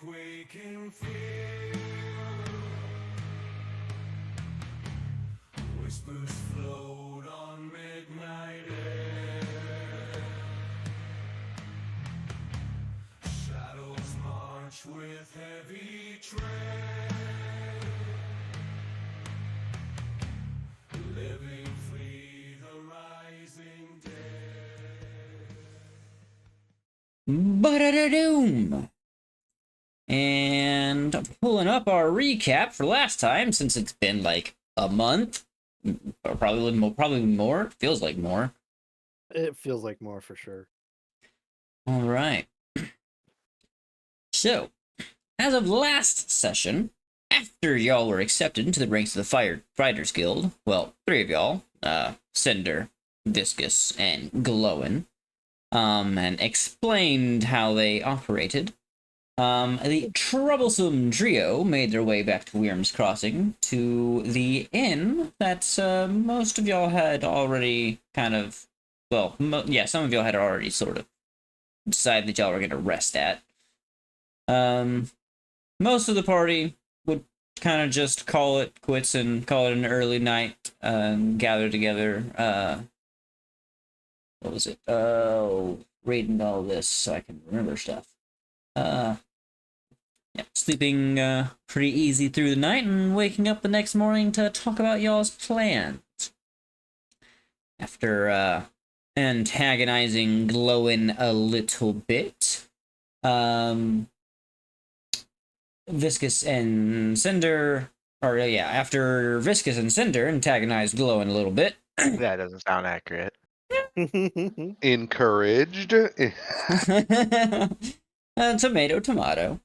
quake in fear. Whispers float on midnight air. Shadows march with heavy tread. Living free the rising dead. Ba-da-da-doom! And pulling up our recap for last time, since it's been like a month, or probably more. Feels like more. It feels like more for sure. All right. So, as of last session, after y'all were accepted into the ranks of the Fighters Guild, well, 3 of y'all, Cinder, Viscous, and Glowin, and explained how they operated, the troublesome trio made their way back to Wyrm's Crossing, to the inn that most of y'all had already kind of, well, some of y'all had already sort of decided that y'all were going to rest at. Most of the party would kind of just call it quits and call it an early night and gather together. What was it? Reading all this so I can remember stuff. Yeah, sleeping pretty easy through the night and waking up the next morning to talk about y'all's plans. After antagonizing Glowin a little bit, Viscous and Cinder, after Viscous and Cinder antagonized Glowin a little bit. That doesn't sound accurate. Encouraged. Tomato.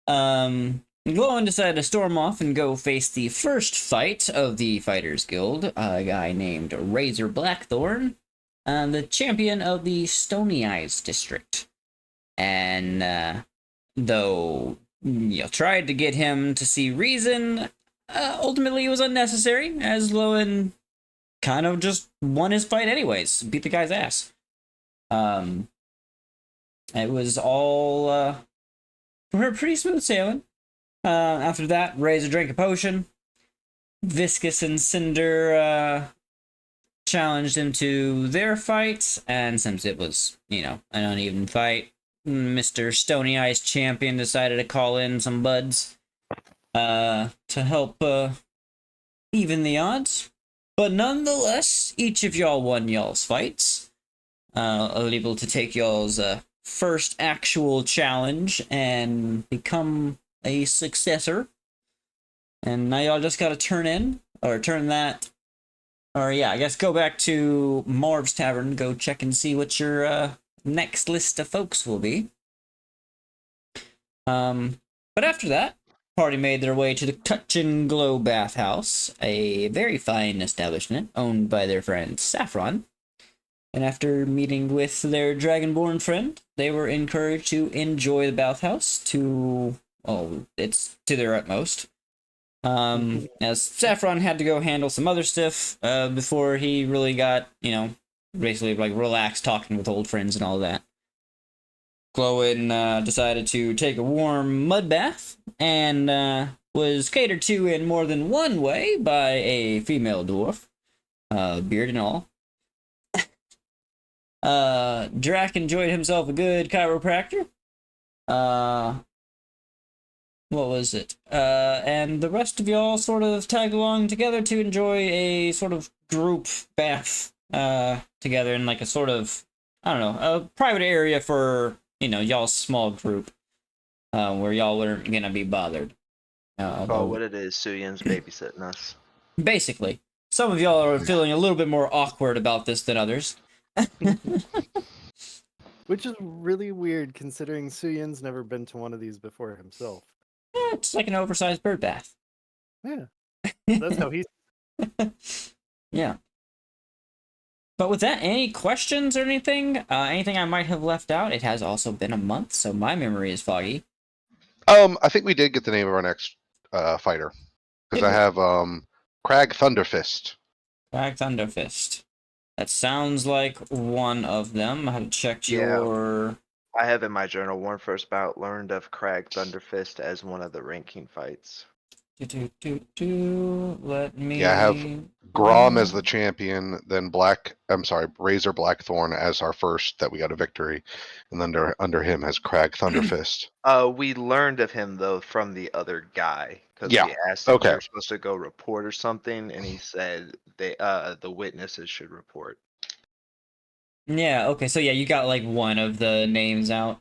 Glowin decided to storm off and go face the first fight of the Fighters Guild, a guy named Razor Blackthorn, the champion of the Stony Eyes district. And though tried to get him to see reason, ultimately it was unnecessary, as Glowin kind of just won his fight anyways, beat the guy's ass. It was all pretty smooth sailing. After that, Razor drank a potion. Viscous and Cinder challenged him to their fight, and since it was, an uneven fight, Mr. Stony Eyes Champion decided to call in some buds to help even the odds. But nonetheless, each of y'all won y'all's fights, able to take y'all's first actual challenge and become a successor. And now y'all just gotta go back to Marv's Tavern, go check and see what your next list of folks will be. But after that, party made their way to the Touch and Glow Bathhouse, a very fine establishment owned by their friend Saffron. And after meeting with their Dragonborn friend, they were encouraged to enjoy the bathhouse to their utmost. As Saffron had to go handle some other stuff before he really got, basically like relaxed talking with old friends and all that. Glowin decided to take a warm mud bath and was catered to in more than one way by a female dwarf, beard and all. Drac enjoyed himself a good chiropractor. What was it? And the rest of y'all sort of tagged along together to enjoy a sort of group bath together in like a sort of, a private area for, y'all's small group where y'all weren't gonna be bothered. What it is, Suyin's babysitting us. Basically. Some of y'all are feeling a little bit more awkward about this than others. Which is really weird considering Suyin's never been to one of these before himself. Yeah, it's like an oversized bird bath. Yeah. That's how he's... Yeah. But with that, any questions or anything? Anything I might have left out? It has also been a month, so my memory is foggy. I think we did get the name of our next fighter. Because I have Crag Thunderfist. Crag Thunderfist. That sounds like one of them. I have checked your... I have in my journal one first bout learned of Crag Thunderfist as one of the ranking fights. Let Yeah, I have me. Grom as the champion, then Razor Blackthorn as our first that we got a victory, and then under him has Crag Thunderfist. We learned of him though from the other guy because Yeah, we asked him we okay. were supposed to go report or something, and he said the witnesses should report. Yeah. Okay. So yeah, you got like one of the names out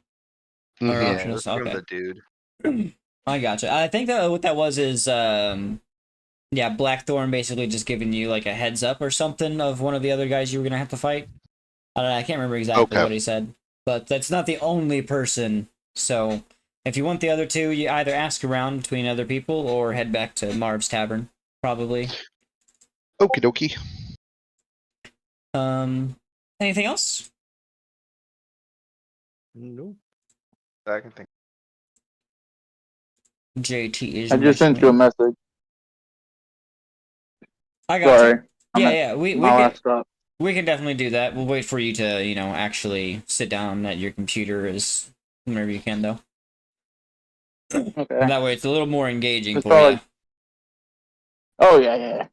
or Mhm. Yeah, it options. was from Okay. the dude. I gotcha. I think that what that was is yeah, Blackthorn basically just giving you like a heads up or something of one of the other guys you were gonna have to fight. I don't know, I can't remember exactly Okay. what he said, but that's not the only person. So if you want the other two, you either ask around between other people or head back to Marv's Tavern, probably. Okie dokie. Anything else? Nope. I can think. JT is. I just sent you a message. I got Sorry. you. I'm Yeah, at yeah. my last stop. We can definitely do that. We'll wait for you to, actually sit down at your computer as whenever you can, though. Okay. And that way it's a little more engaging It's for probably- you. Oh, yeah.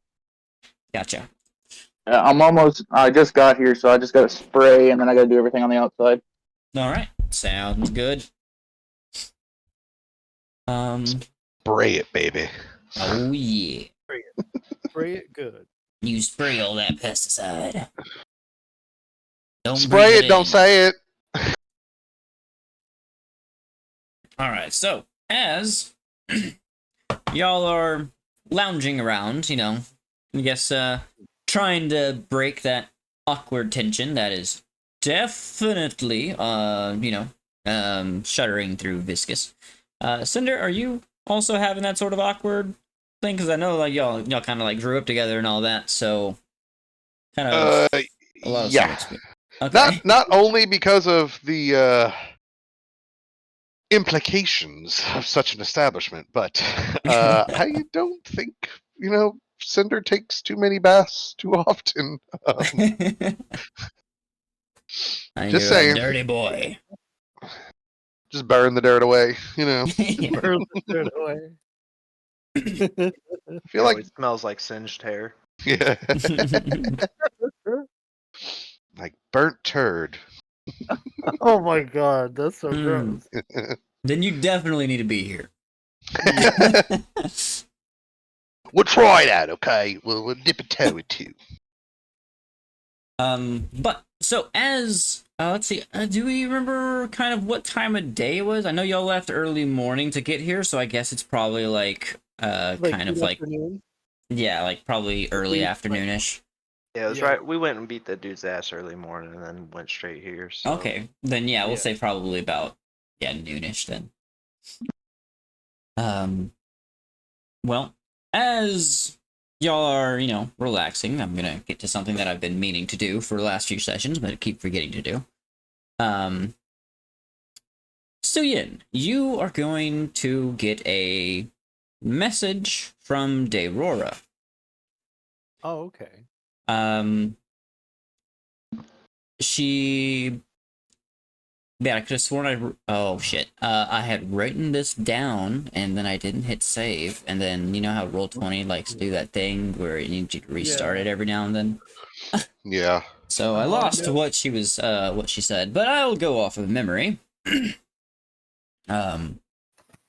Gotcha. I just got here, so I just got to spray, and then I got to do everything on the outside. All right. Sounds good. Spray it, baby. Oh, yeah. Spray it good. You spray all that pesticide. Don't Spray breathe it, don't in. say it. All right. So, as y'all are lounging around, I guess trying to break that awkward tension that is definitely shuddering through Viscous. Cinder, are you also having that sort of awkward thing? Because I know like y'all kind of like grew up together and all that, so kind of a lot of Yeah. similar. Okay. Not only because of the implications of such an establishment, but I don't think Cinder takes too many baths too often. I Just you're a saying. dirty boy. Just burn the dirt away. Yeah. Burn the dirt away. I feel It like always smells like singed hair. yeah, like burnt turd. Oh my god, that's so Hmm. gross. Then you definitely need to be here. We'll try that, okay? We'll dip a toe or two. But so as let's see, do we remember kind of what time of day it was? I know y'all left early morning to get here, so I guess it's probably like kind of like afternoon. yeah, like probably early afternoonish. Yeah, it was Yeah. right. We went and beat the dude's ass early morning, and then went straight here. So. Okay, then yeah, we'll Yeah. say probably about noonish then. Well, as y'all are, relaxing, I'm gonna get to something that I've been meaning to do for the last few sessions, but I keep forgetting to do. Suyin, you are going to get a message from De'Rora. Oh, okay. She. Yeah, I could have sworn oh shit. I had written this down and then I didn't hit save, and then you know how Roll20 likes to do that thing where it needs you to restart it every now and then. Yeah. So I Oh, lost no. what she said, but I'll go off of memory.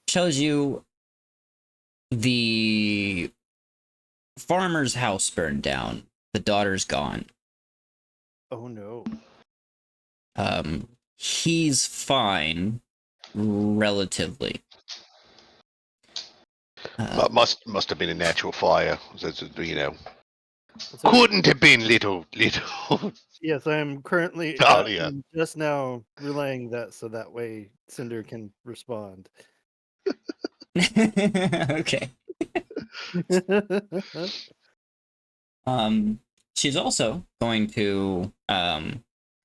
Tells you the farmer's house burned down. The daughter's gone. Oh no. He's fine, relatively. Must have been a natural fire. So, Couldn't have been little. yes, I am currently Oh, yeah. I'm just now relaying that so that way Cinder can respond. Okay. She's also going to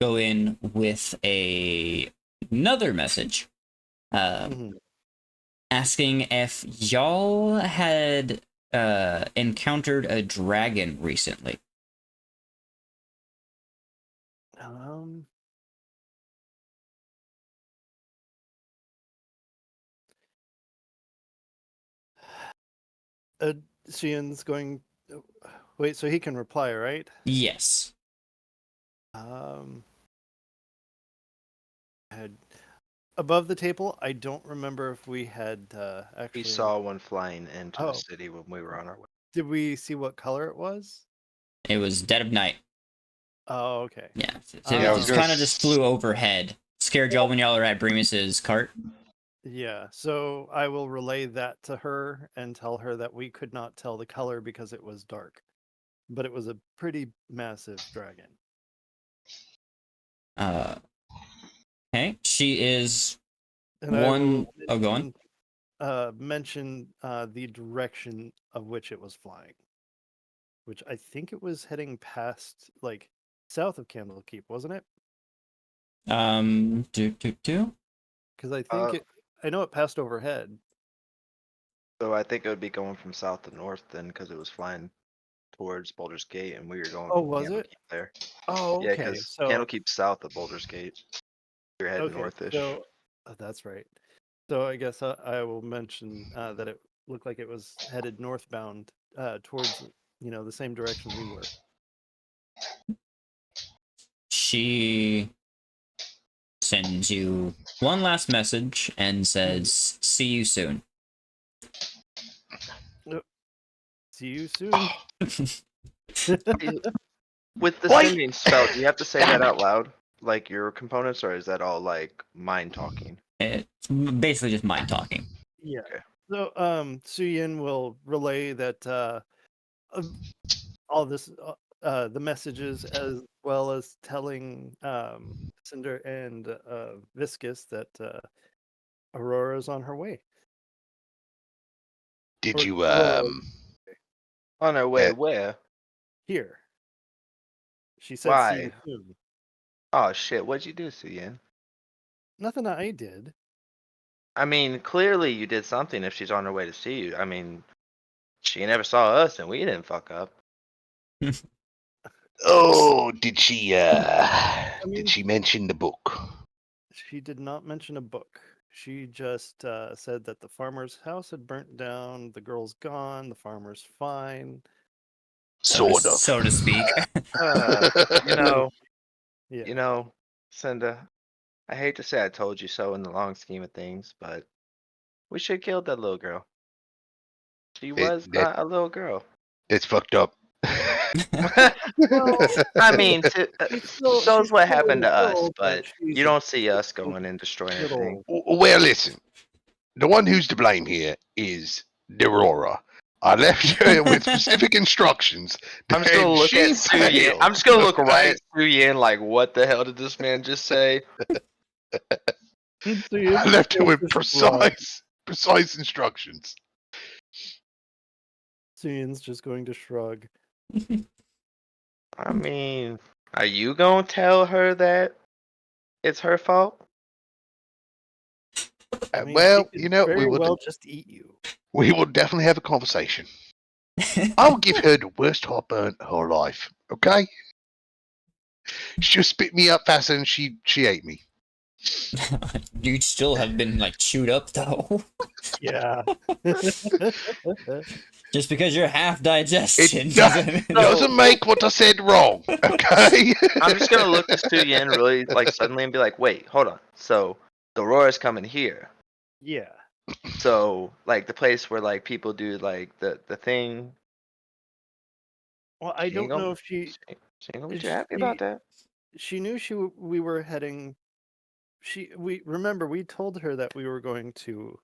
go in with another message, Mhm. asking if y'all had encountered a dragon recently. Xian's going. Wait, so he can reply, right? Yes. Um, had above the table. I don't remember if we had We actually. saw one flying into the Oh. city when we were on our way. Did we see what color it was? It was dead of night. Oh, okay. Yeah. Yeah, I was It gonna kind of just flew overhead. Scared y'all when y'all were at Bremus's cart. Yeah, so I will relay that to her and tell her that we could not tell the color because it was dark, but it was a pretty massive dragon. Okay. She is And I one. will Oh, go on. mention the direction of which it was flying, which I think it was heading past, like, south of Candlekeep, wasn't it? Do. Because I think I know it passed overhead. So I think it would be going from south to north then, because it was flying towards Boulder's Gate, and we were going Oh, from was it? Candlekeep there. Oh, Yeah, okay. because So Candlekeep's south of Boulder's Gate. You're heading okay, northish. so that's right. So I guess I will mention that it looked like it was headed northbound towards the same direction we were. She sends you one last message and says, "See you soon." See you soon. With the Wait! sending spell, do you have to say that out loud? Like your components, or is that all like mind talking? It's basically just mind talking. Yeah. Okay. So Suyin will relay that all this the messages, as well as telling Cinder and Viscus that Aurora's on her way. Did Or you Aurora On our way Yeah. where? here. She said, "See you Why? soon." Oh shit! What'd you do, Suyin? Nothing I did. I mean, clearly you did something if she's on her way to see you. I mean, she never saw us, and we didn't fuck up. Oh, did she mean- did she mention the book? She did not mention a book. She just said that the farmer's house had burnt down, the girl's gone, the farmer's fine. Sort of. So to speak. You know, Yeah. you know, Cinda. I hate to say I told you so in the long scheme of things, but we should have killed that little girl. She was a little girl. It's fucked up. Well, I mean, so's she's what still happened to us, little, but she's you a don't see us going and destroying anything. little. Well, listen. The one who's to blame here is Aurora. I left her with specific instructions. I'm just gonna and look she at Su Yin. failed, I'm just gonna look right okay? at Su Yin like, what the hell did this man just say? I left her with precise instructions. Suyin's just going to shrug. I mean, are you gonna tell her that it's her fault? I mean, Well, she could very well just eat you. we will definitely have a conversation. I will give her the worst heartburn of her life. Okay? She'll spit me up faster than she ate me. You'd still have been like chewed up though. Yeah. Just because you're half digestion It doesn't make what I said wrong. Okay? I'm just gonna look at Su Yin really like suddenly and be like, wait, hold on. So the Aurora's coming here. Yeah. So like the place where like people do like the thing. Well, I don't know if She ain't gonna be if too happy about that. she knew we were heading. We remember we told her that we were going to.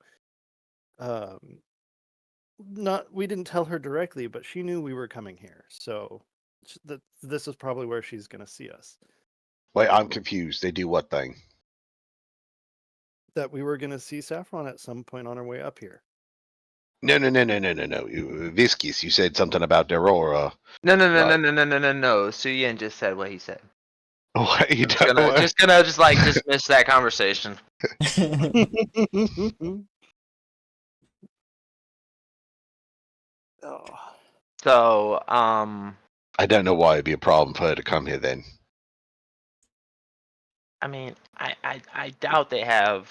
We didn't tell her directly, but she knew we were coming here. So that this is probably where she's going to see us. Wait, I'm confused. They do what thing? That we were going to see Saffron at some point on our way up here. No. Viscus, you said something about Aurora. No. Su Yin just said what he said. What you Just gonna dismiss that conversation. Oh. So, I don't know why it'd be a problem for her to come here then. I mean, I doubt they have,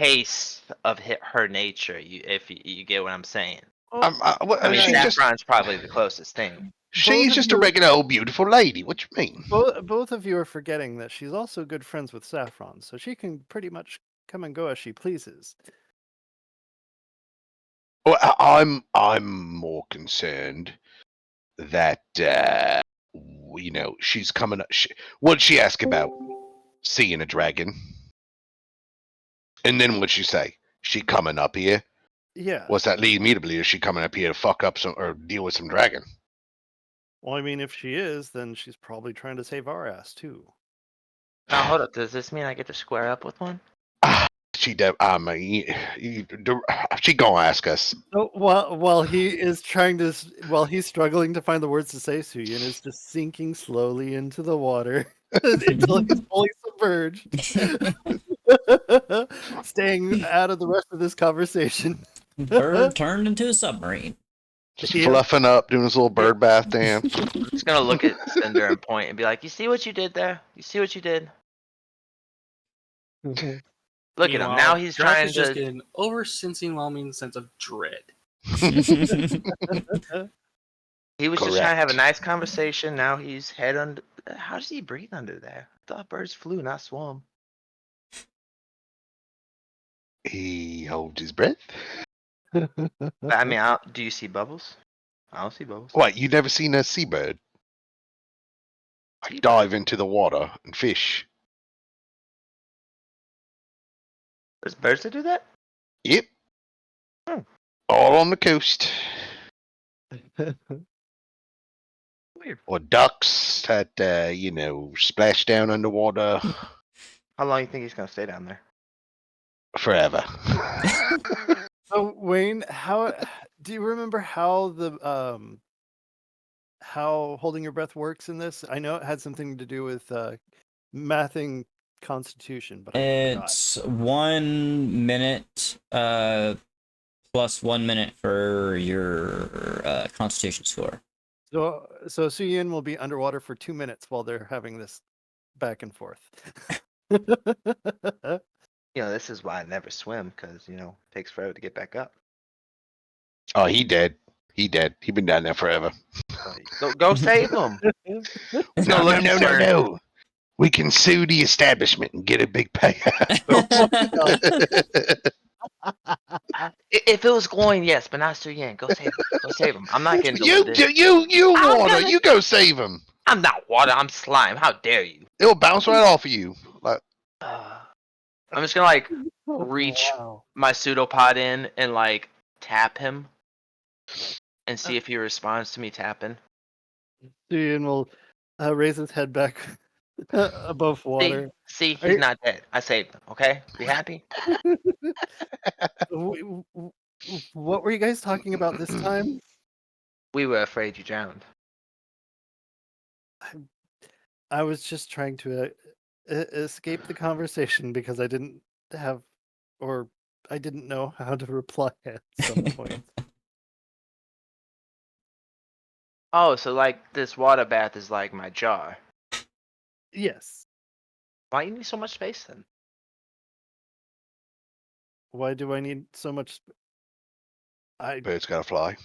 case of her nature. If you get what I'm saying. Oh, I mean, she's just Saffron's probably the closest thing. she's of just a you- regular old beautiful lady. What you mean? both of you are forgetting that she's also good friends with Saffron, so she can pretty much come and go as she pleases. Well, I'm more concerned that she's coming. What'd she ask about seeing a dragon? And then what'd she say? She coming up here? Yeah. What's that lead me to believe? Is she coming up here to fuck up some or deal with some dragon? Well, I mean, if she is, then she's probably trying to save our ass too. Now hold up. Does this mean I get to square up with one? She gonna ask us. So while he's struggling to find the words to say, Suyin is just sinking slowly into the water until he's fully submerged, staying out of the rest of this conversation. Bird turned into a submarine. Just Yep. fluffing up, doing his little bird bath dance. It's gonna look at Cinder and point and be like, "You see what you did there? You see what you did? Look at him. Meanwhile, Now he's Drac trying is just to." getting overwhelming sense of dread. He was just trying to have a Correct. nice conversation. Now he's head under. How does he breathe under there? I thought birds flew, not swam. He holds his breath. But, I mean, do you see bubbles? I don't see bubbles. What? You never seen a seabird? Seabird? Dive into the water and fish. There's birds that do that? Yep. Hmm. All on the coast. Weird. Or ducks that splash down underwater How long you think he's gonna stay down there? forever. So Wayne, how do you remember how how holding your breath works in this? I know it had something to do with mathing Constitution, but I forgot. It's 1 minute plus 1 minute for your Constitution score. So Suyin will be underwater for 2 minutes while they're having this back and forth. This is why I never swim, because, it takes forever to get back up. Oh, he dead. He dead. He been down there forever. Go save him. No. We can sue the establishment and get a big payout. If it was going, yes, but not Suyin. Go save him. Go save him. I'm not getting you diluted. water. gonna- You go save him. I'm not water. I'm slime. How dare you? It'll bounce right off of you. Like, I'm just gonna reach Wow. my pseudopod in and tap him and see if he responds to me tapping. Suyin will raise his head back above water. See, Are he's you- not dead. I saved him. Okay, be happy. What were you guys talking about this time? We were afraid you drowned. I was just trying to escape the conversation because I didn't have, or I didn't know how to reply at some point. Oh, so this water bath is like my jar. Yes. Why you need so much space then? Why do I need so much? birds gotta fly.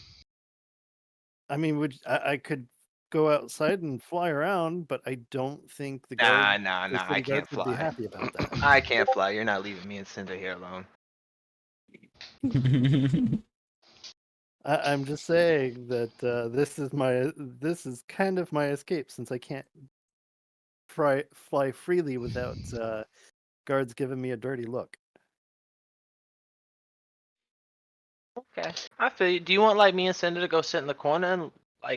I mean, I could go outside and fly around, but I don't think the Nah, guard, nah, the nah. I city can't guards would be fly. happy about that. I can't fly. You're not leaving me and Cinder here alone. I'm just saying that this is kind of my escape since I can't fly freely without guards giving me a dirty look. Okay, I feel you. Do you want me and Cinder to go sit in the corner and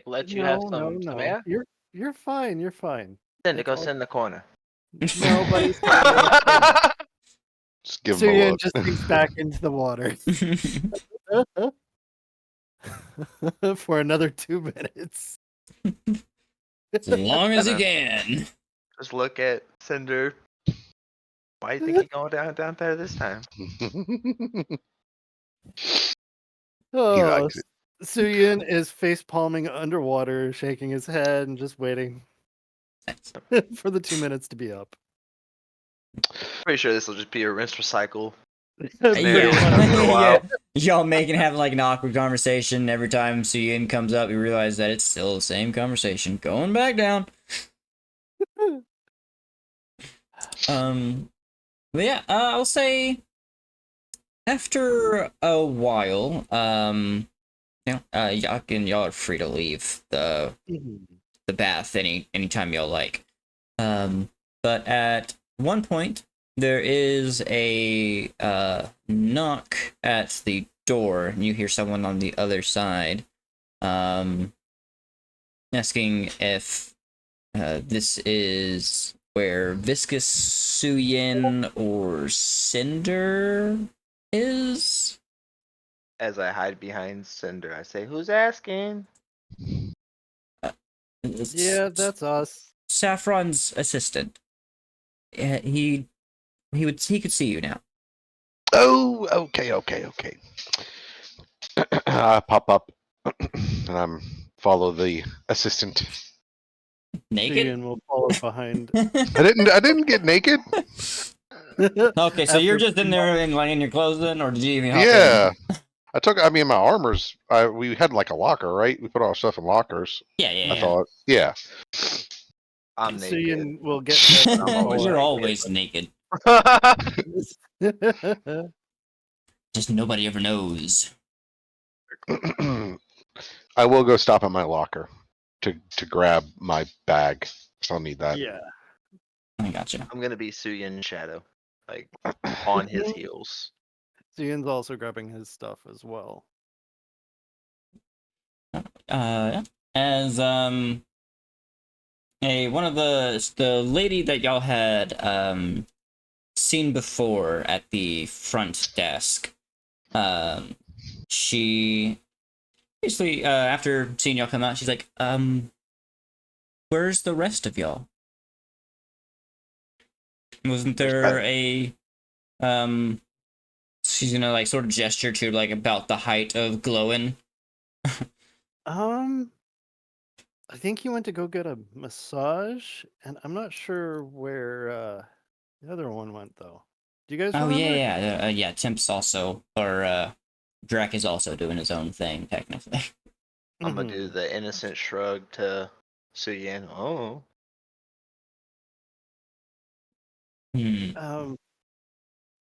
let you have some air? You're fine. You're fine. Cinder, It's go all- sit in the corner. Nobody's Just give him a Suyin look. just sinks back into the water for another 2 minutes. As long as you can. Just look at Cinder. Why do you think he's going down there this time? Oh, likes it. Suyin is face palming underwater, shaking his head and just waiting for the 2 minutes to be up. Pretty sure this will just be a rinse recycle Pretty Scenario much. for a while. Y'all having like an awkward conversation every time Suyin comes up. You realize that it's still the same conversation going back down. But yeah, I'll say after a while, y'all are free to leave the bath anytime y'all like. But at one point there is a knock at the door, and you hear someone on the other side, asking if this is where Viscous Suyin or Cinder is. As I hide behind Cinder, I say, "Who's asking?" Yeah, that's us. Saffron's assistant. He could see you now. Oh, okay. I pop up and I'm follow the assistant. Naked. Ian will follow behind. I didn't get naked. Okay, so you're After just in there and like in your clothes then, or did you even hop Yeah. in? I mean, my armor's. We had like a locker, right? We put all our stuff in lockers. Yeah. I thought, yeah. I'm So naked. Ian will get dressed and I'm always You're follow. always naked. Just nobody ever knows. I will go stop at my locker to grab my bag. So I'll need that. Yeah. I gotcha. I'm gonna be Suyin Shadow, like on his heels. So Ian's also grabbing his stuff as well. As one of the lady that y'all had seen before at the front desk, she basically after seeing y'all come out, she's like, where's the rest of y'all? Wasn't there a she's gonna like sort of gesture to like about the height of Glowin. I think he went to go get a massage, and I'm not sure where the other one went though. Do you guys Oh remember? yeah. Temp's also, or Drac is also doing his own thing technically. I'm gonna do the innocent shrug to Suyin. Oh,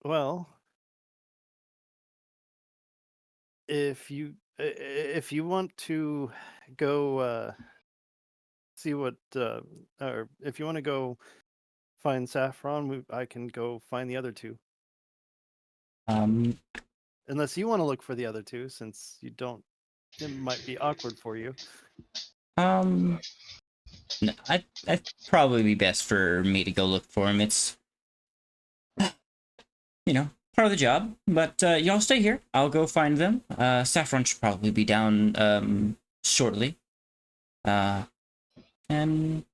Well, if you want to go see what or if you want to go find Saffron, I can go find the other two. Unless you want to look for the other two, since you don't, it might be awkward for you. No, I'd probably be best for me to go look for him. It's part of the job. But y'all stay here. I'll go find them. Saffron should probably be down shortly. And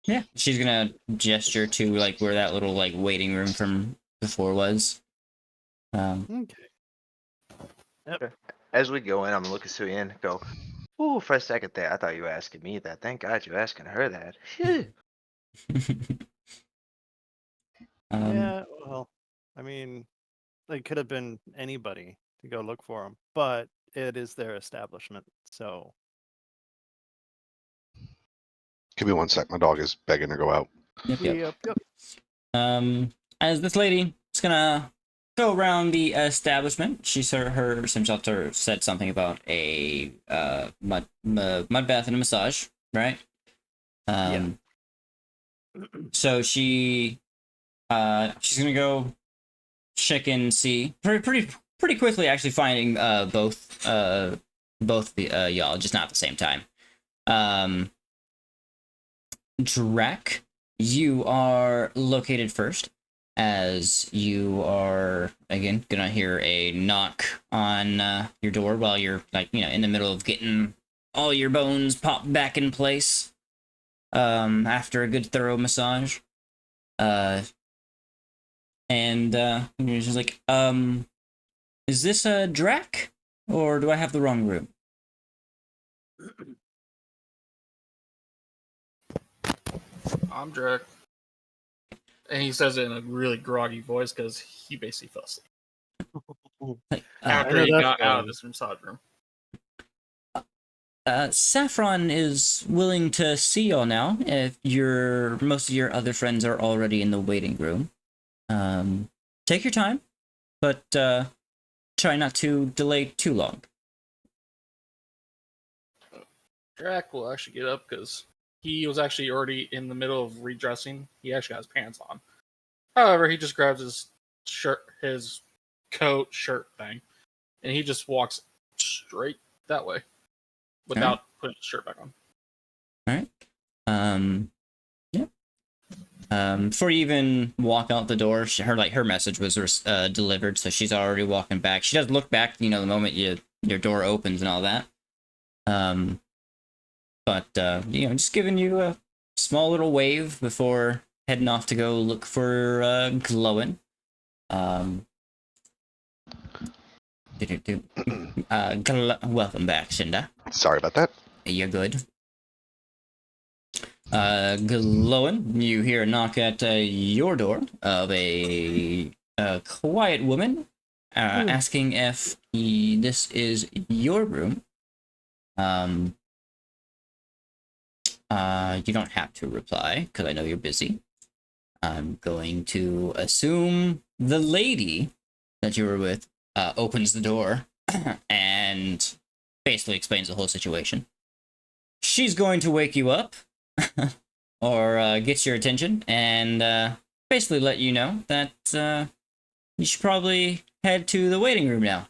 yeah, she's gonna gesture to like where that little like waiting room from before was. Okay. as we go in, I'm gonna look at Suyin and go, "Ooh!" For a second there, I thought you were asking me that. Thank God you're asking her that. Phew. Yeah, well, I mean, it could have been anybody to go look for them, but it is their establishment, so. Give me 1 sec. My dog is begging to go out. Yep. As this lady is gonna go around the establishment, she her shelter said something about a mud bath and a massage, right? Yeah. So she's gonna go check and see pretty quickly, actually finding both the y'all, just not at the same time. Drac, you are located first, as you are again gonna hear a knock on your door while you're in the middle of getting all your bones popped back in place after a good thorough massage. And you're just like, is this a Drac, or do I have the wrong room? I'm Drake. And he says it in a really groggy voice because he basically fell asleep. After know he that got out of feeling. this massage room. Saffron is willing to see y'all now. If most of your other friends are already in the waiting room, take your time, but try not to delay too long. Drac will actually get up because he was actually already in the middle of redressing. He actually has pants on. However, he just grabs his shirt, his coat, shirt thing, and he just walks straight that way without putting his shirt back on. All right. Yeah. Before you even walk out the door, her message was delivered, so she's already walking back. She does look back, the moment your door opens and all that. But just giving you a small little wave before heading off to go look for Glowing. Welcome back, Shinda. Sorry about that. You're good. Glowing, you hear a knock at your door of a quiet woman asking if this is your room. You don't have to reply, because I know you're busy. I'm going to assume the lady that you were with opens the door and basically explains the whole situation. She's going to wake you up or gets your attention and basically let you know that you should probably head to the waiting room now.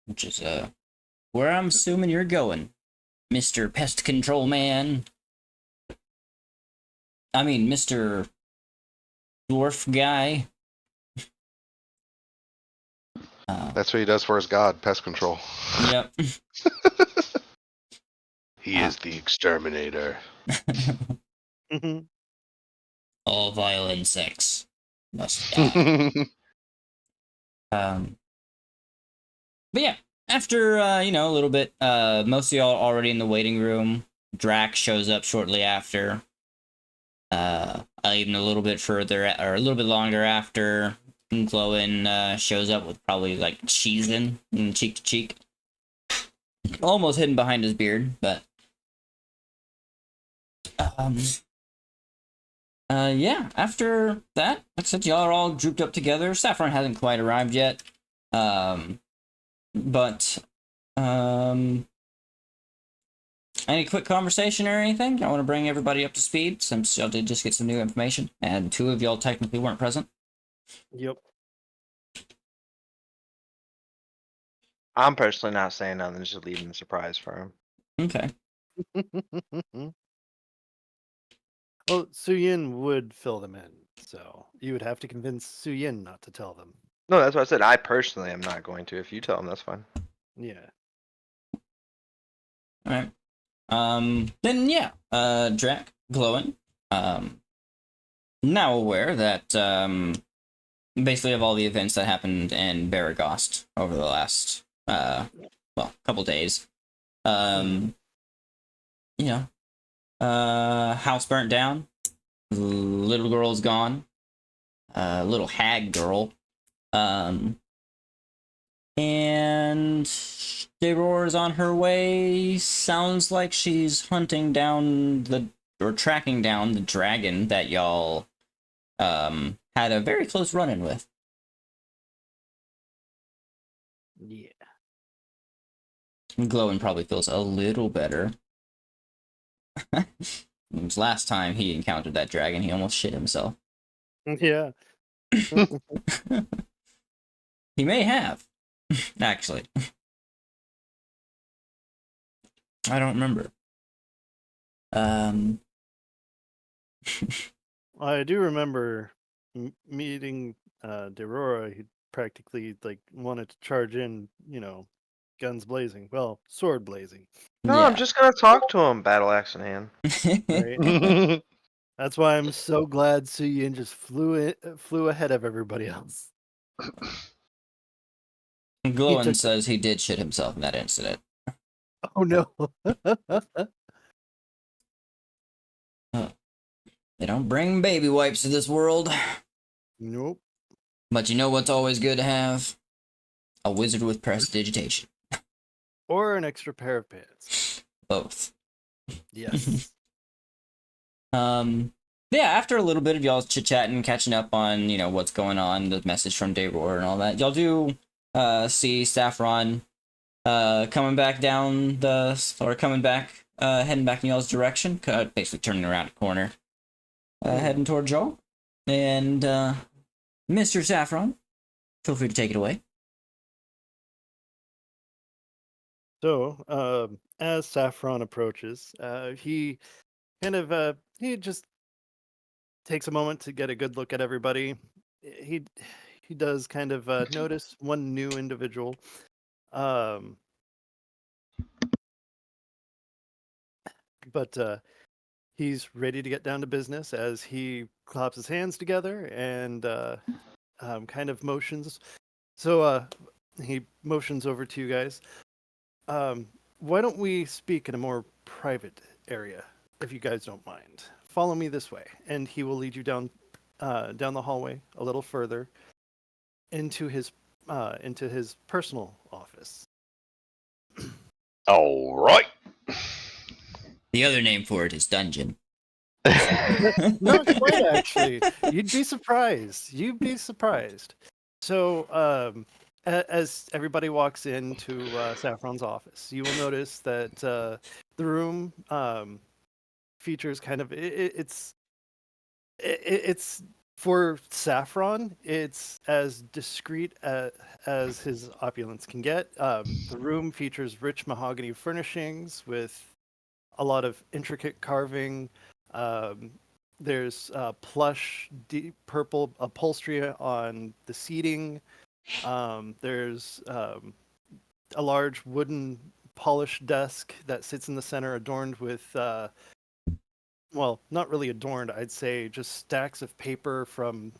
Which is where I'm assuming you're going, Mr. Pest Control Man. I mean, Mr. Dwarf Guy. That's what he does for his god, pest control. Yep. He is the exterminator. All vile insects must die. But yeah, after a little bit, most of y'all are already in the waiting room. Drac shows up shortly after. Even a little bit further or a little bit longer after, Glowin shows up with probably like cheesing cheek to cheek, almost hidden behind his beard, but yeah. After that, like I said, y'all are all grouped up together. Saffron hasn't quite arrived yet. But any quick conversation or anything? I want to bring everybody up to speed since y'all did just get some new information, and two of y'all technically weren't present. Yep. I'm personally not saying nothing, just leaving the surprise for him. Okay. Well, Suyin would fill them in, so you would have to convince Suyin not to tell them. No, that's what I said. I personally am not going to. If you tell him, that's fine. Yeah. All right. Then yeah. Drac, Glowin, now aware that basically of all the events that happened in Baragost over the last couple days. House burnt down. Little girl's gone. Little hag girl. And Derora's on her way. Sounds like she's hunting down or tracking down the dragon that y'all had a very close run-in with. Yeah. Glowin probably feels a little better. Last time he encountered that dragon, he almost shit himself. Yeah. He may have, actually. I don't remember. I do remember meeting Derora. He practically wanted to charge in, guns blazing. Well, sword blazing. No, I'm just gonna talk to him, battle axe in hand. Right? That's why I'm so glad Suyin just flew ahead of everybody else. Glowin says he did shit himself in that incident. Oh no. They don't bring baby wipes to this world. Nope. But you know what's always good to have? A wizard with prestidigitation. Or an extra pair of pants. Both. Yes. Yeah, after a little bit of y'all chit-chatting, catching up on, what's going on, the message from Daywar and all that, y'all do see Saffron coming back heading back in y'all's direction, basically turning around a corner, heading towards y'all. And Mr. Saffron, feel free to take it away. So, as Saffron approaches, he he just takes a moment to get a good look at everybody. He he does kind of notice one new individual. Um, but he's ready to get down to business as he claps his hands together and kind of motions. So he motions over to you guys. Why don't we speak in a more private area, if you guys don't mind? Follow me this way, and he will lead you down the hallway a little further into his personal office. All right. The other name for it is dungeon. Not quite, actually. You'd be surprised. So, as everybody walks into Saffron's office, you will notice that the room features kind of it's for Saffron. It's as discreet as his opulence can get. The room features rich mahogany furnishings with a lot of intricate carving. There's plush, deep purple upholstery on the seating. There's a large wooden polished desk that sits in the center, adorned with, well, not really adorned, I'd say just stacks of paper from,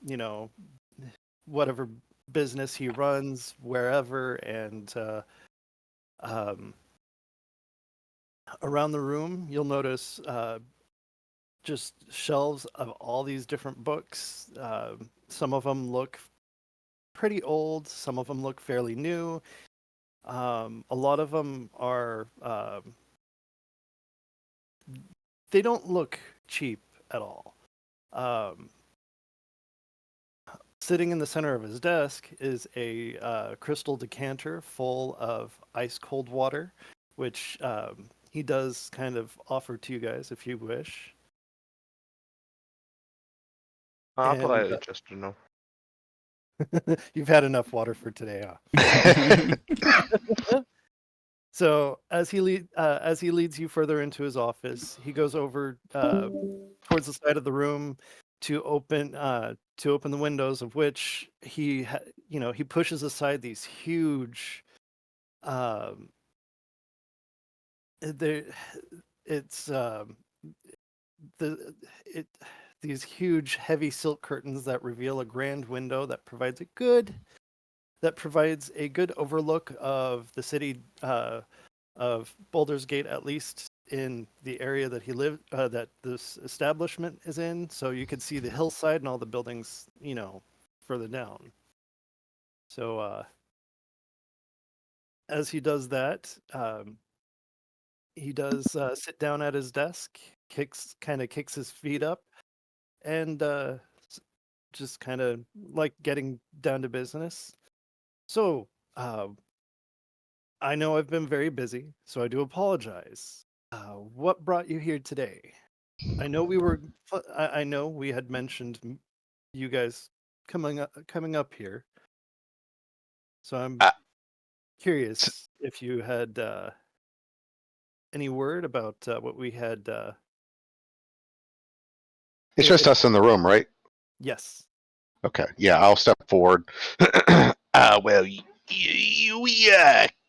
whatever business he runs, wherever, and around the room, you'll notice just shelves of all these different books. Some of them look pretty old, some of them look fairly new. A lot of them are, they don't look cheap at all. Sitting in the center of his desk is a crystal decanter full of ice cold water, which he does kind of offer to you guys if you wish. I'll And politely just know. you've had enough water for today, huh? So as he leads you further into his office, he goes over towards the side of the room to open the windows, of which he pushes aside these huge there it's the it these huge heavy silk curtains that reveal a grand window that provides a good overlook of the city of Baldur's Gate, at least in the area that that this establishment is in. So you could see the hillside and all the buildings, further down. So as he does that, he does sit down at his desk, kicks his feet up, and just kind of like getting down to business. So, I know I've been very busy, so I do apologize. What brought you here today? I know I know we had mentioned you guys coming up here. So I'm Uh, curious if you had any word about what we had. It's just us in the room, right? Yes. Okay. Yeah, I'll step forward. Well, we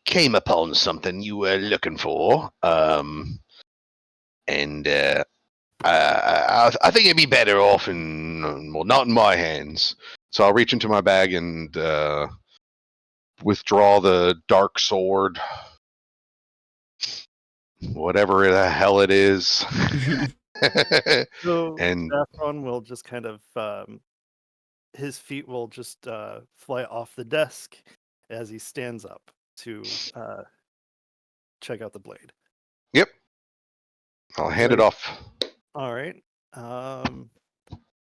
came upon something you were looking for, and I think it'd be better off not in my hands. So I'll reach into my bag and withdraw the dark sword, whatever the hell it is. So And Saffron will just kind of his feet will just fly off the desk as he stands up to check out the blade. Yep. I'll hand So it off. All right.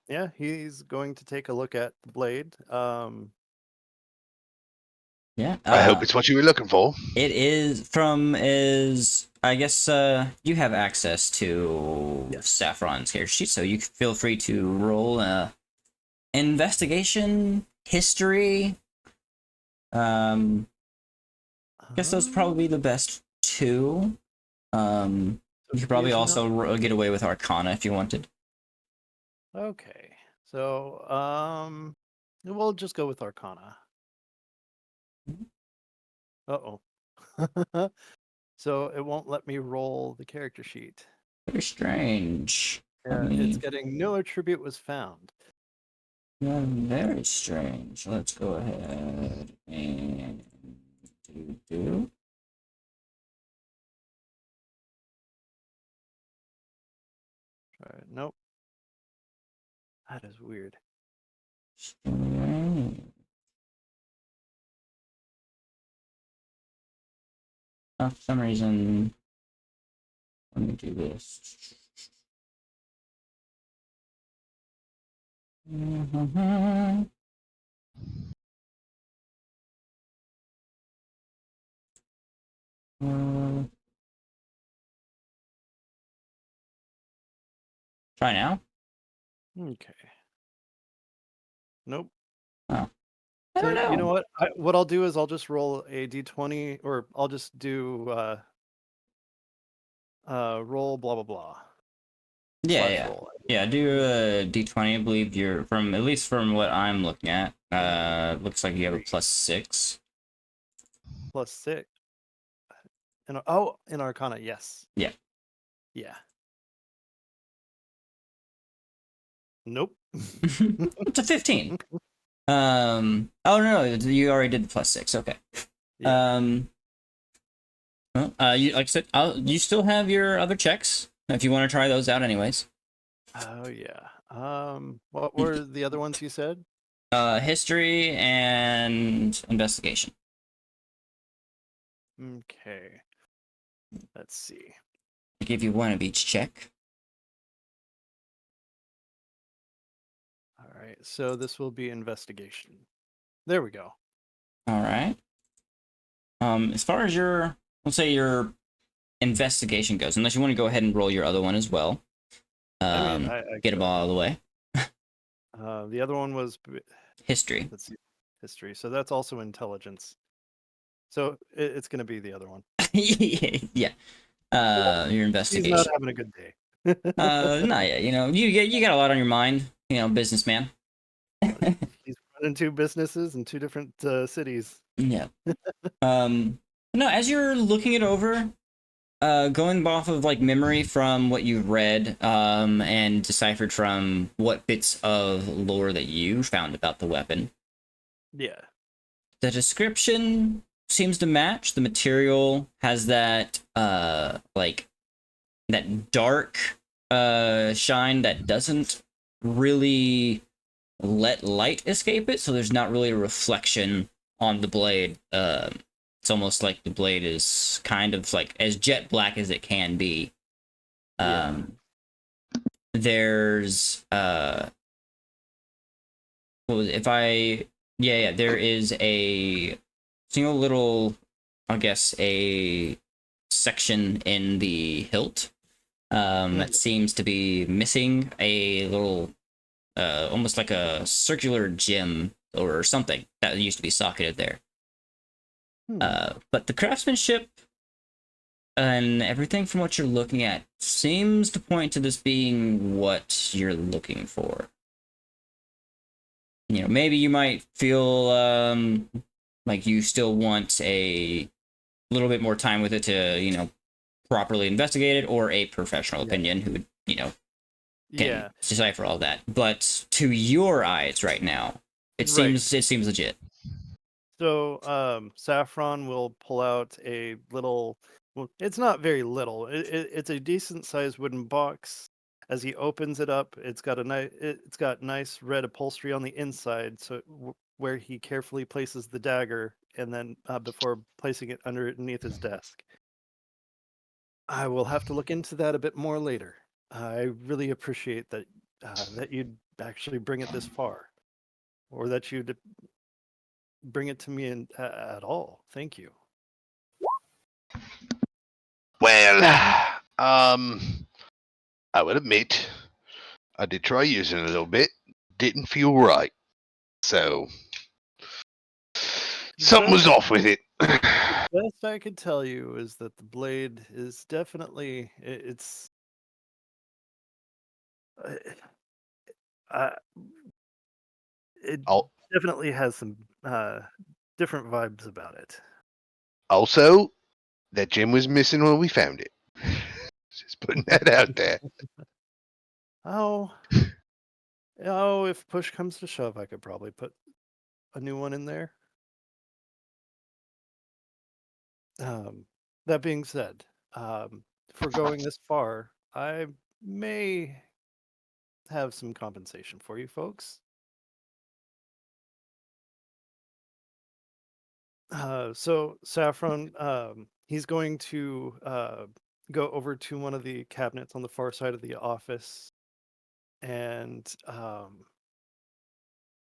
Yeah, he's going to take a look at the blade. Yeah. I hope it's what you were looking for. It is I guess you have access to Saffron's character sheet, so you can feel free to roll investigation, history. I guess those probably the best two. You could probably also get away with Arcana if you wanted. Okay. So we'll just go with Arcana. Uh-oh. So it won't let me roll the character sheet. Very strange. Yeah, it's getting no attribute was found. Yeah, very strange. Let's go ahead and do. All right, nope. That is weird. Strange. Oh, for some reason, let me do this. Try now. Okay. Nope. Oh, I don't know. You know what? What I'll do is I'll just roll a d20, or I'll just do roll blah blah blah. Yeah. Roll. Yeah, do a d20. I believe you're at least from what I'm looking at. Looks like you have a +6. +6. In Arcana, yes. Yeah. Yeah. Nope. It's a 15. Oh no, you already did the +6. Okay. Yeah. Well, you like I said, you still have your other checks if you want to try those out, anyways. Oh yeah. What were the other ones you said? History and investigation. Okay. Let's see. I give you one of each check. All right. So this will be investigation. There we go. All right. As far as let's say your investigation goes, unless you want to go ahead and roll your other one as well. I Get them all out of the way. The other one was History. let's see, history. So that's also intelligence. So it's going to be the other one. Yeah. Your investigation. He's not having a good day. Not yet. You got a lot on your mind. Businessman. He's running 2 businesses in 2 different cities. Yeah. No, as you're looking it over, going off of like memory from what you've read, and deciphered from what bits of lore that you found about the weapon, Yeah. the description seems to match. The material has that like that dark shine that doesn't really let light escape it, so there's not really a reflection on the blade. It's almost like the blade is kind of like as jet black as it can be. There's what was it? There is a single little, I guess, a section in the hilt that seems to be missing a little almost like a circular gem or something that used to be socketed there. But the craftsmanship and everything from what you're looking at seems to point to this being what you're looking for. Maybe you might feel like you still want a little bit more time with it to, properly investigate it, or a professional opinion who would, can decipher all that. But to your eyes right now, it seems legit. So Saffron will pull out a little, well, it's not very little. It's a decent sized wooden box, as he opens it up, it's got nice red upholstery on the inside, so where he carefully places the dagger, and then before placing it underneath his desk. I will have to look into that a bit more later. I really appreciate that that you'd actually bring it this far, or that you'd bring it to me at all. Thank you. Well, I would admit, I did try using it a little bit. Didn't feel right. So, something was off with it. Best I could tell you is that the blade is definitely it's uh, it Al- definitely has some different vibes about it. Also, that gem was missing when we found it. Just putting that out there. Oh, if push comes to shove, I could probably put a new one in there. That being said, for going this far, I may have some compensation for you folks. So Saffron, he's going to go over to one of the cabinets on the far side of the office, and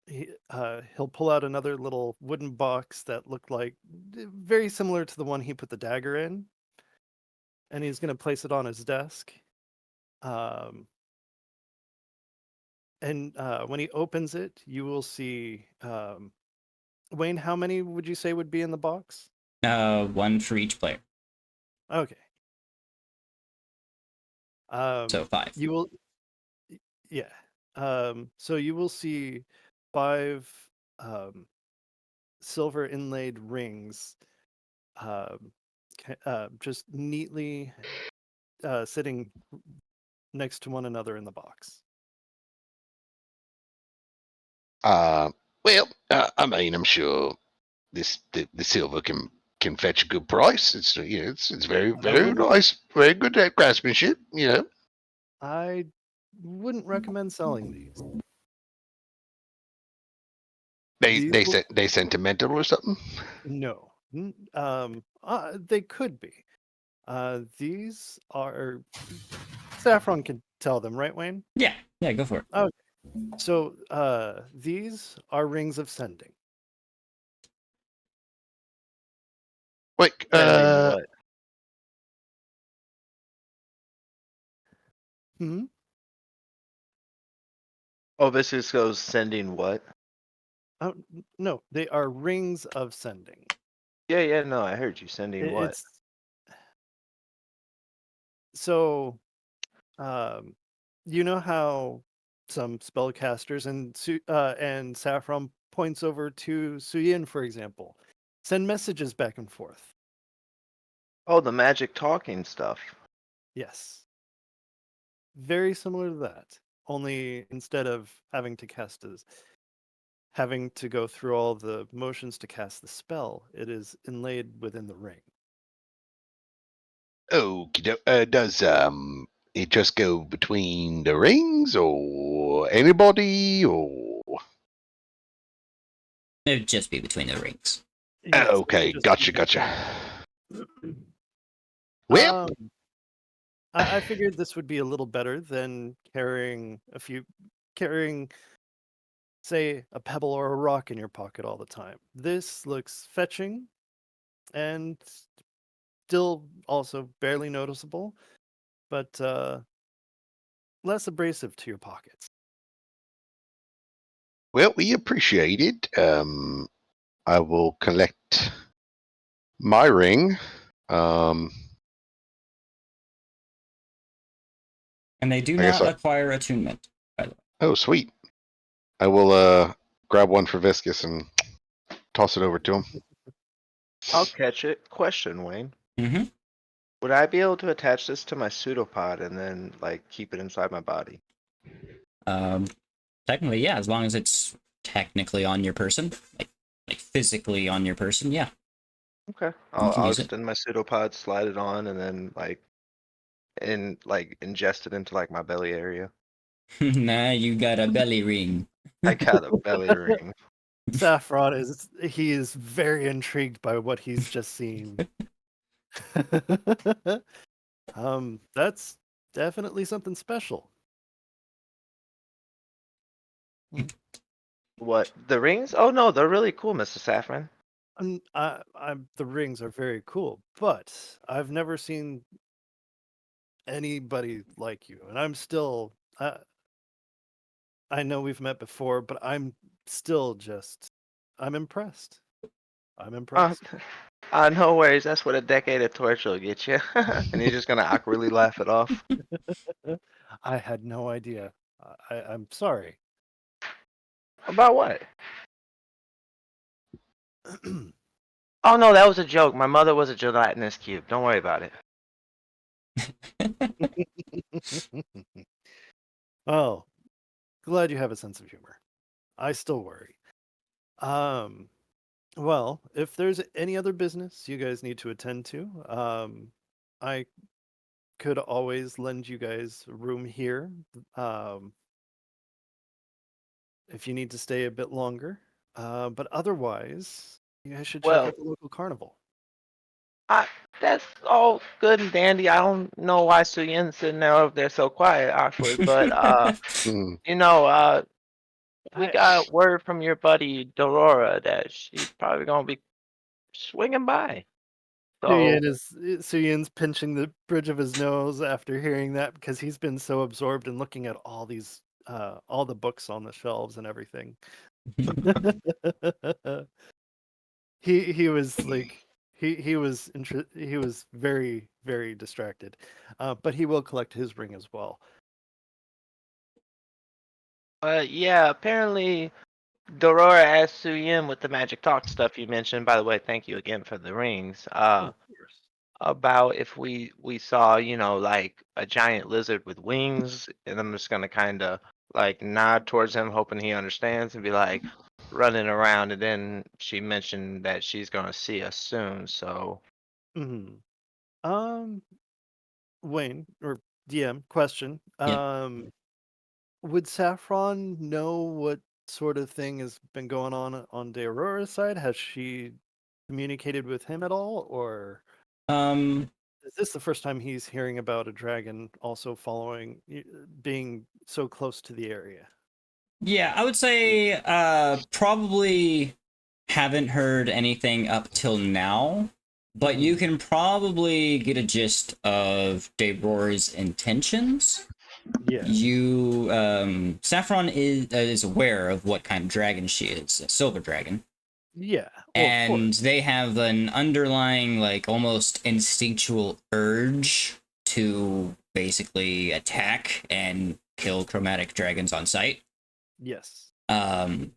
he'll pull out another little wooden box that looked like very similar to the one he put the dagger in, and he's going to place it on his desk. And when he opens it, you will see Wayne. How many would you say would be in the box? One for each player. Okay. So 5. You will, yeah. So you will see 5 silver inlaid rings, just neatly sitting next to one another in the box. Well, I mean, I'm sure the silver can fetch a good price. It's it's very nice, very good at craftsmanship. I wouldn't recommend selling these. They sentimental or something. No. They could be. These are Saffron can tell them, right, Wayne? Yeah, go for it. Okay. So these are rings of sending. Wait, What? Hmm? Oh, this just goes sending what? Oh no, they are rings of sending. Yeah, no, I heard you sending what? It's so you know how some spellcasters and Saffron points over to Suyin, for example, send messages back and forth. Oh, the magic talking stuff. Yes. Very similar to that. Only instead of having to go through all the motions to cast the spell, it is inlaid within the ring. does it just go between the rings or anybody or? It would just be between the rings. Yes, Okay, just gotcha. Well, I figured this would be a little better than carrying, say, a pebble or a rock in your pocket all the time. This looks fetching and still also barely noticeable, but less abrasive to your pockets. well, we appreciate it. I will collect my ring. And they do I guess not acquire attunement, by the way. Oh, sweet. I will grab one for Viscus and toss it over to him. I'll catch it. Question, Wayne. Mm-hmm. Would I be able to attach this to my pseudopod and then like keep it inside my body? Technically, yeah, as long as it's technically on your person, like physically on your person, yeah. Okay. You can I'll use it. extend my pseudopod, slide it on, and then like and like ingest it into like my belly area. Nah, you got a belly ring. I got a belly ring. Saffron is very intrigued by what he's just seen. That's definitely something special. What, the rings? Oh no, they're really cool, Mr. Saffron. The rings are very cool, but I've never seen anybody like you, and I'm still. I know we've met before, but I'm still just. I'm impressed. I'm Uh, impressed. no worries. That's what a decade of torture will get you. And he's just gonna awkwardly laugh it off. I had no idea. I'm sorry. About what? Oh no, that was a joke. My mother was a gelatinous cube. Don't worry about it. Oh, glad you have a sense of humor. I still worry. Well, if there's any other business you guys need to attend to, I could always lend you guys a room here. Um, if you need to stay a bit longer. But otherwise, you guys should check Well, out the local carnival. I, that's all good and dandy. I don't know why Suyin's sitting there over there so quiet, awkward, but Hmm. you know, we I, got word from your buddy Dorora that she's probably gonna be swinging by. So Suyin's pinching the bridge of his nose after hearing that because he's been so absorbed in looking at all the books on the shelves and everything. He was like he was very very distracted, but he will collect his ring as well. yeah, apparently Dorora asked Suyin with the magic talk stuff you mentioned. By the way, thank you again for the rings. Oh, of course. About if we saw, you know, like a giant lizard with wings, and I'm just gonna kind of like nod towards him, hoping he understands, and be like running around. And then she mentioned that she's gonna see us soon. So Hmm. Um, Wayne or DM question. Yeah. Would Saffron know what sort of thing has been going on De Aurora's side? Has she communicated with him at all, or Um, is this the first time he's hearing about a dragon also being so close to the area? yeah, I would say probably haven't heard anything up till now, but you Mhm. can probably get a gist of Daebor's intentions. Yeah, You Saffron is aware of what kind of dragon she is, a silver dragon. yeah. Well, of And course. they have an underlying, like, almost instinctual urge to basically attack and kill chromatic dragons on sight. Yes. Um,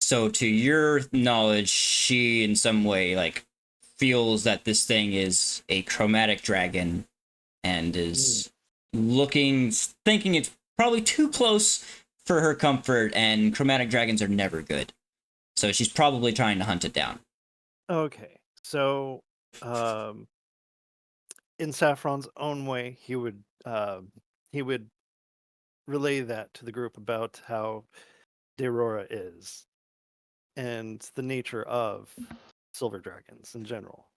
so to your knowledge, she in some way like feels that this thing is a chromatic dragon and is thinking it's probably too close for her comfort, and chromatic dragons are never good. So she's probably trying to hunt it down. Okay. So, um, in Saffron's own way, he would relay that to the group about how Deorora is and the nature of silver dragons in general.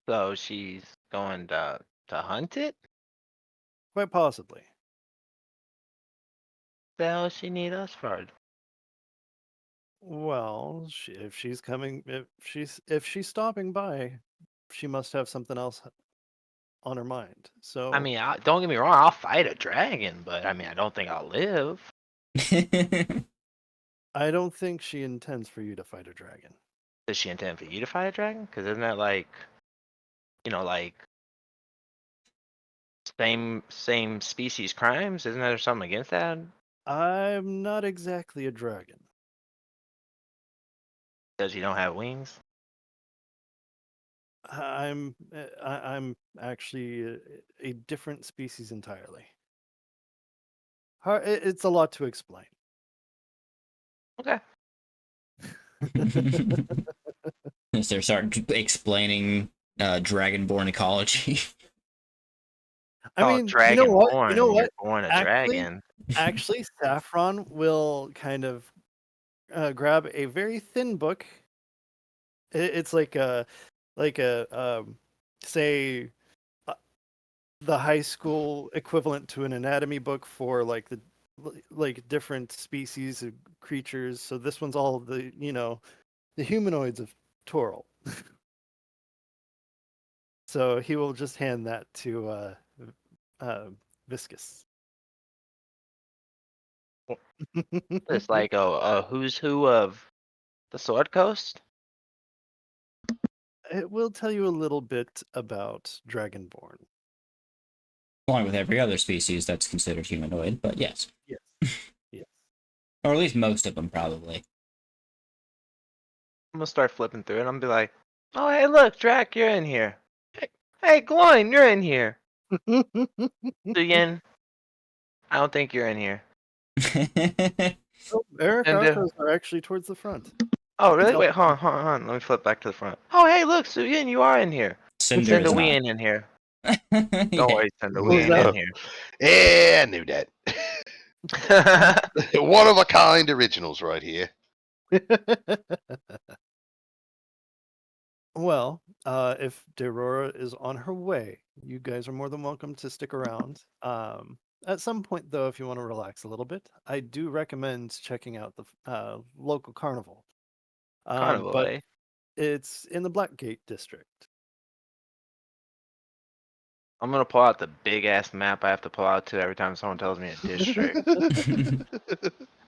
so she's going to hunt it. Quite possibly. The hell she need us for? Well, if she's stopping by, she must have something else on her mind. I So mean, don't get me wrong. I'll fight a dragon, but I mean, I don't think I'll live. I don't think she intends for you to fight a dragon. Does she intend for you to fight a dragon? Because isn't that like, you know, like same species crimes? Isn't there something against that? I'm not exactly a dragon. Because you don't have wings? I'm actually a different species entirely. It's a lot to explain. Okay. As they start explaining dragonborn ecology. I Oh, mean, you know what? You know Dragonborn. You're what? born a Actually, dragon. actually, Saffron will kind of grab a very thin book. It's like a say uh, the high school equivalent to an anatomy book for like the like different species of creatures. So this one's all the the humanoids of Toril. So he will just hand that to Viscus. It's like a who's who of the Sword Coast. It will tell you a little bit about Dragonborn. Along with every other species that's considered humanoid, but yes. Yes. Yes. Or at least most of them, probably. I'm gonna start flipping through it. I'm gonna be like, oh hey, look, Drac, you're in here. Hey, Gloin, you're in here. Suyin, I don't think you're in here. Oh, Eric And Arcos are actually towards the front. oh really? Tell- Wait, hold on. Let me flip back to the front. Oh hey, look, Suyin, you are in here. Cinder Cinder, is we not. ain't in here. Yeah. Don't worry, Cinder, What we was ain't that? in here. Yeah, I knew that. One of a kind originals right here. Well, if Derora is on her way, you guys are more than welcome to stick around. At some point, though, if you want to relax a little bit, I do recommend checking out the local carnival. Carnival, But eh? it's in the Blackgate district. I'm gonna pull out the big ass map I have to pull out too every time someone tells me a district.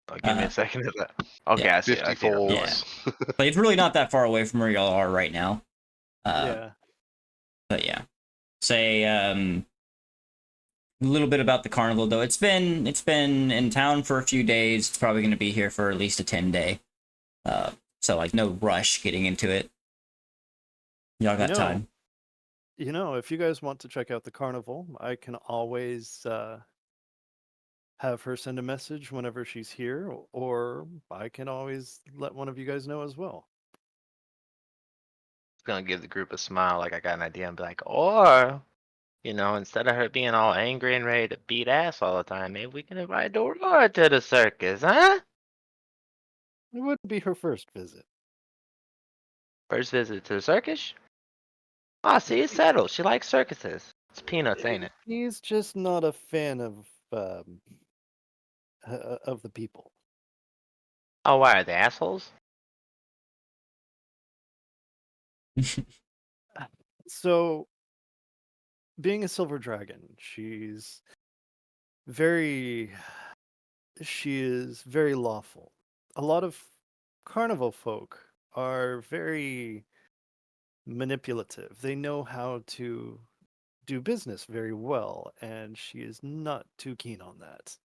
Oh, give me a second of that. Okay, Yeah. I see it. I see it. 54s. But it's really not that far away from where y'all are right now. Yeah. But yeah. Say a little bit about the carnival though. It's been in town for a few days. It's probably gonna be here for at least a 10-day. So like no rush getting into it. Y'all got time. If you guys want to check out the carnival, I can always have her send a message whenever she's here, or I can always let one of you guys know as well. It's gonna give the group a smile, like I got an idea, and be like, or, instead of her being all angry and ready to beat ass all the time, maybe we can invite Aurora to the circus, huh? It wouldn't be her first visit. First visit to the circus? Ah, see, it's settled. She likes circuses. It's peanuts, ain't it? He's just not a fan of the people. Oh, why are they assholes? So, being a silver dragon, very she is very lawful. A lot of carnival folk are very manipulative. They know how to do business very well, and she is not too keen on that.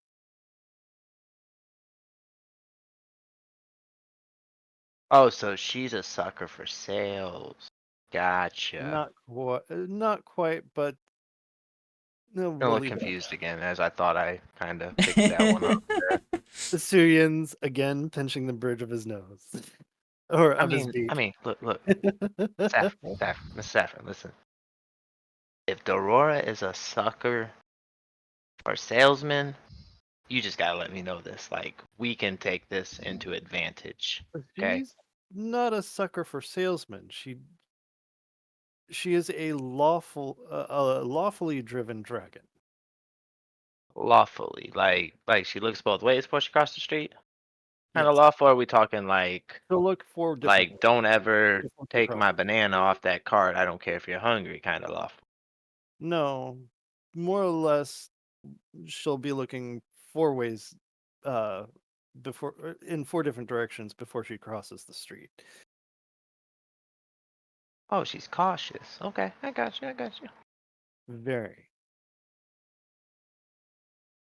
Oh, so she's a sucker for sales. Gotcha. Not quite, but no, I'm a we'll little leave it at confused that. again, as I thought I kind of picked that one up. The Syrians again pinching the bridge of his nose, or I of his mean, beak. look, Miss Saffron, listen. If Dorora is a sucker for salesmen, you just gotta let me know this. Like, we can take this into advantage. Okay? She's not a sucker for salesmen. She is a lawfully driven dragon. Lawfully. Like she looks both ways before she crosses the street? Kind Yes. of lawful, or are we talking like, So look for different don't ever before she take my crosses. banana off that cart. I don't care if you're hungry, kind of lawful. No, more or less, she'll be looking four ways, uh, in four different directions before she crosses the street. Oh, she's cautious. Okay, I got you. Very.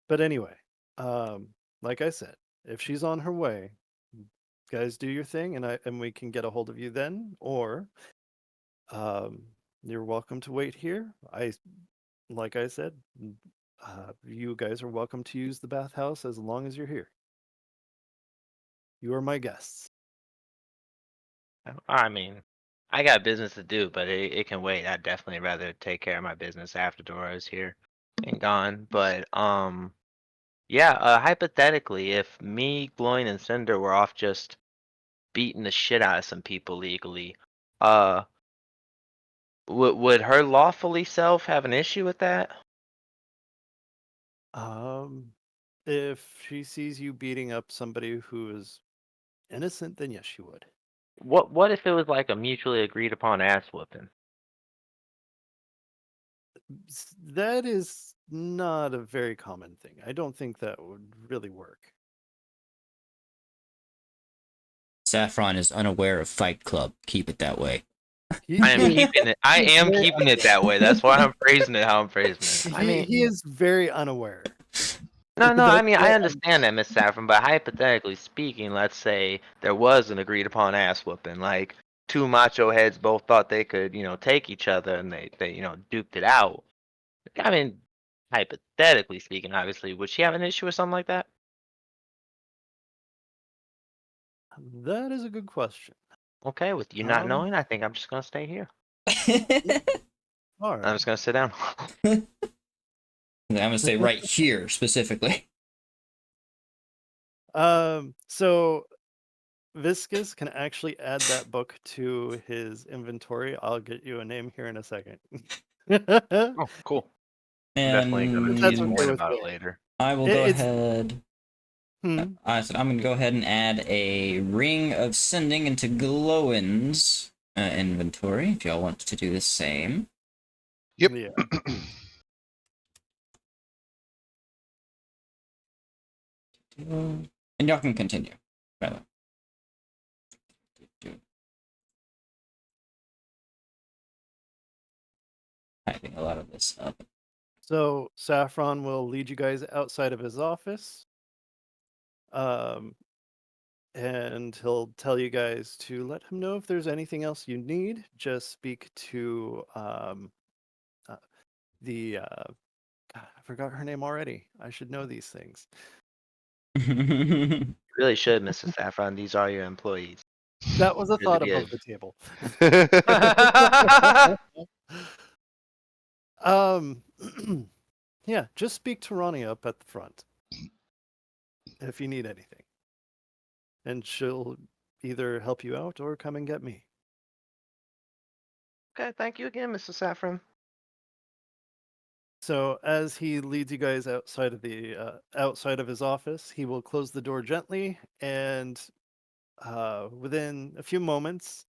But anyway, um, like I said, if she's on her way, guys, do your thing, and we can get a hold of you then, or um, you're welcome to wait here. Like I said, you guys are welcome to use the bathhouse as long as you're here. You are my guests. I mean, I got business to do, but it can wait. I'd definitely rather take care of my business after Dora is here and gone. But yeah. Hypothetically, if me, Gloin, and Cinder were off just beating the shit out of some people legally, uh, would her lawfully self have an issue with that? If she sees you beating up somebody who is innocent, then yes, she would. What if it was like a mutually agreed upon ass whooping? That is not a very common thing. I don't think that would really work. Saffron is unaware of Fight Club. Keep it that way. I am keeping it. I am very- keeping it that way. That's why I'm phrasing it how I'm phrasing it. I mean, he is very unaware. no. I That's mean, why I I'm- understand that, Miss Saffron. But hypothetically speaking, let's say there was an agreed upon ass whooping, like two macho heads both thought they could, take each other, and they duked it out. I mean, hypothetically speaking, obviously, would she have an issue with something like that? That is a good question. Okay, with you not Um, knowing, I think I'm just gonna stay here. All I'm right. just gonna sit down. I'm gonna say right here specifically. So Viscus can actually add that book to his inventory. I'll get you a name here in a second. Oh, cool. I'm definitely gonna That's tease okay Gloin with about me. it later. I will go It's ahead. I said I'm gonna go ahead and add a ring of sending into Glowin's inventory. If y'all want to do the same. Yep. yeah. And y'all can continue. By the way. Typing a lot of this up. So Saffron will lead you guys outside of his office. And he'll tell you guys to let him know if there's anything else you need. Just speak to the God, I forgot her name already. I should know these things. You really should, Mrs. Saffron. These are your employees. That was a Really thought above good. the table. Okay, um, yeah, just speak to Ronnie up at the front if you need anything, and she'll either help you out or come and get me. thank you again, Mrs. Saffron. So as he leads you guys outside of his office, he will close the door gently, and within a few moments,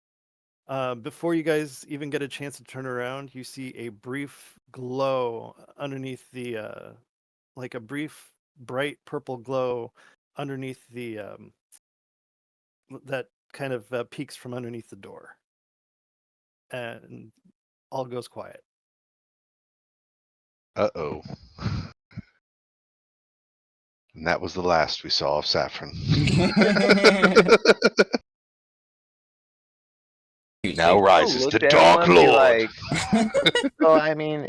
before you guys even get a chance to turn around, you see a brief glow underneath like a brief bright purple glow underneath that kind of peeks from underneath the door, and all goes quiet. Uh-oh. And that was the last we saw of Saffron. Now Like, rises Look the at him Dark and be Lord. like, so I mean,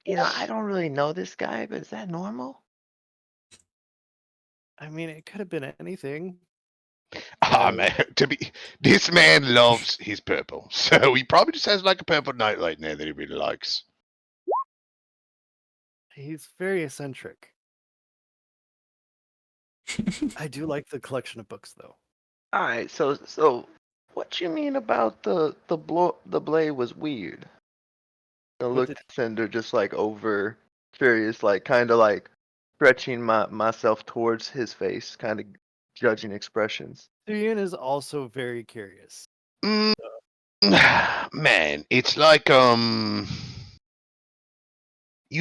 I don't really know this guy, but is that normal? I mean, it could have been anything. Ah, Uh, man, this man loves his purple, so he probably just has like a purple nightlight in there that he really likes. He's very eccentric. I do like the collection of books, though. All right, so what you mean about the blade was weird? I What looked did at Cinder just like over curious, like kind of like stretching myself towards his face, kind of judging expressions. Tyrion is also very curious. Mm, man, it's like you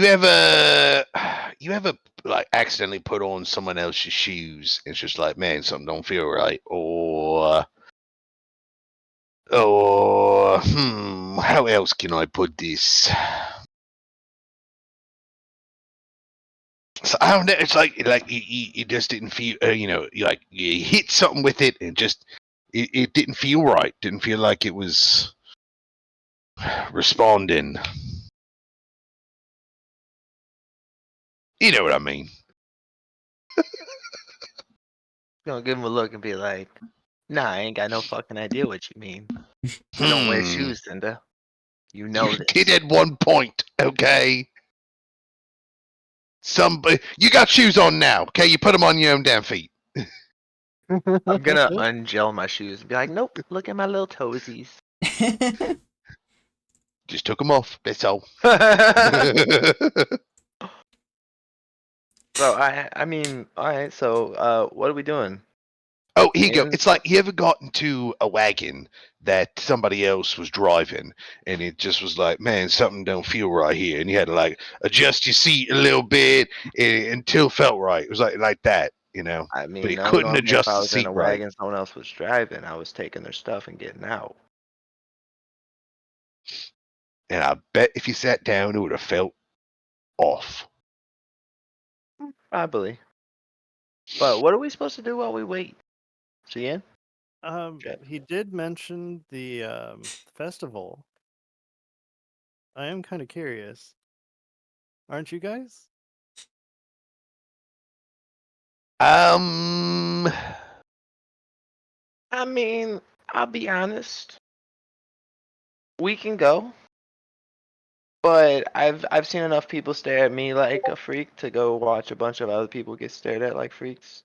ever like accidentally put on someone else's shoes? It's just like, man, something don't feel right, or how else can I put this? So I don't know. It's like it just didn't feel. You hit something with it, and just it didn't feel right. Didn't feel like it was responding. You know what I mean? Gonna give him a look and be like, Nah, I ain't got no fucking idea what you mean. I don't wear Hmm. shoes, Cinda. You know You this. did at one point, okay? You got shoes on now, okay? You put them on your own damn feet. I'm gonna ungel my shoes and be like, nope, look at my little toesies. Just took them off. That's all. So I mean, all right. So what are we doing? Oh, here you go. And It's like you ever got into a wagon that somebody else was driving, and it just was like, man, something don't feel right here, and you had to like adjust your seat a little bit until it felt right. It was like that, you know. I But mean, you no, couldn't normally if adjust I the was in seat a right. wagon, someone else was driving. I was taking their stuff and getting out. And I bet if you sat down, it would have felt off. Probably. But what are we supposed to do while we wait? See in? He did mention the festival. I am kind of curious. Aren't you guys? I mean, I'll be honest. We can go, but I've seen enough people stare at me like a freak to go watch a bunch of other people get stared at like freaks.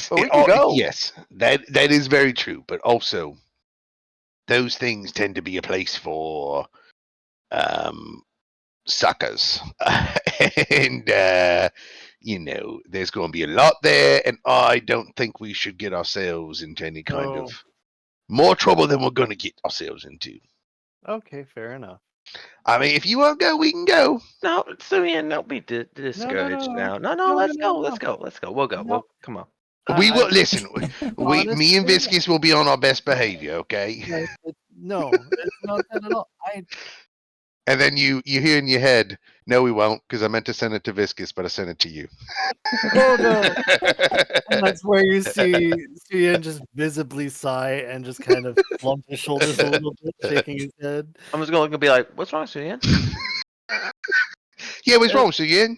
But we can go. Yes, that is very true. But also, those things tend to be a place for um, suckers, and you know, there's going to be a lot there, and I don't think we should get ourselves into any kind of Oh, more trouble than we're going to get ourselves into. okay, fair enough. I mean, if you want to go, we can go. No, Sumian, don't be discouraged No, now. No, no, let's no, go. Let's no. go. Let's go. We'll go. No. Come on. We I will listen. Me and honestly, Viscus will be on our best behavior, okay? no, it's not that at all. And then you hear in your head, no, we won't, because I meant to send it to Viscus, but I sent it to you. Oh no! And that's where you see Ian just visibly sigh and just kind of slump his shoulders a little bit, shaking his head. I'm just gonna look and be like, "What's wrong, Sumian?" Yeah, what's wrong, Suyin?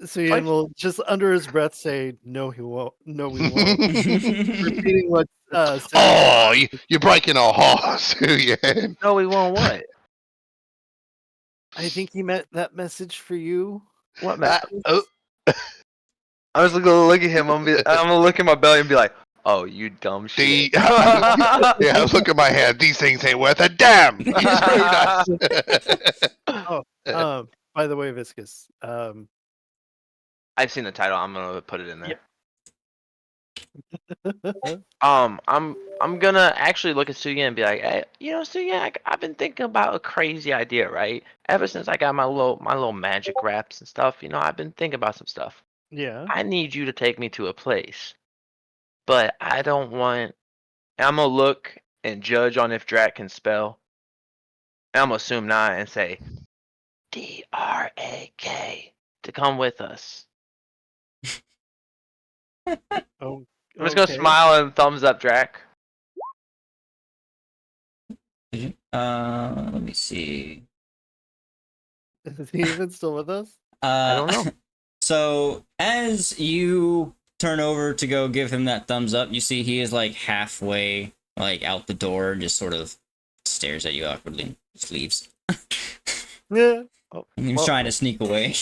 So Ian will just under his breath say, "No, he won't. No, we won't." Repeating what Oh, you're breaking our hearts, Suyin. No, we won't. What? I think he meant that message for you. What, man? Oh, I was gonna look at him. I'm gonna look at my belly and be like, "Oh, you dumb shit." yeah, look at my hand. These things ain't worth a damn. You screwed us. By the way, Viscus, I've seen the title. I'm gonna put it in there. yep. I'm gonna actually look at Suya and be like, "Hey, you know, Suya, I've been thinking about a crazy idea, right? Ever since I got my little magic wraps and stuff, you know, I've been thinking about some stuff. Yeah. I need you to take me to a place, but I don't want. I'm gonna look and judge on if Drac can spell. And I'm gonna assume not and say DRAK to come with us. Oh, I'm just gonna smile and thumbs up, Drac. Let me see. Is he even still with us? I don't know. So as you turn over to go give him that thumbs up, you see he is like halfway like out the door and just sort of stares at you awkwardly and just leaves. Yeah. Oh, He was well, trying to sneak away.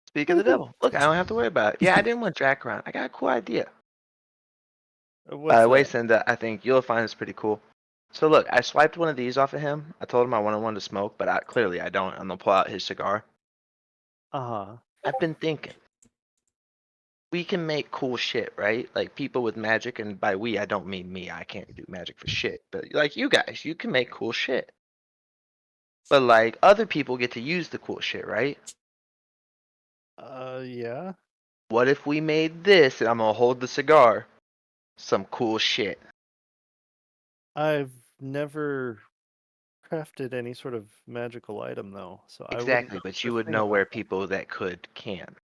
speak of the devil. Look, I don't have to worry about it. Yeah, I didn't want Drac around. I got a cool idea. What's By the way, that? Cinda, I think you'll find this pretty cool. So look, I swiped one of these off of him. I told him I wanted one to smoke, but clearly I don't. I'm gonna pull out his cigar. Uh-huh. I've been thinking. We can make cool shit, right? Like people with magic, and by we I don't mean me. I can't do magic for shit. But like you guys, you can make cool shit. But like other people get to use the cool shit, right? Yeah. What if we made this, and I'm gonna hold the cigar, some cool shit? I've never crafted any sort of magical item though, so I wouldn't Exactly, know but the you would thing know about where that. people that could can.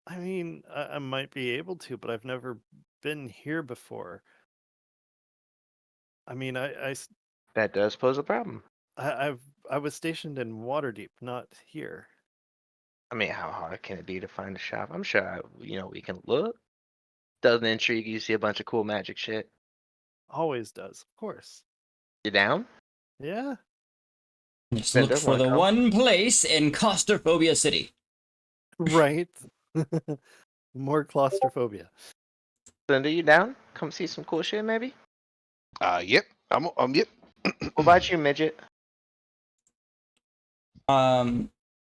I mean, I might be able to, but I've never been here before. I mean, That does pose a problem. I was stationed in Waterdeep, not here. I mean, how hard can it be to find a shop? I'm sure, we can look. Doesn't intrigue you? See a bunch of cool magic shit. Always does, of course. You down? Yeah. Just Ben look does for wanna the come. one place in Claustrophobia City. Right. More claustrophobia. Linda, you down? Come see some cool shit, maybe? Yep. Yep. What about you, midget?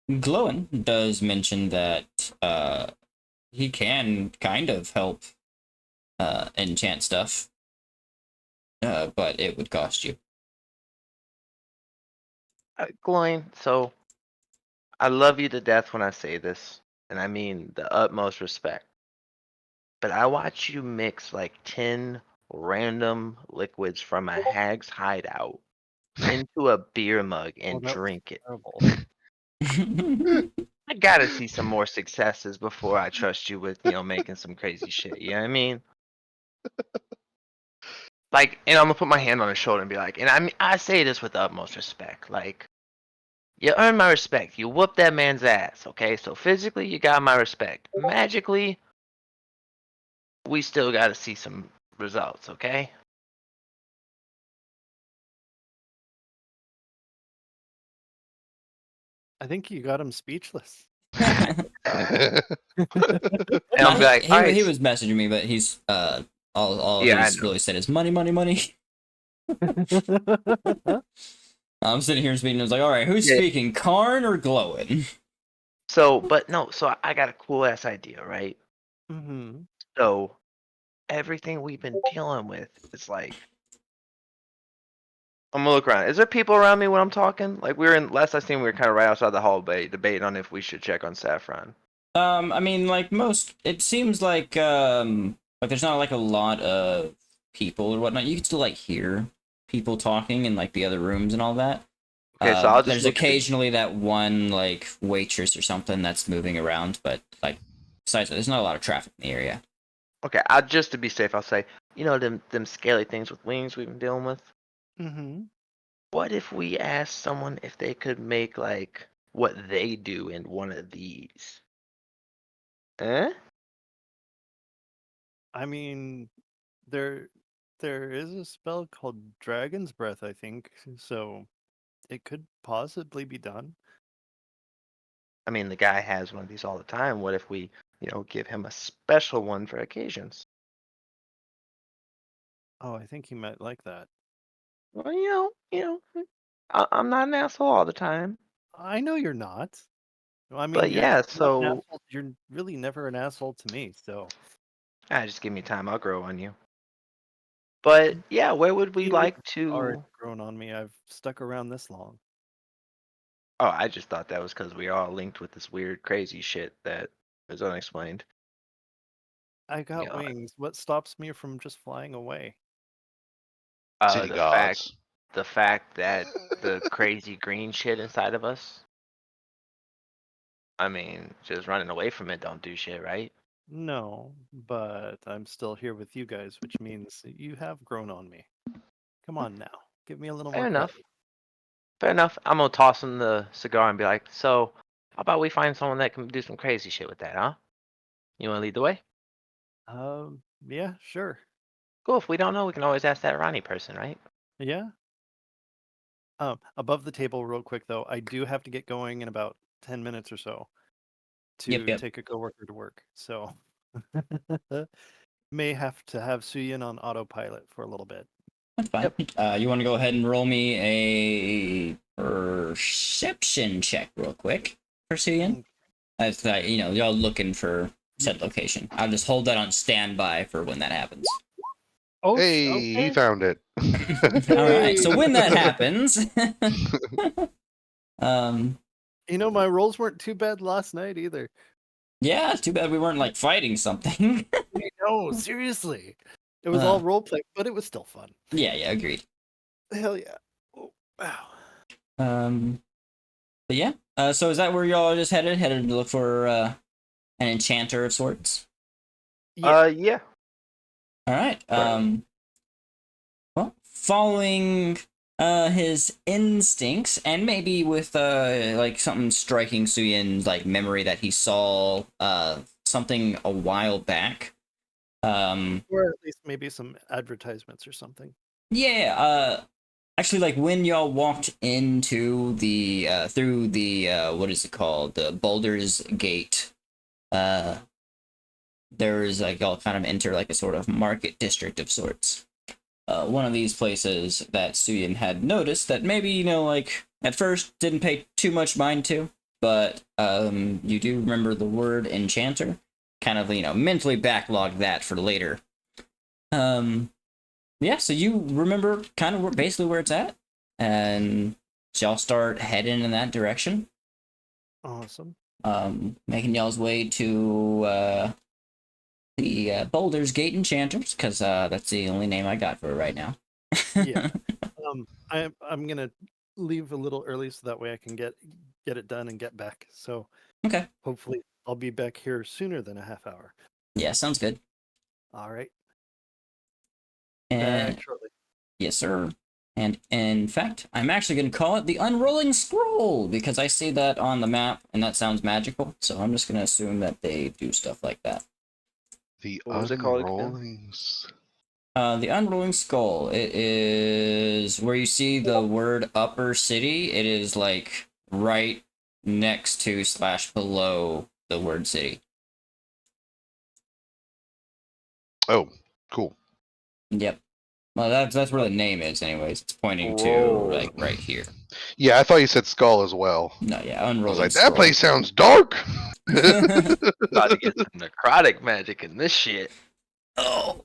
Glowin does mention that he can kind of help enchant stuff, but it would cost you. Gloin, so I love you to death when I say this, and I mean the utmost respect. But I watch you mix like 10 random liquids from a hag's hideout into a beer mug Oh, and that was drink it. terrible. I gotta see some more successes before I trust you with, making some crazy shit. You know what I mean? Like, and I'm gonna put my hand on his shoulder and be like, and I say this with the utmost respect. Like, you earn my respect. You whoop that man's ass, okay? So physically, you got my respect. Magically, we still gotta see some results, okay? I think you got him speechless. And Nah, I'll be like, all right, he was messaging me, but he's all Yeah, I he's know. really said is money, money, money. I'm sitting here speaking. I was like, all right, who's Yeah. speaking, Karn or Glowin? So, but no, so I got a cool ass idea, right? Mm-hmm. So everything we've been dealing with is like, I'm gonna look around. Is there people around me when I'm talking? Like we were in last I seen, we were kind of right outside the hallway debating on if we should check on Saffron. I mean, like most, it seems like there's not like a lot of people or whatnot. You can still like hear people talking in like the other rooms and all that. Okay, so I'll just There's look at the- occasionally that one like waitress or something that's moving around, but like besides that, there's not a lot of traffic in the area. Okay, I just to be safe, I'll say, them scaly things with wings we've been dealing with. Mm-hmm. What if we asked someone if they could make like what they do in one of these? Eh? I mean, there is a spell called Dragon's Breath, I think, so it could possibly be done. I mean, the guy has one of these all the time. What if we, give him a special one for occasions? Oh, I think he might like that. Well, I'm not an asshole all the time. I know you're not. I mean, But you're yeah, not an so asshole. You're really never an asshole to me. So just give me time. I'll grow on you. But yeah, where would we you like already to? grown on me. I've stuck around this long. Oh, I just thought that was because we are all linked with this weird, crazy shit that is unexplained. I got Yeah. wings. What stops me from just flying away? City The guards. fact that the crazy green shit inside of us. I mean, just running away from it don't do shit, right? No, but I'm still here with you guys, which means you have grown on me. Come on now, give me a little Fair more enough. credit. Fair enough. I'm gonna toss him the cigar and be like, so, how about we find someone that can do some crazy shit with that, huh? You wanna lead the way? Yeah, sure. Cool. If we don't know, we can always ask that Ronnie person, right? Yeah. Above the table, real quick though, I do have to get going in about 10 minutes or so to Yep. take a coworker to work. So may have to have Suyin on autopilot for a little bit. That's fine. You want to go ahead and roll me a perception check real quick, Pursuing? As y'all looking for said location. I'll just hold that on standby for when that happens. Oh, Hey, he found it. All right. So when that happens, my rolls weren't too bad last night either. yeah, it's too bad we weren't like fighting something. No, seriously. It was all role play, but it was still fun. Yeah, agreed. Hell yeah. Oh, wow. But yeah. So is that where y'all just headed? Headed to look for an enchanter of sorts? Yeah. All right. Well, following his instincts, and maybe with like something striking Suyin's like memory that he saw something a while back. Or at least maybe some advertisements or something. Yeah, actually, like when y'all walked into the through the what is it called, the Baldur's Gate, there's like y'all kind of enter like a sort of market district of sorts. One of these places that Suyin had noticed that maybe, like at first didn't pay too much mind to, but you do remember the word enchanter, kind of, mentally backlog that for later. Yeah, so you remember kind of basically where it's at, and so y'all start heading in that direction. Awesome. Making y'all's way to the Baldur's Gate Enchanters, because that's the only name I got for it right now. Yeah. I'm gonna leave a little early so that way I can get it done and get back. So Okay. hopefully I'll be back here sooner than a half hour. Yeah, sounds good. All right. And Back shortly. yes, sir. And in fact, I'm actually going to call it the Unrolling Scroll, because I see that on the map, and that sounds magical, so I'm just going to assume that they do stuff like that. The What was it called again? unrollings. The Unrolling Skull, it is where you see the word Upper City. It is like right next to / below the word city. Oh, cool. Yep. Well, that's where the name is, anyways. It's pointing to Whoa. like right here. Yeah, I thought you said skull as well. No, yeah, I Unrolling was like, Scroll. that place sounds dark. About to get some necrotic magic in this shit. Oh.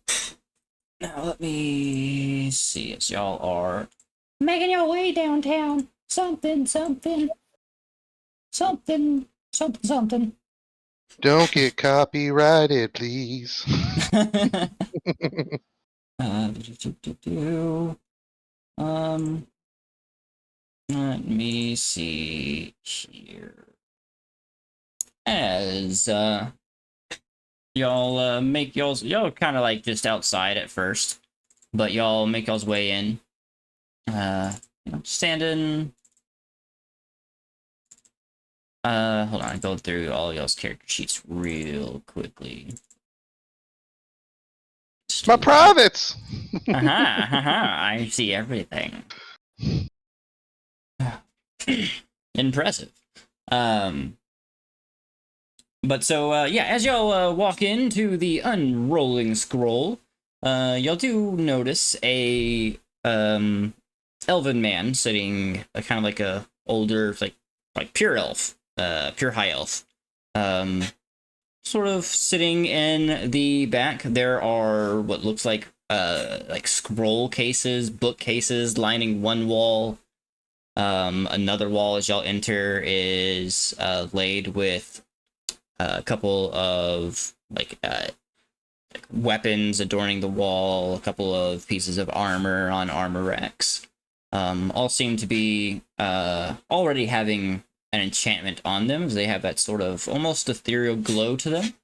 Now let me see as y'all are making your way downtown. Something. Don't get copyrighted, please. Let me see here. As y'all make y'all kind of like just outside at first, but y'all make y'all's way in. Standing. Hold on, go through all y'all's character sheets real quickly. My privates. I see everything. Impressive. But so, yeah, as y'all walk into the Unrolling Scroll, y'all do notice a elven man sitting, kind of like a older, like pure elf, pure high elf, sort of sitting in the back. There are what looks like scroll cases, bookcases lining one wall. Another wall as y'all enter is laid with a couple of like weapons adorning the wall, a couple of pieces of armor on armor racks. All seem to be already having an enchantment on them, as they have that sort of almost ethereal glow to them.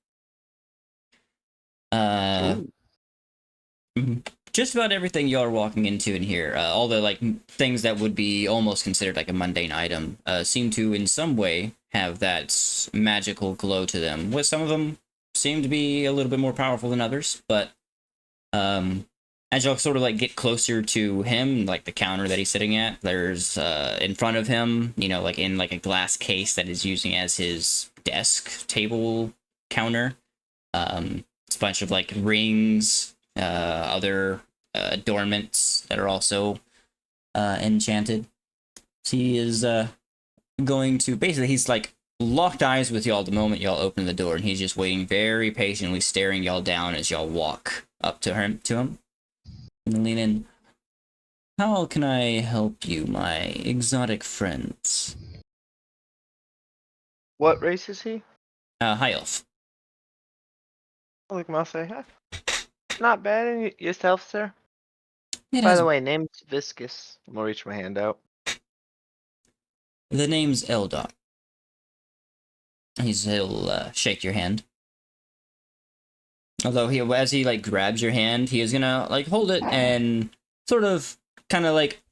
Just about everything y'all are walking into in here, all the like things that would be almost considered like a mundane item, seem to in some way have that magical glow to them. With some of them seem to be a little bit more powerful than others, but as y'all sort of like get closer to him, like the counter that he's sitting at, there's in front of him, like in like a glass case that is using as his desk table counter. It's a bunch of like rings, other adornments that are also enchanted. So he is going to basically, he's like locked eyes with y'all the moment y'all open the door, and he's just waiting very patiently, staring y'all down as y'all walk up to him. And lean in. How can I help you, my exotic friends? What race is he? High elf. I like I'll say, huh? Not bad. And yourself, sir? It By has, the way, name's Viscous. I'm gonna reach my hand out. the name's Eldar. He'll shake your hand. Although as he like grabs your hand, he is gonna like hold it and sort of kind of like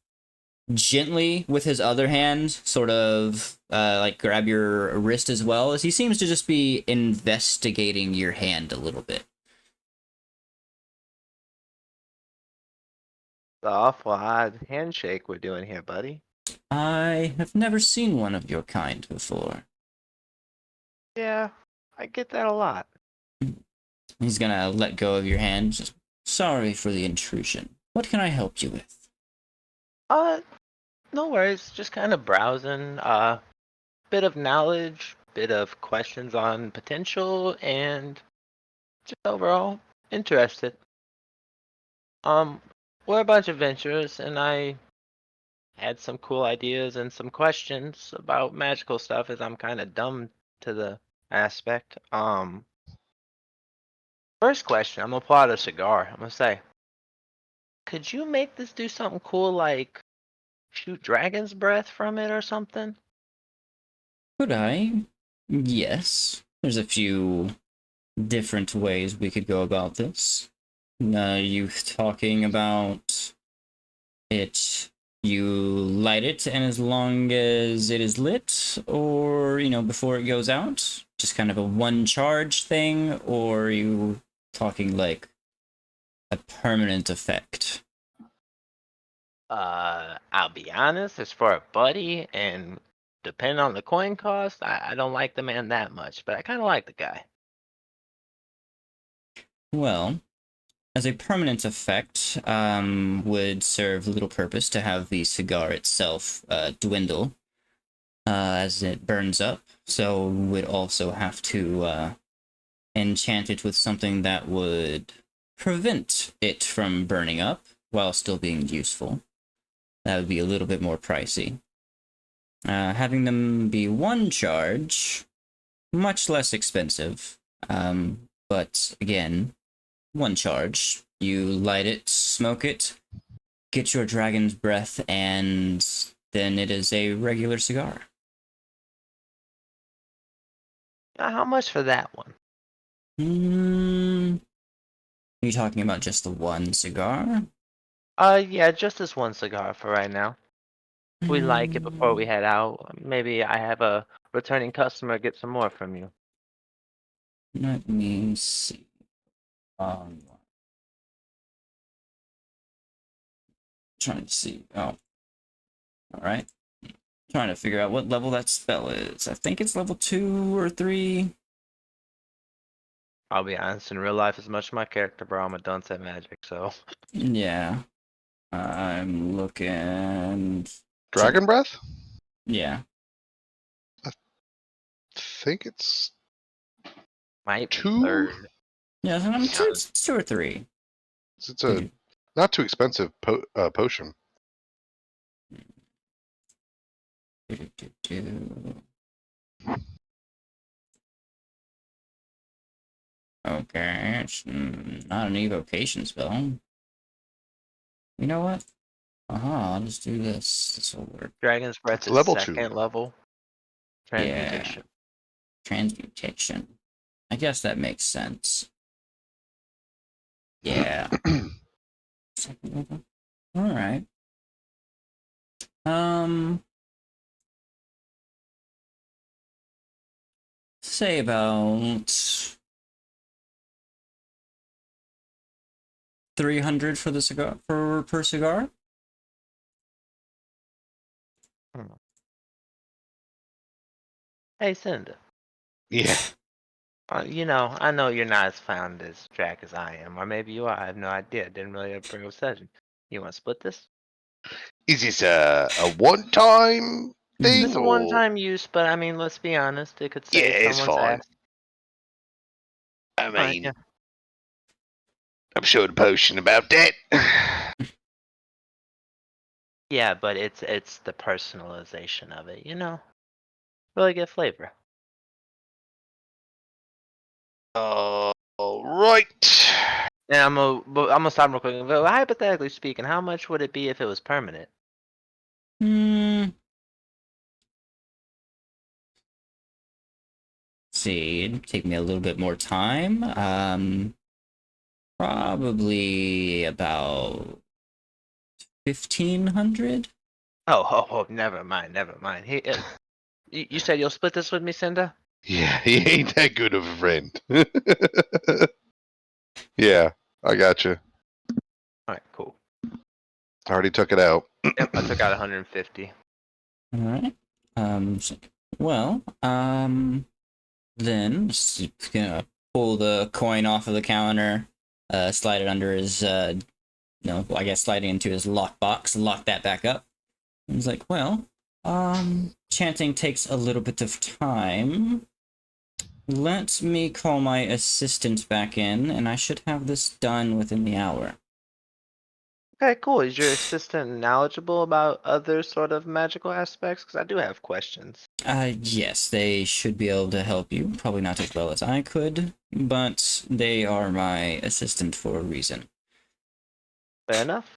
gently with his other hand, sort of like grab your wrist as well, as he seems to just be investigating your hand a little bit. The awful odd handshake we're doing here, buddy. I have never seen one of your kind before. Yeah, I get that a lot. He's gonna let go of your hand. Just, sorry for the intrusion. What can I help you with? No worries. Just kind of browsing. Bit of knowledge, bit of questions on potential, and just overall interested. We're a bunch of venturers, and I had some cool ideas and some questions about magical stuff, as I'm kind of dumb to the aspect. First question, I'm gonna pull out a cigar. I'm gonna say, could you make this do something cool like shoot dragon's breath from it or something? Could I? Yes. There's a few different ways we could go about this. You talking about it, you light it, and as long as it is lit, or, before it goes out, just kind of a one charge thing, or are you talking like a permanent effect? I'll be honest, as for a buddy, and depending on the coin cost, I don't like the man that much, but I kind of like the guy. Well, as a permanent effect, would serve little purpose to have the cigar itself dwindle as it burns up. So would also have to enchant it with something that would prevent it from burning up while still being useful. That would be a little bit more pricey. Having them be one charge, much less expensive. But again, one charge. You light it, smoke it, get your dragon's breath, and then it is a regular cigar. How much for that one? Are you talking about just the one cigar? Yeah, just this one cigar for right now. We like it before we head out. Maybe I have a returning customer get some more from you. Let me see. Trying to see. Oh, all right. Trying to figure out what level that spell is. I think it's level 2 or 3. I'll be honest, in real life, as much as my character, bro, I'm a dunce at magic, so. Yeah. I'm looking. Dragon breath? Yeah. Think it's Might be 2? third. Yeah, so I'm two, it's 2 or 3. It's a not too expensive potion. Okay, it's not an evocation spell. You know what? I'll just do this. This will work. Dragon's Breath It's is level 2. second level. Transmutation. Transmutation. I guess that makes sense. Yeah. Second level. Alright. Say about 300 for the cigar per cigar. Hey, Cinda. Yeah. I know you're not as fond as Jack as I am, or maybe you are. I have no idea. Didn't really bring up session. You want to split this? Is this a one-time thing? It's a or... one-time use, but I mean, let's be honest. It could Yeah, save it's someone's fine. ass. I mean, Right, yeah. I'm sure the potion about that. Yeah, but it's the personalization of it, Really get flavor. All right. And I'm gonna stop real quick. But hypothetically speaking, how much would it be if it was permanent? See, it'd take me a little bit more time. Probably about 1,500. Oh, never mind, never mind. You said you'll split this with me, Cinder? Yeah, he ain't that good of a friend. Yeah, I got you. All right, cool. I already took it out. Yep, I took out 150. All right. Well, then just gonna pull the coin off of the counter, slide it under his, I guess sliding into his lockbox, lock that back up. And he's like, well, chanting takes a little bit of time. Let me call my assistant back in, and I should have this done within the hour. Okay, cool. Is your assistant knowledgeable about other sort of magical aspects? Because I do have questions. Yes, they should be able to help you. Probably not as well as I could, but they are my assistant for a reason. Fair enough.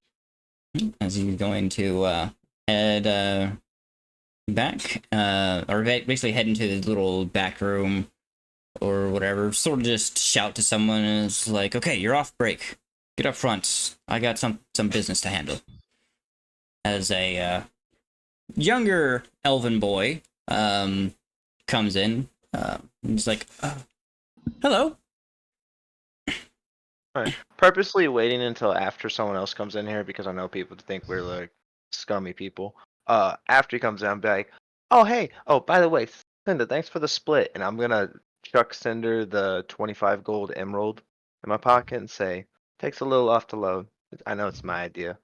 As he's going to head back, or basically head into the little back room or whatever, sort of just shout to someone and it's like, okay, you're off break. Get up front. I got some business to handle. As a younger elven boy comes in, he's like, hello. Alright. Purposely waiting until after someone else comes in here because I know people think we're like scummy people. After he comes in, I'm be like, oh hey, oh by the way, Cinder, thanks for the split, and I'm gonna chuck Cinder the 25 gold emerald in my pocket and say, takes a little off to load. I know it's my idea.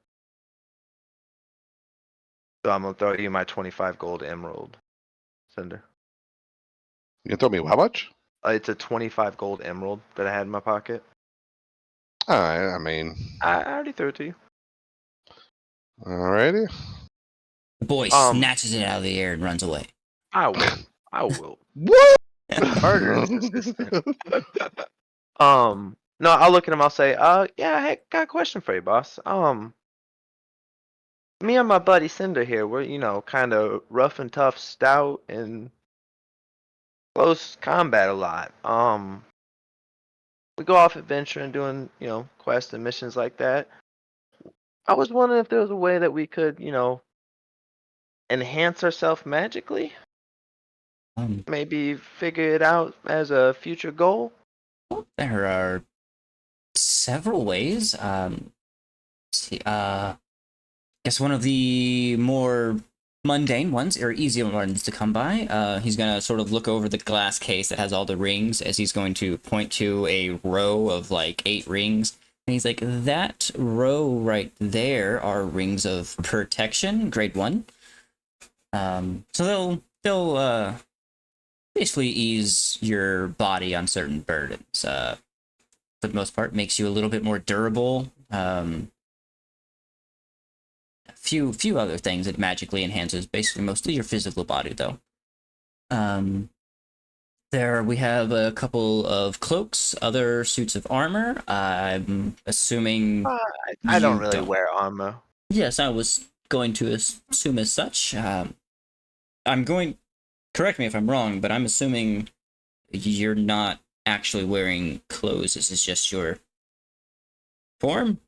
So I'm gonna throw you my 25 gold emerald, Cinder. You can throw me how much? It's a 25 gold emerald that I had in my pocket. Alright, I mean, I already threw it to you. alrighty. The boy snatches it out of the air and runs away. I will. What? Murder his assistant. No, I'll look at him. I'll say, yeah, hey, got a question for you, boss. Me and my buddy Cinder here, we're kind of rough and tough, stout, and close combat a lot. We go off adventuring, doing quests and missions like that. I was wondering if there was a way that we could enhance ourselves magically. Maybe figure it out as a future goal. There are several ways. Guess one of the more mundane ones, or easier ones to come by, he's gonna sort of look over the glass case that has all the rings as he's going to point to a row of like 8 rings. And he's like, that row right there are rings of protection, grade 1. So they'll basically ease your body on certain burdens. For the most part, makes you a little bit more durable. Few other things it magically enhances, basically mostly your physical body though. There we have a couple of cloaks, other suits of armor. I'm assuming I don't you really wear armor. Yes, I was going to assume as such. Correct me if I'm wrong, but I'm assuming you're not actually wearing clothes. This is just your form?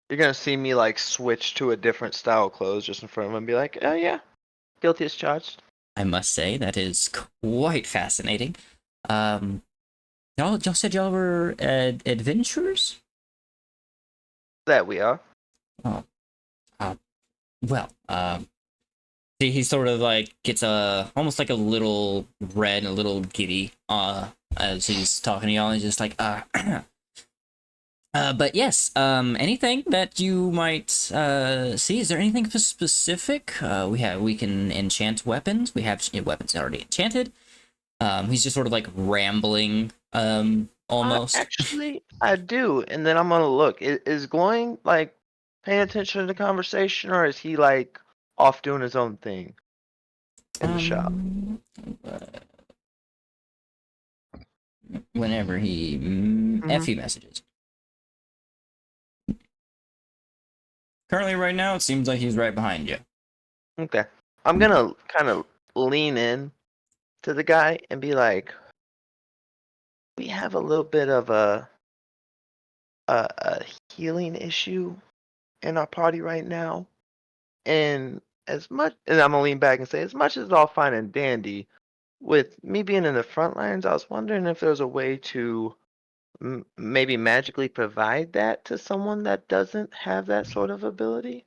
You're gonna see me like switch to a different style of clothes just in front of him and be like, oh yeah, guilty as charged. I must say, that is quite fascinating. Y'all said y'all were adventurers? That we are. Oh. Well, he sort of like gets almost like a little red and a little giddy as he's talking to y'all. He's just like, but yes, anything that you might see? Is there anything specific? We can enchant weapons. We have weapons already enchanted. He's just sort of like rambling, almost. Actually, I do, and then I'm gonna look. Is Glowing like paying attention to the conversation, or is he like off doing his own thing in the shop? Whenever he FE messages. Currently, right now, it seems like he's right behind you. Okay, I'm gonna kind of lean in to the guy and be like, "We have a little bit of a healing issue in our party right now, and as much, and I'm gonna lean back and say, as much as it's all fine and dandy, with me being in the front lines, I was wondering if there's a way to maybe magically provide that to someone that doesn't have that sort of ability.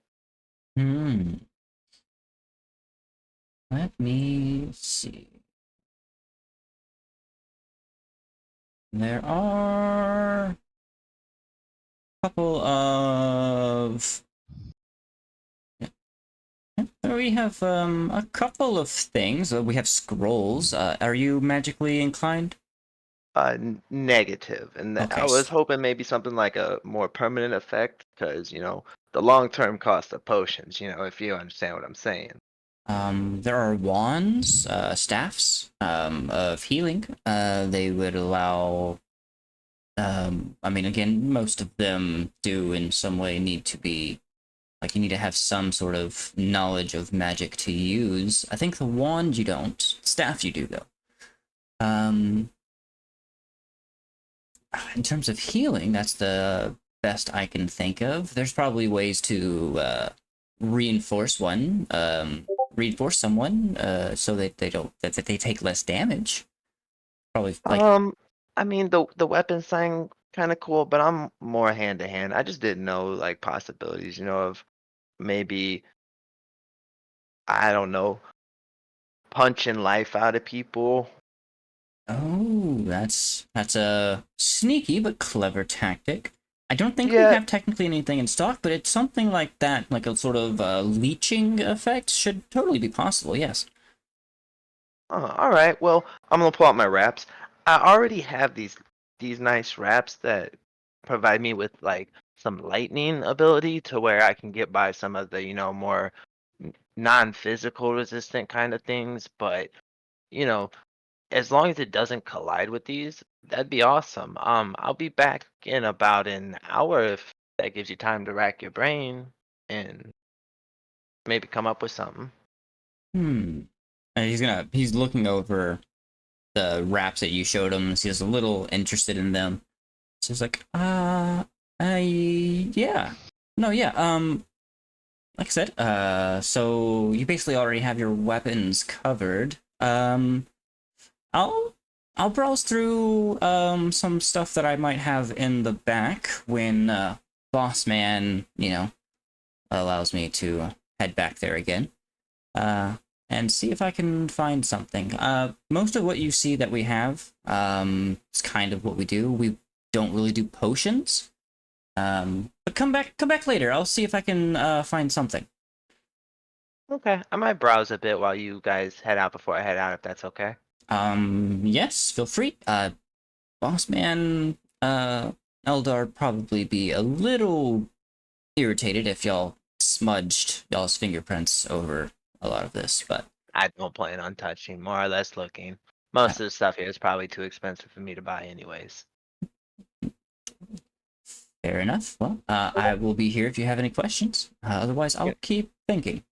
Hmm. Let me see. There are a couple of. We have a couple of things. We have scrolls. Are you magically inclined? Negative, and I Okay. was hoping maybe something like a more permanent effect, because the long-term cost of potions. If you understand what I'm saying. There are wands, staffs, of healing. They would allow. I mean, again, most of them do in some way need to be like you need to have some sort of knowledge of magic to use. I think the wand you don't. Staff you do though. Um, in terms of healing, that's the best I can think of. There's probably ways to reinforce reinforce someone, so that they don't that they take less damage. Probably like I mean, the weapons thing kind of cool, but I'm more hand to hand. I just didn't know like possibilities, of maybe, I don't know, punching life out of people. oh, that's a sneaky but clever tactic. I don't think we Yeah. have technically anything in stock, but it's something like that, like a sort of leeching effect, should totally be possible. Yes. All right. Well, I'm gonna pull out my wraps. I already have these nice wraps that provide me with like some lightning ability to where I can get by some of the more non-physical resistant kind of things. But you know, as long as it doesn't collide with these, that'd be awesome. I'll be back in about an hour if that gives you time to rack your brain and maybe come up with something. Hmm. And he's looking over the wraps that you showed him. He's a little interested in them. So he's like, yeah. No, yeah. Like I said, so you basically already have your weapons covered. I'll I'll browse through some stuff that I might have in the back when Boss Man, allows me to head back there again. And see if I can find something. Most of what you see that we have, is kind of what we do. We don't really do potions. But come back later. I'll see if I can find something. Okay, I might browse a bit while you guys head out before I head out, if that's okay. Yes, feel free. Boss Man, Eldar probably be a little irritated if y'all smudged y'all's fingerprints over a lot of this, but I don't plan on touching, more or less looking. uh, Most of the stuff here is probably too expensive for me to buy anyways. fair enough. Well, I will be here if you have any questions. Otherwise, I'll Yeah. keep thinking.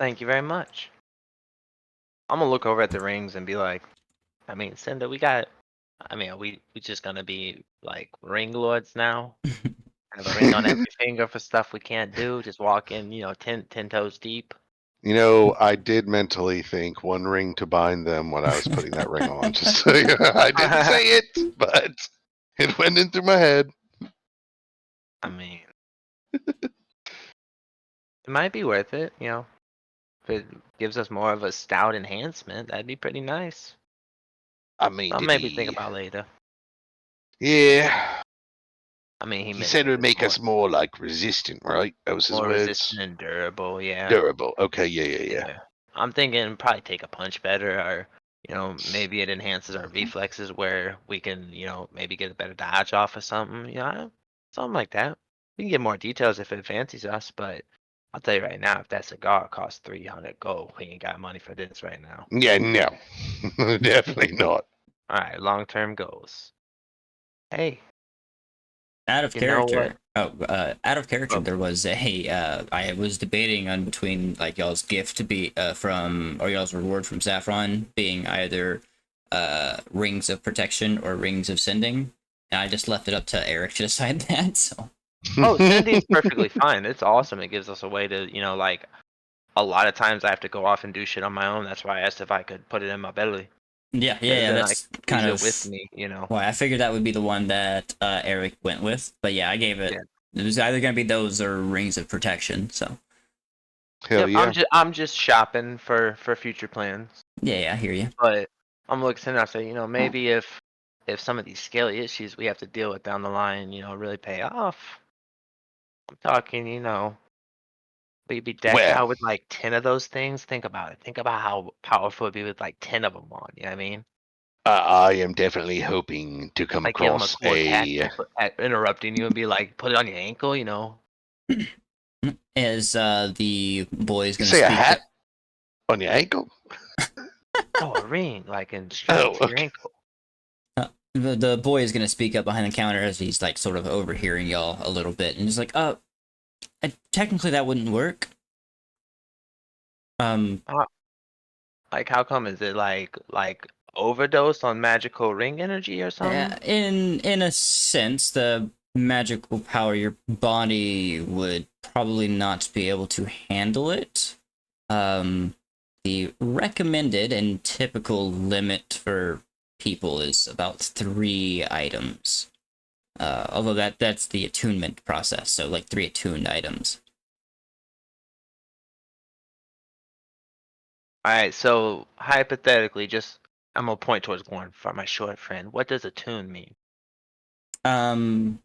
Thank you very much. I'm gonna look over at the rings and be like, I mean, Cinda, are we just gonna be like ring lords now? Have a ring on every finger for stuff we can't do, just walk in, 10 toes deep. I did mentally think one ring to bind them when I was putting that ring on. Just so I didn't say it, but it went in through my head. I mean, it might be worth it, if it gives us more of a stout enhancement, that'd be pretty nice. I mean, I'll did maybe think he? about later. Yeah, I mean, he mentioned said it would it's make us more like resistant, right? That was his more words. resistant and durable, yeah. Durable. Okay, yeah. Yeah. I'm thinking probably take a punch better, or maybe it enhances our reflexes where we can, maybe get a better dodge off or something. Something like that. We can get more details if it fancies us, but I'll tell you right now, if that cigar costs 300 gold, we ain't got money for this right now. Yeah, no, definitely not. All right, long-term goals. Hey, Out of you know what? character. Oh, out of character. Oh. There was I was debating on between like y'all's gift to be from or y'all's reward from Saffron being either rings of protection or rings of sending, and I just left it up to Eric to decide that. So Oh, sending's perfectly fine. It's awesome. It gives us a way to, like a lot of times I have to go off and do shit on my own. That's why I asked if I could put it in my belly. Yeah, 'Cause yeah, then I that's can kind use of it with me. why I figured that would be the one that Eric went with. But yeah, I gave it. Yeah. It was either gonna be those or rings of protection. So Hell Yep, yeah. I'm just shopping for future plans. yeah, I hear you. But I'm looking and I say, maybe if some of these scaly issues we have to deal with down the line, really pay off. I'm talking, we'd be decked Well, out with like 10 of those things. Think about it. Think about how powerful it'd be with like 10 of them on. You know what I mean? I am definitely hoping to come Like give them a across cool attack at interrupting you and be like, put it on your ankle. Is the boys You gonna say a speak? hat on your ankle? Oh, a ring, like and strap Oh, it to your okay. ankle. The boy is gonna speak up behind the counter as he's like sort of overhearing y'all a little bit, and he's like, technically that wouldn't work. Like how come? Is it like overdose on magical ring energy or something? In a sense, the magical power your body would probably not be able to handle it. The recommended and typical limit for people is about 3 items. Although that's the attunement process, so like 3 attuned items. All right, so hypothetically, just I'm gonna point towards Gorn for my short friend. What does attune mean? Um,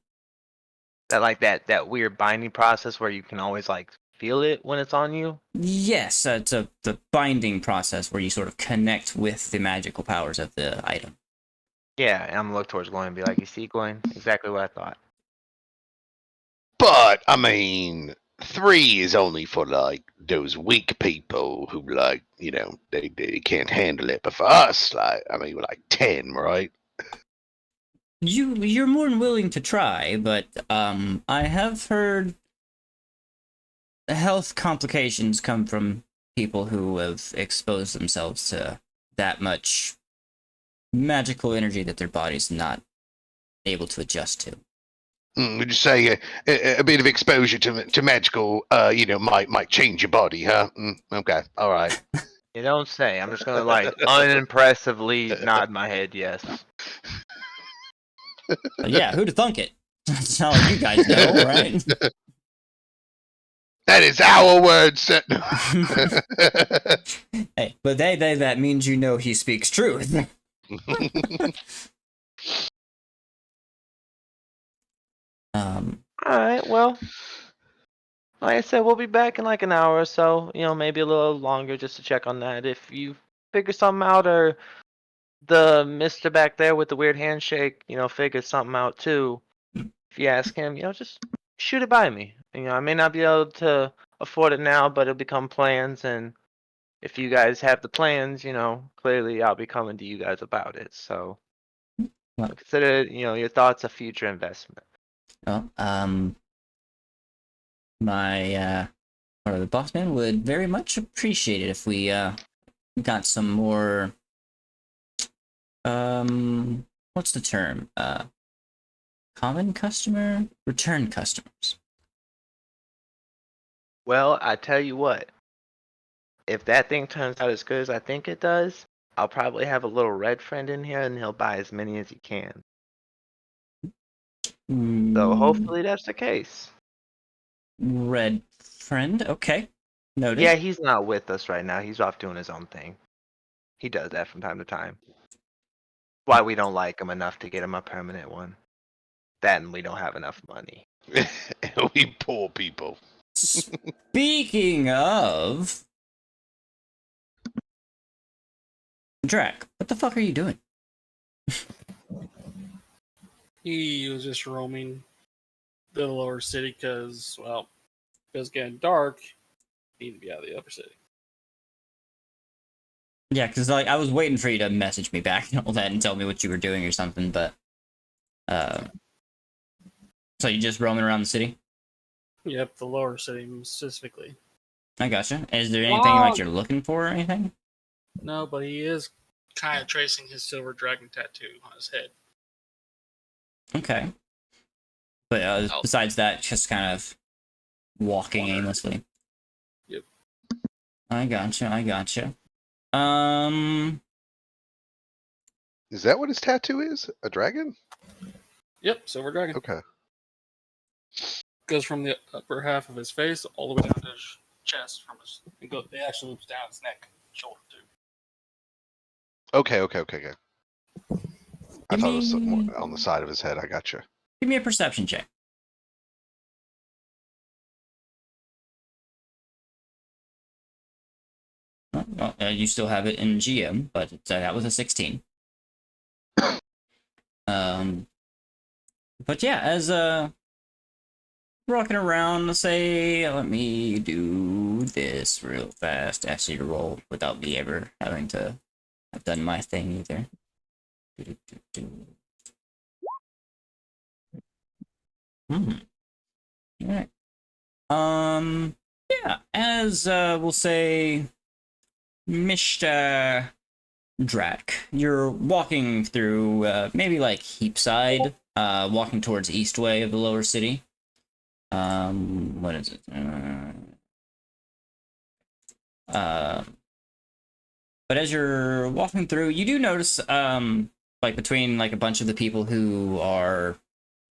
That like that weird binding process where you can always like feel it when it's on you? yes, it's the binding process where you sort of connect with the magical powers of the item. Yeah, and I'm gonna look towards Gorn and be like, you see, Gorn, exactly what I thought. But I mean, 3 is only for like those weak people who like they can't handle it. But for us, like I mean, we're like 10, right? You're more than willing to try, but I have heard health complications come from people who have exposed themselves to that much magical energy that their body's not able to adjust to. Would you say a bit of exposure to magical, might change your body, huh? Okay, all right. You don't say. I'm just gonna like unimpressively nod my head yes. But yeah, who'd have thunk it? It's not like you guys know, right? That is our word, sir. Hey, but they that means you know he speaks truth. Alright, well, like I said, we'll be back in like an hour or so, maybe a little longer just to check on that. If you figure something out or the mister back there with the weird handshake, figures something out too, if you ask him, just shoot it by me. I may not be able to afford it now, but it'll become plans, and if you guys have the plans, clearly I'll be coming to you guys about it. So Well- consider, your thoughts a future investment. Well, my or the boss man would very much appreciate it if we got some more what's the term? Common customer? Return customers. Well, I tell you what, if that thing turns out as good as I think it does, I'll probably have a little red friend in here and he'll buy as many as he can. So hopefully that's the case. Red friend, okay. Noted. Yeah, he's not with us right now. He's off doing his own thing. He does that from time to time. Why we don't like him enough to get him a permanent one. Then we don't have enough money. We poor people. Speaking of Drac, what the fuck are you doing? He was just roaming the lower city because, well, it was getting dark. He needed to be out of the upper city. Yeah, because like I was waiting for you to message me back and all that and tell me what you were doing or something, but so you just roaming around the city? Yep, the lower city specifically. I gotcha. Is there anything like you're looking for or anything? No, but he is kind of tracing his silver dragon tattoo on his head. Okay. But Oh. besides that, just kind of walking Wander. aimlessly. Yep. I gotcha. Is that what his tattoo is? A dragon? Yep, silver dragon. Okay. Goes from the upper half of his face all the way down to his chest. It actually loops down his neck, shoulder too. Okay. I Give thought it was me- more on the side of his head. I gotcha. Give me a perception check. Well, you still have it in GM, but that was a 16. But yeah, as walking around, say, let me do this real fast. Actually, roll without me ever having to have done my thing either. Alright. Yeah, as we'll say, Mr. Drak, you're walking through maybe like Heapside, walking towards Eastway of the lower city. What is it? But as you're walking through, you do notice, like between like a bunch of the people who are,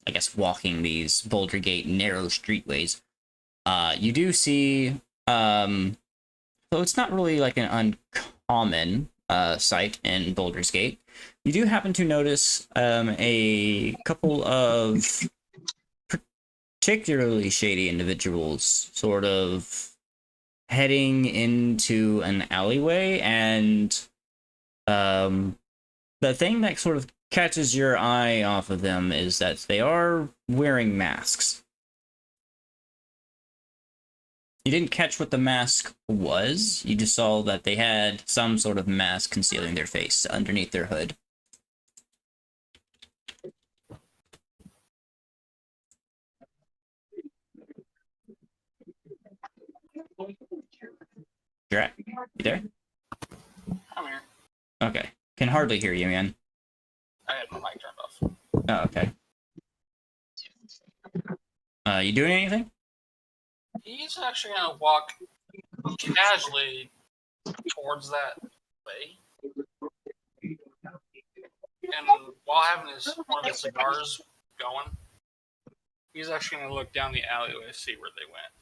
I guess, walking these Boulder Gate narrow streetways, you do see, so it's not really like an uncommon sight in Boulder's Gate. You do happen to notice a couple of particularly shady individuals sort of heading into an alleyway, and the thing that sort of catches your eye off of them is that they are wearing masks. You didn't catch what the mask was. You just saw that they had some sort of mask concealing their face underneath their hood. Drak, you there? I'm here. Okay. Can hardly hear you, man. I had my mic turned off. Oh, okay. You doing anything? He's actually gonna walk casually towards that way, and while having one of his cigars going, he's actually gonna look down the alleyway to see where they went.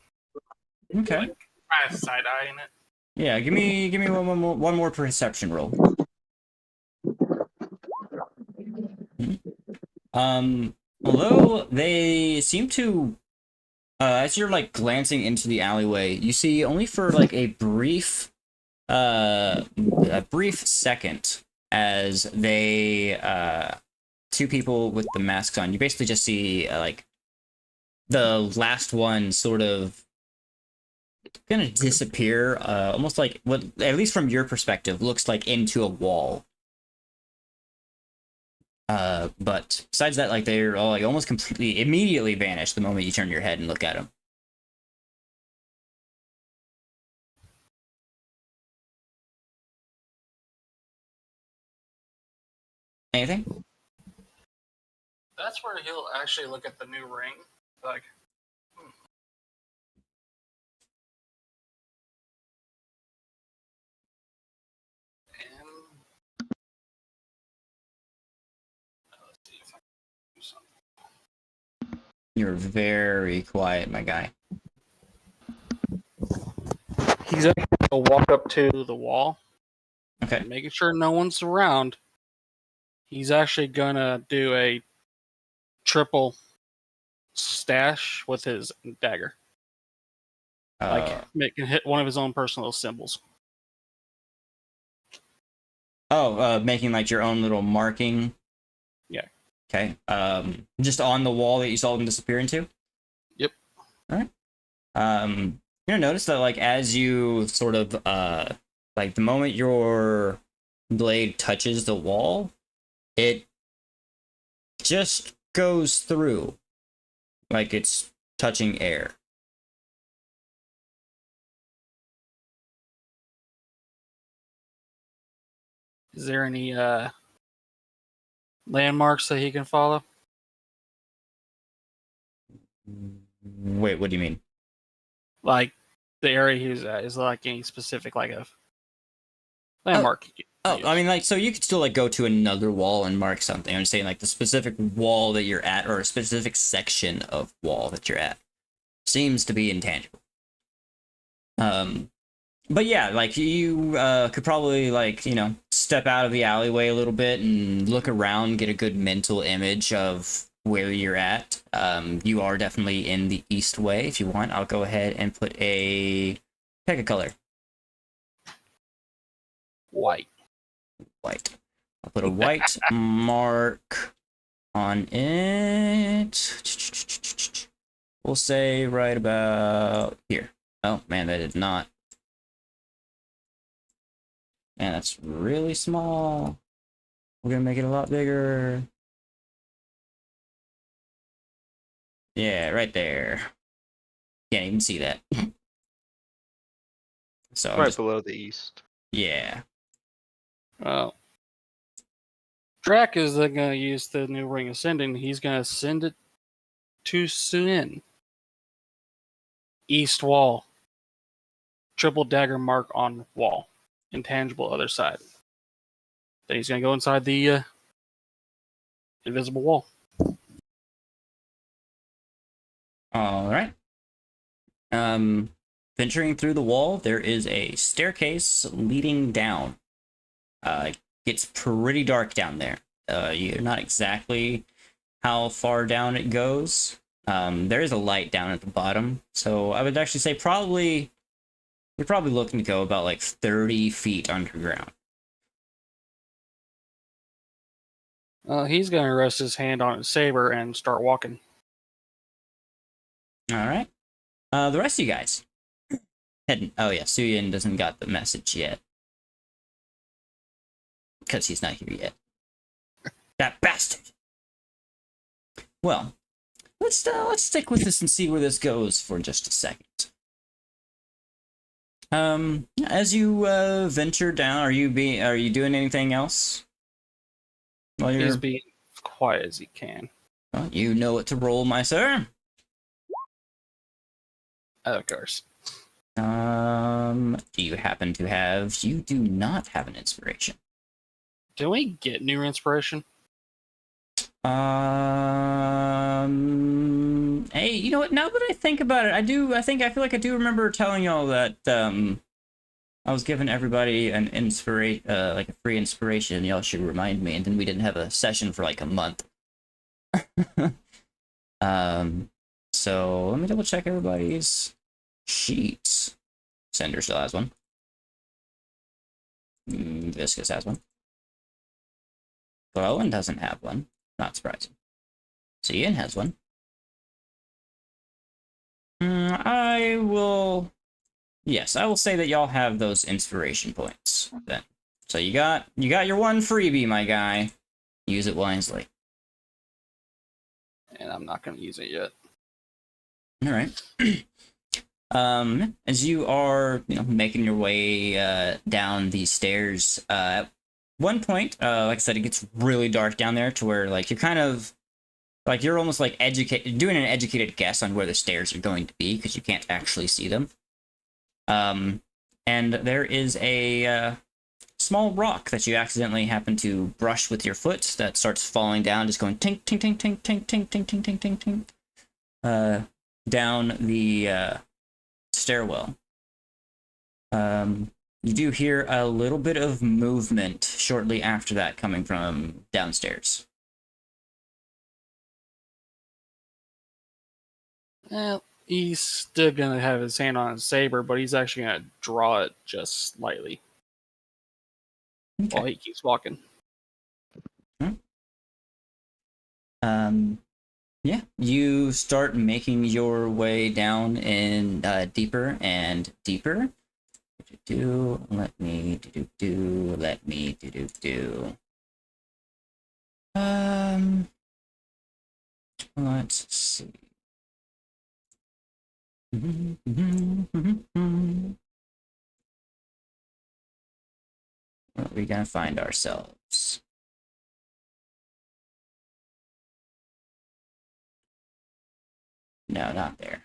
Okay. Like, kind of side eyeing it. Yeah, give me one more perception roll. Although they seem to, as you're like glancing into the alleyway, you see only for like a brief second as they, two people with the masks on, you basically just see like the last one sort of gonna disappear, almost like what, at least from your perspective, looks like into a wall. But besides that, like they're all like almost completely, immediately vanish the moment you turn your head and look at them. Anything? That's where he'll actually look at the new ring, like, and let's see if I can do something. You're very quiet, my guy. He's actually gonna walk up to the wall, Okay. making sure no one's around. He's actually gonna do a triple stash with his dagger, like making hit one of his own personal symbols. Making like your own little marking. Yeah. Okay. Just on the wall that you saw them disappear into. Yep. All right. You're gonna notice that like as you sort of like the moment your blade touches the wall, it just goes through, like it's touching air. Is there any landmarks that he can follow? Wait, what do you mean? Like the area he's at is like any specific like a landmark. you can Oh, I use. mean, like, so you could still like go to another wall and mark something. I'm saying like the specific wall that you're at, or a specific section of wall that you're at, seems to be intangible. But yeah, like you could probably like step out of the alleyway a little bit and look around, get a good mental image of where you're at. You are definitely in the east way. If you want, I'll go ahead and pick a color. White. White. I'll put a white mark on it. We'll say right about here. Oh man, that did not. Man, that's really small. We're gonna make it a lot bigger. Yeah, right there. Can't even see that. So Right below the east. yeah. Well, Drac is going to use the new ring ascending. He's going to send it to Suin. East wall. Triple dagger mark on wall. Intangible other side. Then he's going to go inside the invisible wall. All right. Venturing through the wall, there is a staircase leading down. It gets pretty dark down there. You're not exactly how far down it goes. There is a light down at the bottom, so I would actually say you're probably looking to go about like 30 feet underground. He's going to rest his hand on his saber and start walking. All right. The rest of you guys heading. Oh yeah, Suyin doesn't got the message yet because he's not here yet. That bastard. Well, let's stick with this and see where this goes for just a second. As you venture down, are you doing anything else? While He's being as quiet as he can. well, you know what to roll, my sir. Of course. Do you happen to have? You do not have an inspiration. Do we get new inspiration? Hey, you know what? Now that I think about it, I feel like I do remember telling y'all that I was giving everybody an like a free inspiration. Y'all should remind me, and then we didn't have a session for like a month. So let me double check everybody's sheets. Sender still has one. Viscous has one. Owen doesn't have one. Not surprising. So Ian has one. I will say that y'all have those inspiration points then. So you got your one freebie, my guy. Use it wisely. And I'm not going to use it yet. All right. As you are, making your way down these stairs, at one point, like I said, it gets really dark down there to where like you're kind of like you're almost like doing an educated guess on where the stairs are going to be because you can't actually see them. And there is a small rock that you accidentally happen to brush with your foot that starts falling down, just going tink tink tink tink tink tink tink tink tink tink tink down the stairwell. You do hear a little bit of movement shortly after that coming from downstairs. Well, he's still going to have his hand on his saber, but he's actually going to draw it just slightly while he keeps walking. Yeah, you start making your way down in deeper and deeper. Let me let's see. Where are we gonna find ourselves? No, not there.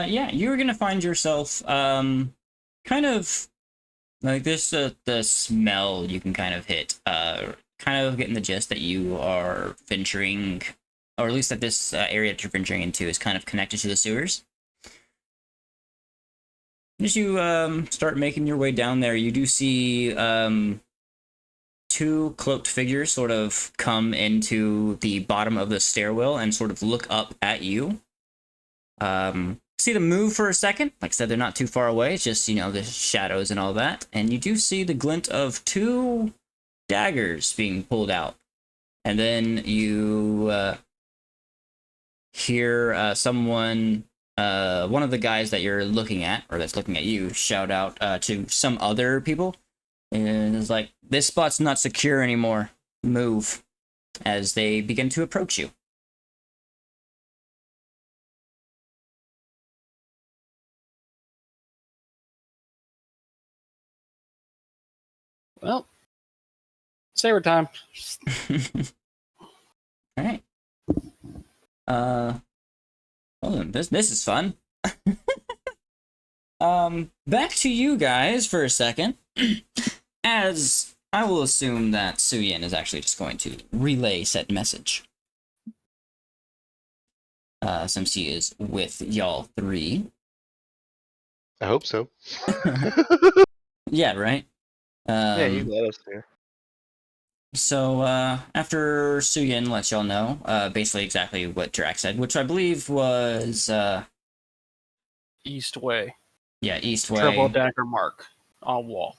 Yeah, you're gonna find yourself kind of like this. The smell you can kind of hit. Kind of getting the gist that you are venturing, or at least that this area that you're venturing into is kind of connected to the sewers. As you start making your way down there, you do see two cloaked figures sort of come into the bottom of the stairwell and sort of look up at you. See them move for a second. Like I said, they're not too far away. It's just, the shadows and all that. And you do see the glint of two daggers being pulled out. And then you hear someone, one of the guys that you're looking at, or that's looking at you, shout out to some other people. And it's like, this spot's not secure anymore. Move. As they begin to approach you. Well, saber time. All right. Hold on. This is fun. Back to you guys for a second. As I will assume that Suyin is actually just going to relay said message. Since he is with y'all three. I hope so. Yeah, right? Yeah, you let us there. So, after Suyin lets y'all know, basically exactly what Drax said, which I believe was, East way. yeah, East Way. Triple dagger mark on wall.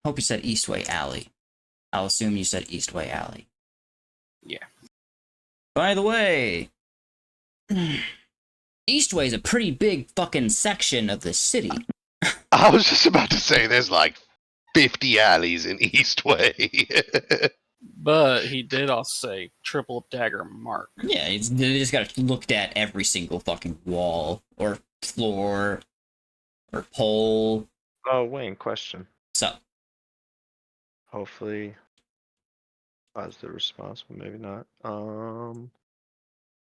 Hope you said Eastway Alley. I'll assume you said Eastway Alley. Yeah. By the way, Eastway is a pretty big fucking section of the city. I was just about to say there's like 50 alleys in Eastway. But he did also say triple dagger mark. Yeah, they just gotta look at every single fucking wall, or floor, or pole. Oh, Wayne, question. So, Hopefully, positive response, but maybe not.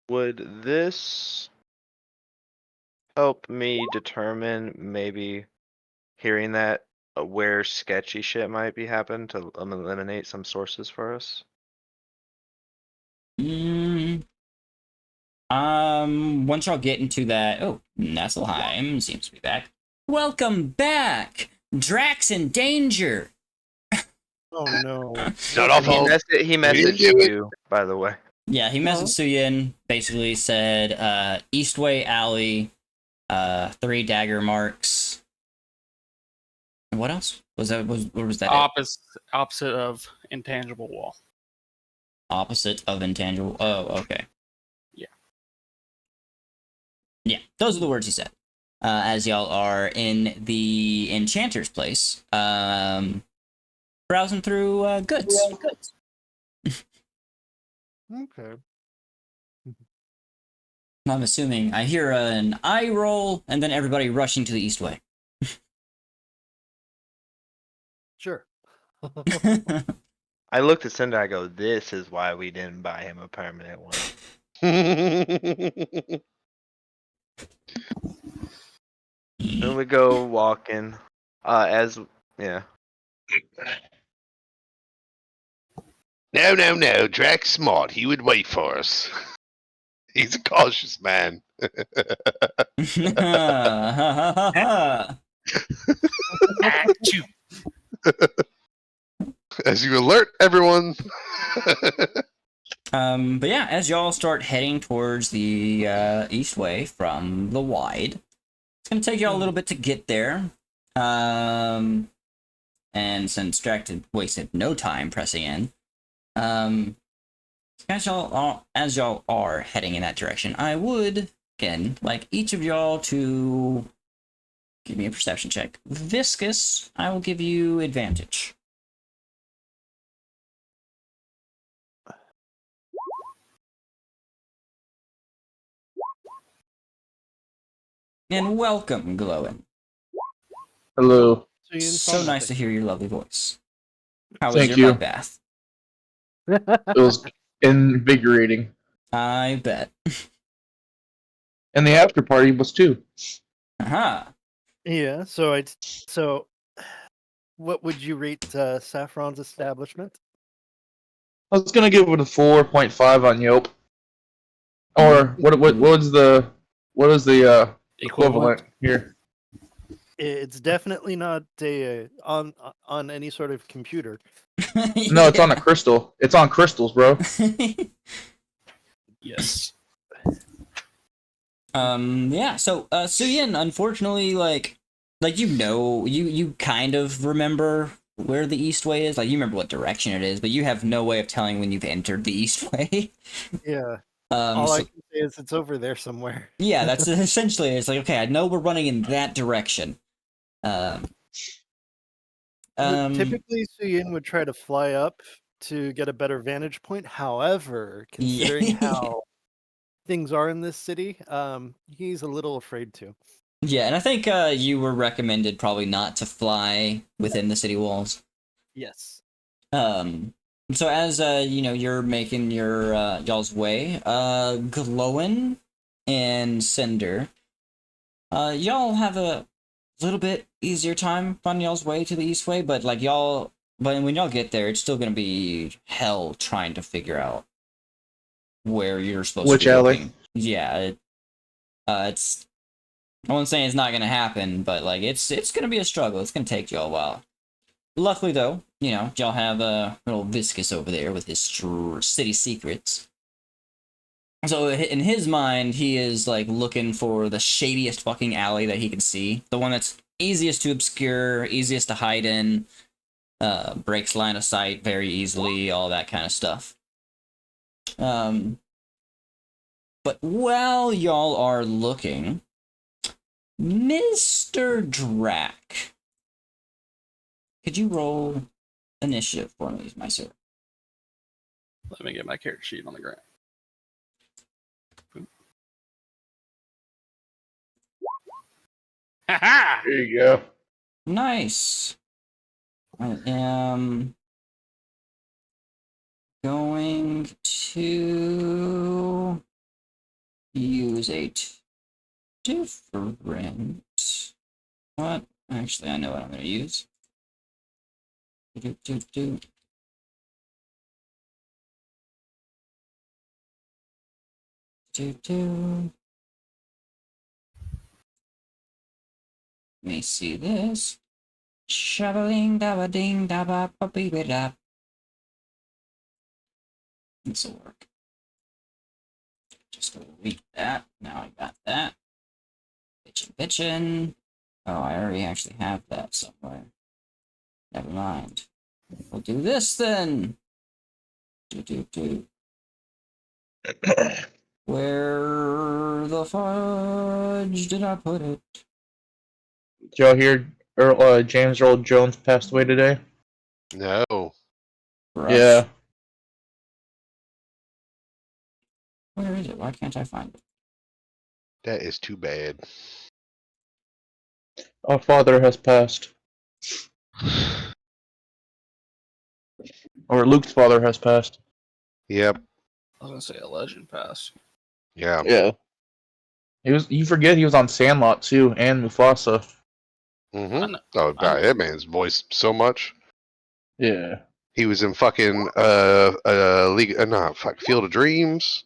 Would this help me determine maybe hearing that where sketchy shit might be happening to eliminate some sources for us? Once y'all get into that, oh, Nesselheim seems to be back. Welcome back, Drax in danger. Oh no. Not our fault. He messaged do it. you, by the way. Yeah, he messaged Suyin, basically said, Eastway Alley, 3 dagger marks. And what else? What was that? Opposite of intangible wall. Opposite of intangible. Oh, okay. Yeah. Yeah, those are the words he said. As y'all are in the enchanter's place, browsing through goods. Okay. I'm assuming I hear an eye roll and then everybody rushing to the Eastway. Sure. I looked at Cinder, I go, this is why we didn't buy him a permanent one. Then we go walking. Yeah. No. Drax smart. He would wait for us. He's a cautious man. Achoo. As you alert everyone. But yeah, as y'all start heading towards the Eastway from the wide, it's gonna take y'all a little bit to get there. And since Drax had wasted no time pressing in, as y'all are heading in that direction, I would again like each of y'all to give me a perception check. Viscous, I will give you advantage. And welcome, Glowin. Hello. So nice to hear your lovely voice. How was Thank your you. mud bath? It was invigorating. I bet. And the after party was too. Aha. Yeah. So, what would you rate Saffron's establishment? I was gonna give it a 4.5 on Yelp. Or what is the equivalent here? It's definitely not on any sort of computer. No, it's on a crystal. It's on crystals, bro. Yes. Yeah, so Suyin, unfortunately, like you kind of remember where the East Way is. Like you remember what direction it is, but you have no way of telling when you've entered the East Way. Yeah. All I So, can say is it's over there somewhere. yeah, that's essentially it's like, okay, I know we're running in that direction. Typically, Suyin would try to fly up to get a better vantage point. However, considering how things are in this city, he's a little afraid to. Yeah, and I think you were recommended probably not to fly within the city walls. Yes. So as you're making your y'all's way, Glowin and Cinder, y'all have a little bit easier time finding y'all's way to the East Way, but when y'all get there, it's still gonna be hell trying to figure out where you're supposed Which to be alley? looking. Yeah, it's. I won't say it's not gonna happen, but like it's gonna be a struggle. It's gonna take y'all a while. Luckily, though, y'all have little Viscus over there with his city secrets. So in his mind, he is like looking for the shadiest fucking alley that he can see, the one that's easiest to obscure, easiest to hide in, breaks line of sight very easily, all that kind of stuff. But while y'all are looking, Mr. Drac, could you roll initiative for me, my sir? Let me get my character sheet on the ground. Ha There you go. Nice. I am going to use a different. What? Actually, I know what I'm going to use. Let me see this. Shoveling daba ding daba puppy da. This will work. Just delete that. Now I got that. Bitchin'. Oh, I already actually have that somewhere. Never mind. We'll do this then. Where the fudge did I put it? Did y'all hear James Earl Jones passed away today? No. Rough. Yeah. Where is it? Why can't I find it? That is too bad. Our father has passed. Or Luke's father has passed. Yep. I was gonna say a legend pass. Yeah. Yeah. You forget he was on Sandlot too, and Mufasa. Mm-hmm. know- Oh, I know. that man's voice so much. Yeah. He was in fucking League, Field of Dreams.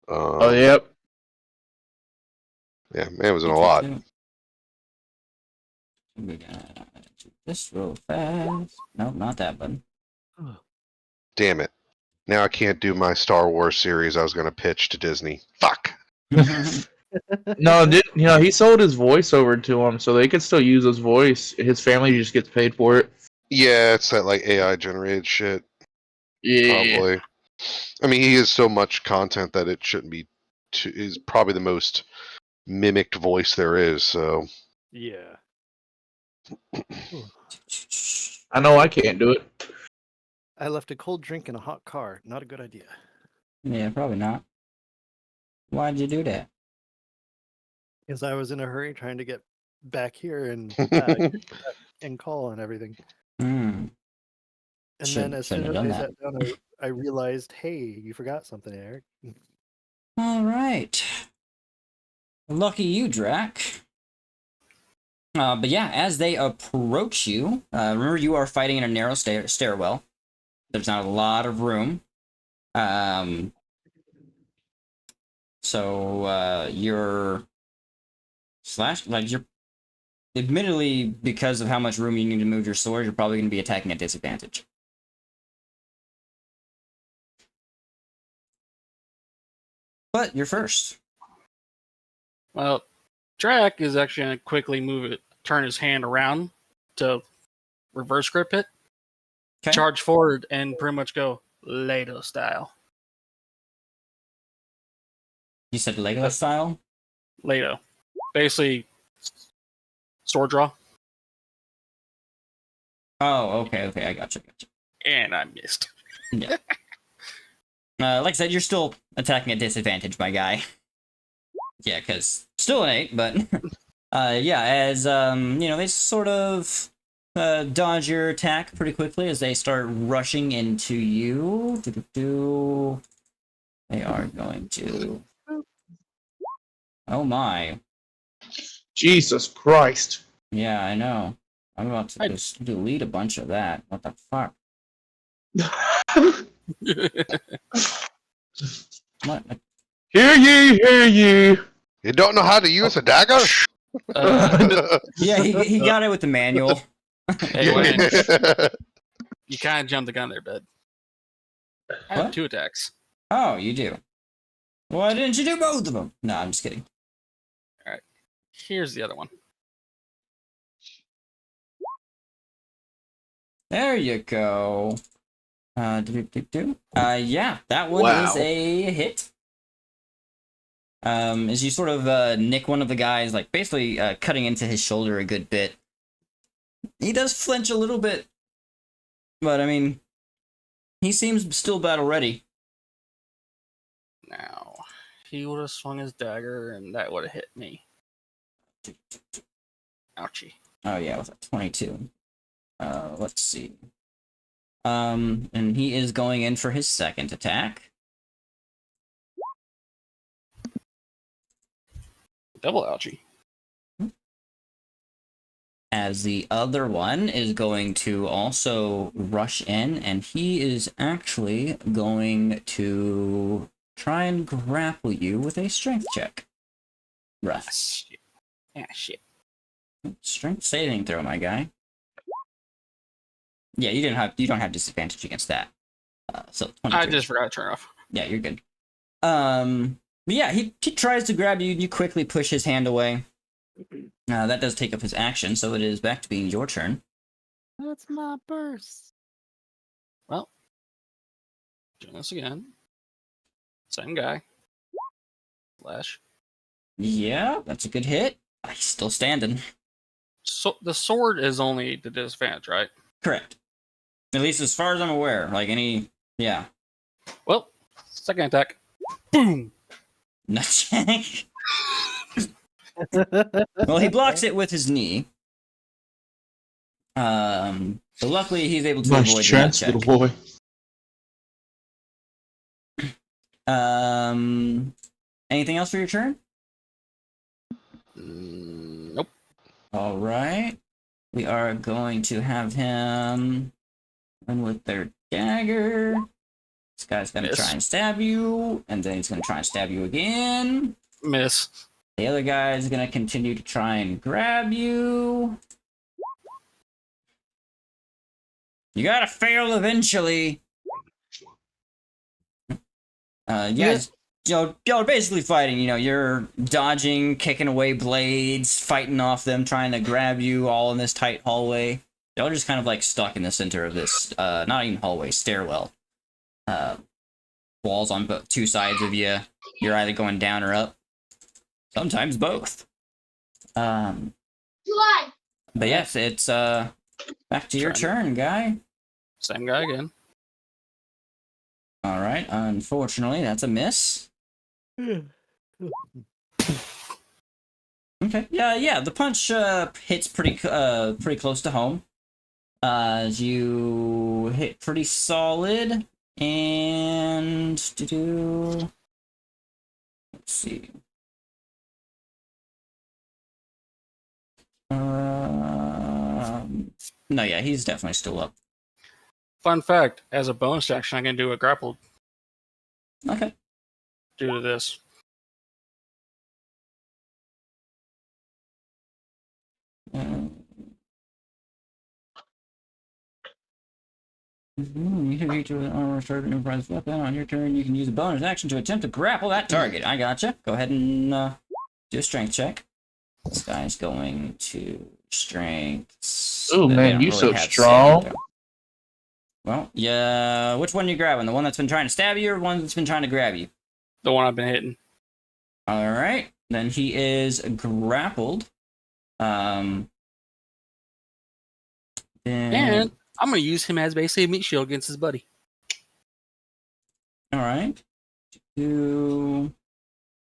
Oh, yep. Yeah, man was in a lot. We're gonna do this real fast. Nope, not that button. Damn it. Now I can't do my Star Wars series I was going to pitch to Disney. Fuck. No, he sold his voice over to him, so they could still use his voice. His family just gets paid for it. Yeah, it's that like AI generated shit. Yeah. Probably. I mean, he has so much content that it shouldn't be. Is probably the most mimicked voice there is. So Yeah. I know I can't do it. I left a cold drink in a hot car. Not a good idea. Yeah, probably not. Why'd you do that? Because I was in a hurry trying to get back here and and call and everything. Hmm. And Should- then as shouldn't soon have as I done sat down, I realized, hey, you forgot something, Eric. All right. Lucky you, Drac. But yeah, as they approach you, remember you are fighting in a narrow stairwell. There's not a lot of room. So you're you're admittedly, because of how much room you need to move your sword, you're probably going to be attacking at disadvantage. But you're first. Well, Drac is actually going to quickly turn his hand around to reverse grip it, Okay. charge forward, and pretty much go Lego style. You said Legolas style? Lego. Basically, sword draw. Oh, okay, I gotcha. And I missed. Yeah. Like I said, you're still attacking at disadvantage, my guy. Yeah, because still an 8, but yeah, as they sort of dodge your attack pretty quickly as they start rushing into you. They are going to. Oh my. Jesus Christ. Yeah, I know. I'm about to just delete a bunch of that. What the fuck? What? Hear ye, hear ye. You don't know how to use a dagger? Yeah, he got it with the manual. Hey, Wayne, you kind of jumped the gun there, bud. I have What? 2 attacks. Oh, you do. Why didn't you do both of them? No, I'm just kidding. Here's the other one. There you go. Yeah, that one Wow. is a hit. As you sort of nick one of the guys, like basically cutting into his shoulder a good bit. He does flinch a little bit, but I mean, he seems still battle ready. Now, he would have swung his dagger, and that would have hit me. Ouchie. Oh yeah, with a 22. Let's see. And he is going in for his second attack. Double ouchie. As the other one is going to also rush in, and he is actually going to try and grapple you with a strength check. Rough. Shit. Ah, shit. Strength saving throw, my guy. Yeah, you don't have disadvantage against that. So 23. I just forgot to turn off. Yeah, you're good. But yeah, he tries to grab you, and you quickly push his hand away. That does take up his action, so it is back to being your turn. That's my burst. Well, doing this again. Same guy. Slash. Yeah, that's a good hit. He's still standing. So the sword is only the disadvantage, right? Correct. At least as far as I'm aware. Like any... Yeah. Well, second attack. Boom! Nutcheck. Well, he blocks it with his knee. But luckily he's able to Nice avoid the chance, little nutcheck. boy. Anything else for your turn? Nope. All right. We are going to have him run with their dagger. This guy's going to Miss. try and stab you, and then he's going to try and stab you again. Miss. The other guy is going to continue to try and grab you. You gotta fail eventually. Y'all are basically fighting. You're dodging, kicking away blades, fighting off them, trying to grab you all in this tight hallway. Y'all are just kind of like stuck in the center of this, not even hallway, stairwell. Walls on two sides of you. You're either going down or up. Sometimes both. But yes, it's back to your turn, guy. Same guy again. All right. Unfortunately, that's a miss. Okay. Yeah. The punch hits pretty close to home. You hit pretty solid, and let's see. No, yeah, he's definitely still up. Fun fact: as a bonus action, I can do a grapple Okay. due to this. You can reach with an armor started improvised weapon. On your turn, you can use a bonus action to attempt to grapple that target. I gotcha. Go ahead and do a strength check. This guy's going to strength. Oh They man, don't you really so have strong. saving throw. Well, yeah. Which one are you grabbing? The one that's been trying to stab you, or one that's been trying to grab you? The one I've been hitting. All right. Then he is grappled. Then And I'm going to use him as basically a meat shield against his buddy. all right.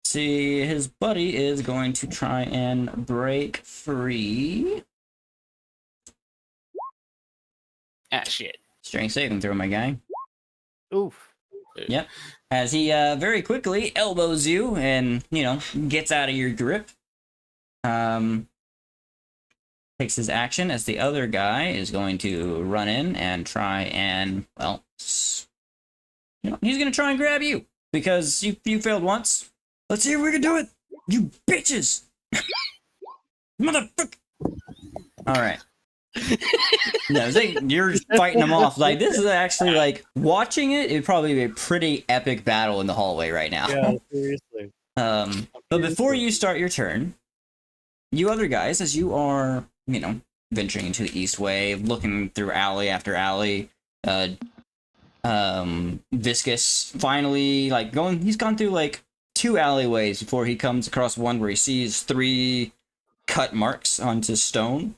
See, his buddy is going to try and break free. Ah, shit. Strength saving throw, my guy. Oof. Yep. As he very quickly elbows you and, gets out of your grip. Takes his action as the other guy is going to run in and try and, well, he's going to try and grab you because you failed once. Let's see if we can do it. You bitches. Motherfucker. All right. No, you're fighting them off. Like, this is actually, like, watching it, it'd probably be a pretty epic battle in the hallway right now. Yeah, seriously. But before you start your turn, you other guys, as you are, venturing into the East Way, looking through alley after alley, Viscous finally, he's gone through, 2 alleyways before he comes across one where he sees 3 cut marks onto stone.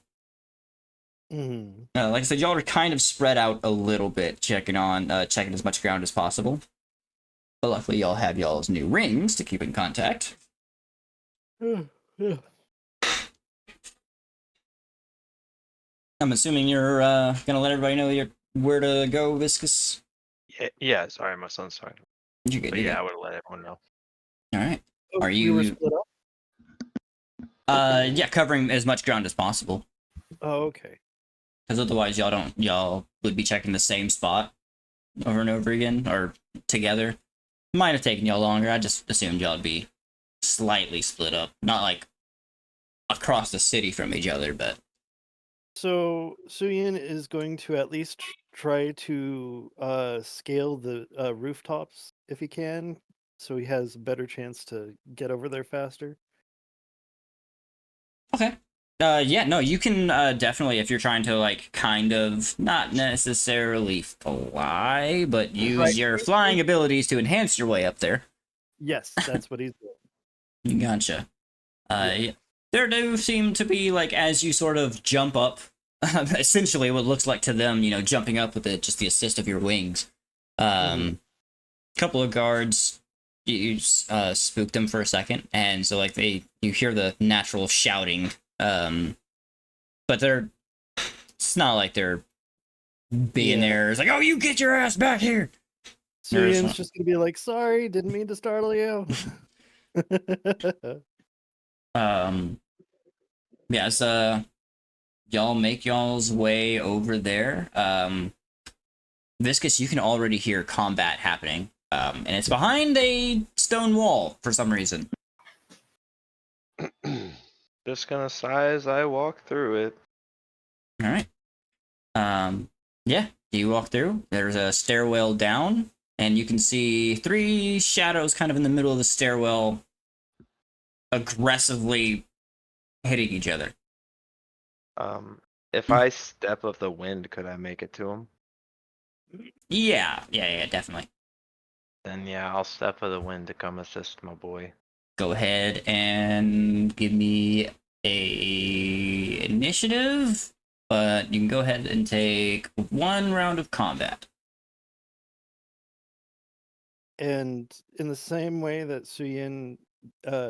Mm. Like I said, y'all are kind of spread out a little bit, checking as much ground as possible. But luckily, y'all have y'all's new rings to keep in contact. Yeah. I'm assuming you're gonna let everybody know where to go, Viscous. Yeah. Sorry, my son's sorry. You're good. But you're yeah, I good. would have let everyone know. All right. Oh, Are we were you? split up? Yeah, covering as much ground as possible. Oh, okay. Because otherwise, y'all would be checking the same spot over and over again, or together. Might have taken y'all longer. I just assumed y'all would be slightly split up, not like across the city from each other, but. So Suyin is going to at least try to scale the rooftops if he can, so he has a better chance to get over there faster. Okay. Yeah, no, you can definitely, if you're trying to kind of not necessarily fly, but use your flying abilities to enhance your way up there. Yes, that's what he's doing. Gotcha. Yeah. There do seem to be as you sort of jump up, essentially what looks like to them, jumping up with just the assist of your wings. Couple of guards, you spooked them for a second, and so you hear the natural shouting. But it's not like they're being there. It's like, oh, you get your ass back here. Suyin's just gonna be like, sorry, didn't mean to startle you. Yes, y'all make y'all's way over there. Viscous, you can already hear combat happening. And it's behind a stone wall for some reason. Just gonna sigh as I walk through it. All right. Yeah, you walk through. There's a stairwell down, and you can see 3 shadows kind of in the middle of the stairwell, aggressively hitting each other. If I step of the wind, could I make it to him? Yeah, definitely. Then yeah, I'll step of the wind to come assist my boy. Go ahead and give me a initiative, but you can go ahead and take 1 round of combat. And in the same way that Suyin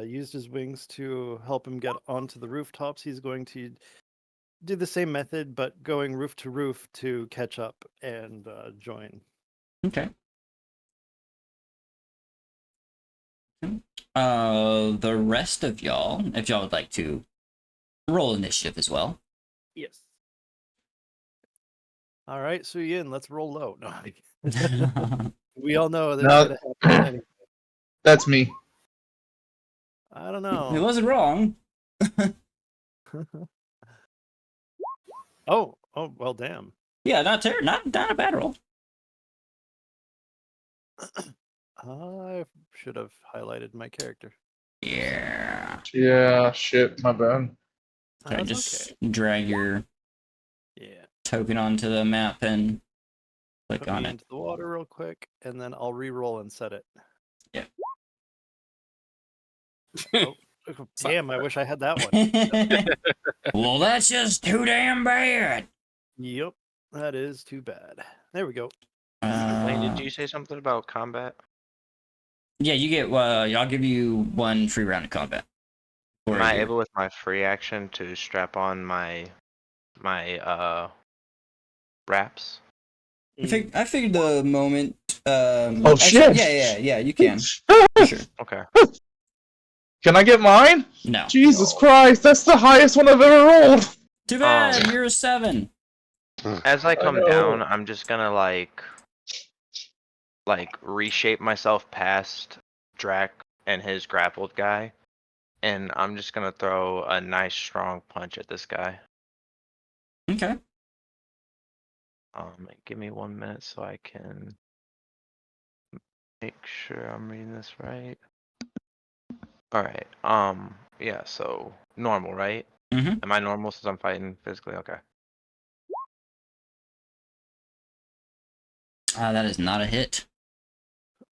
used his wings to help him get onto the rooftops. He's going to do the same method, but going roof to roof to catch up and join. Okay. The rest of y'all, if y'all would like to roll initiative as well. Yes. All right, so Yin, let's roll low. No, we all know that's No. gonna happen anyway. That's me. I don't It know. wasn't wrong. Oh, well, damn. Yeah, not a bad roll. I should have highlighted my character. Yeah. Yeah, shit, my bad. Sorry, That's just okay. drag your Yeah. token onto the map and click Put on me it. into the water real quick, and then I'll re-roll and set it. Yeah. Oh, damn! I wish I had that one. Well, that's just too damn bad. Yep, that is too bad. There we go. Wayne, did you say something about combat? Yeah, you get. I'll give you one free round of combat. Am I able with my free action to strap on my wraps? I figured the moment. Oh, actually, shit. yeah. You can. For sure. Okay. Can I get mine? No. Jesus Christ, that's the highest one I've ever rolled. Too bad. You're a 7. As I come know. down, I'm just gonna like reshape myself past Drac and his grappled guy, and I'm just gonna throw a nice strong punch at this guy. Okay. Give me 1 minute so I can make sure I'm reading this right. All right. Yeah. So normal, right? Mhm. Am I normal since I'm fighting physically? Okay. That is not a hit.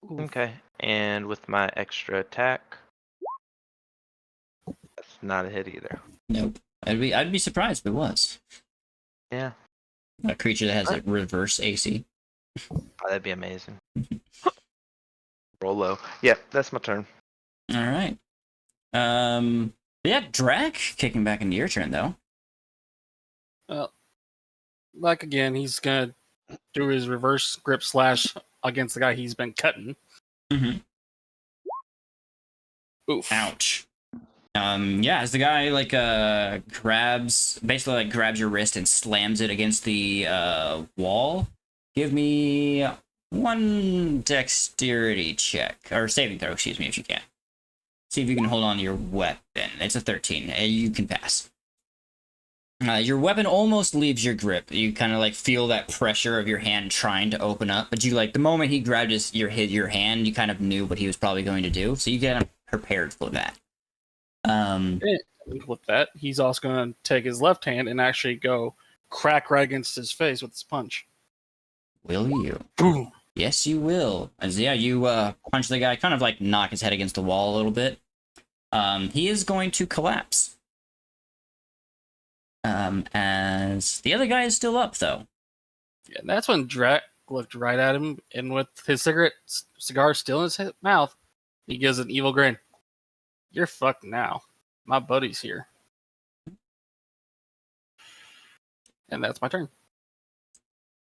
Oof. Okay. And with my extra attack, that's not a hit either. Nope. I'd be surprised if it was. Yeah. A creature that has a reverse AC. Oh, that'd be amazing. Roll low. Yep, that's my turn. All right. Yeah, Drac kicking back into your turn though. Like again, he's gonna do his reverse grip slash against the guy he's been cutting. Mm-hmm. Oof. Ouch. Yeah, as the guy grabs your wrist and slams it against the wall, give me one dexterity check or saving throw, excuse me, if you can. See if you can hold on to your weapon. It's a 13. You can pass. Your weapon almost leaves your grip. You kind of like feel that pressure of your hand trying to open up, but you like the moment he grabbed your hand, you kind of knew what he was probably going to do, so you get prepared for that. With that, he's also going to take his left hand and actually go crack right against his face with his punch. Will you? Boom. Yes, you will. As you punch the guy, kind of like knock his head against the wall a little bit. He is going to collapse. As the other guy is still up, though. Yeah, and that's when Drac looked right at him, and with his cigar still in his mouth, he gives an evil grin. You're fucked now. My buddy's here. And that's my turn.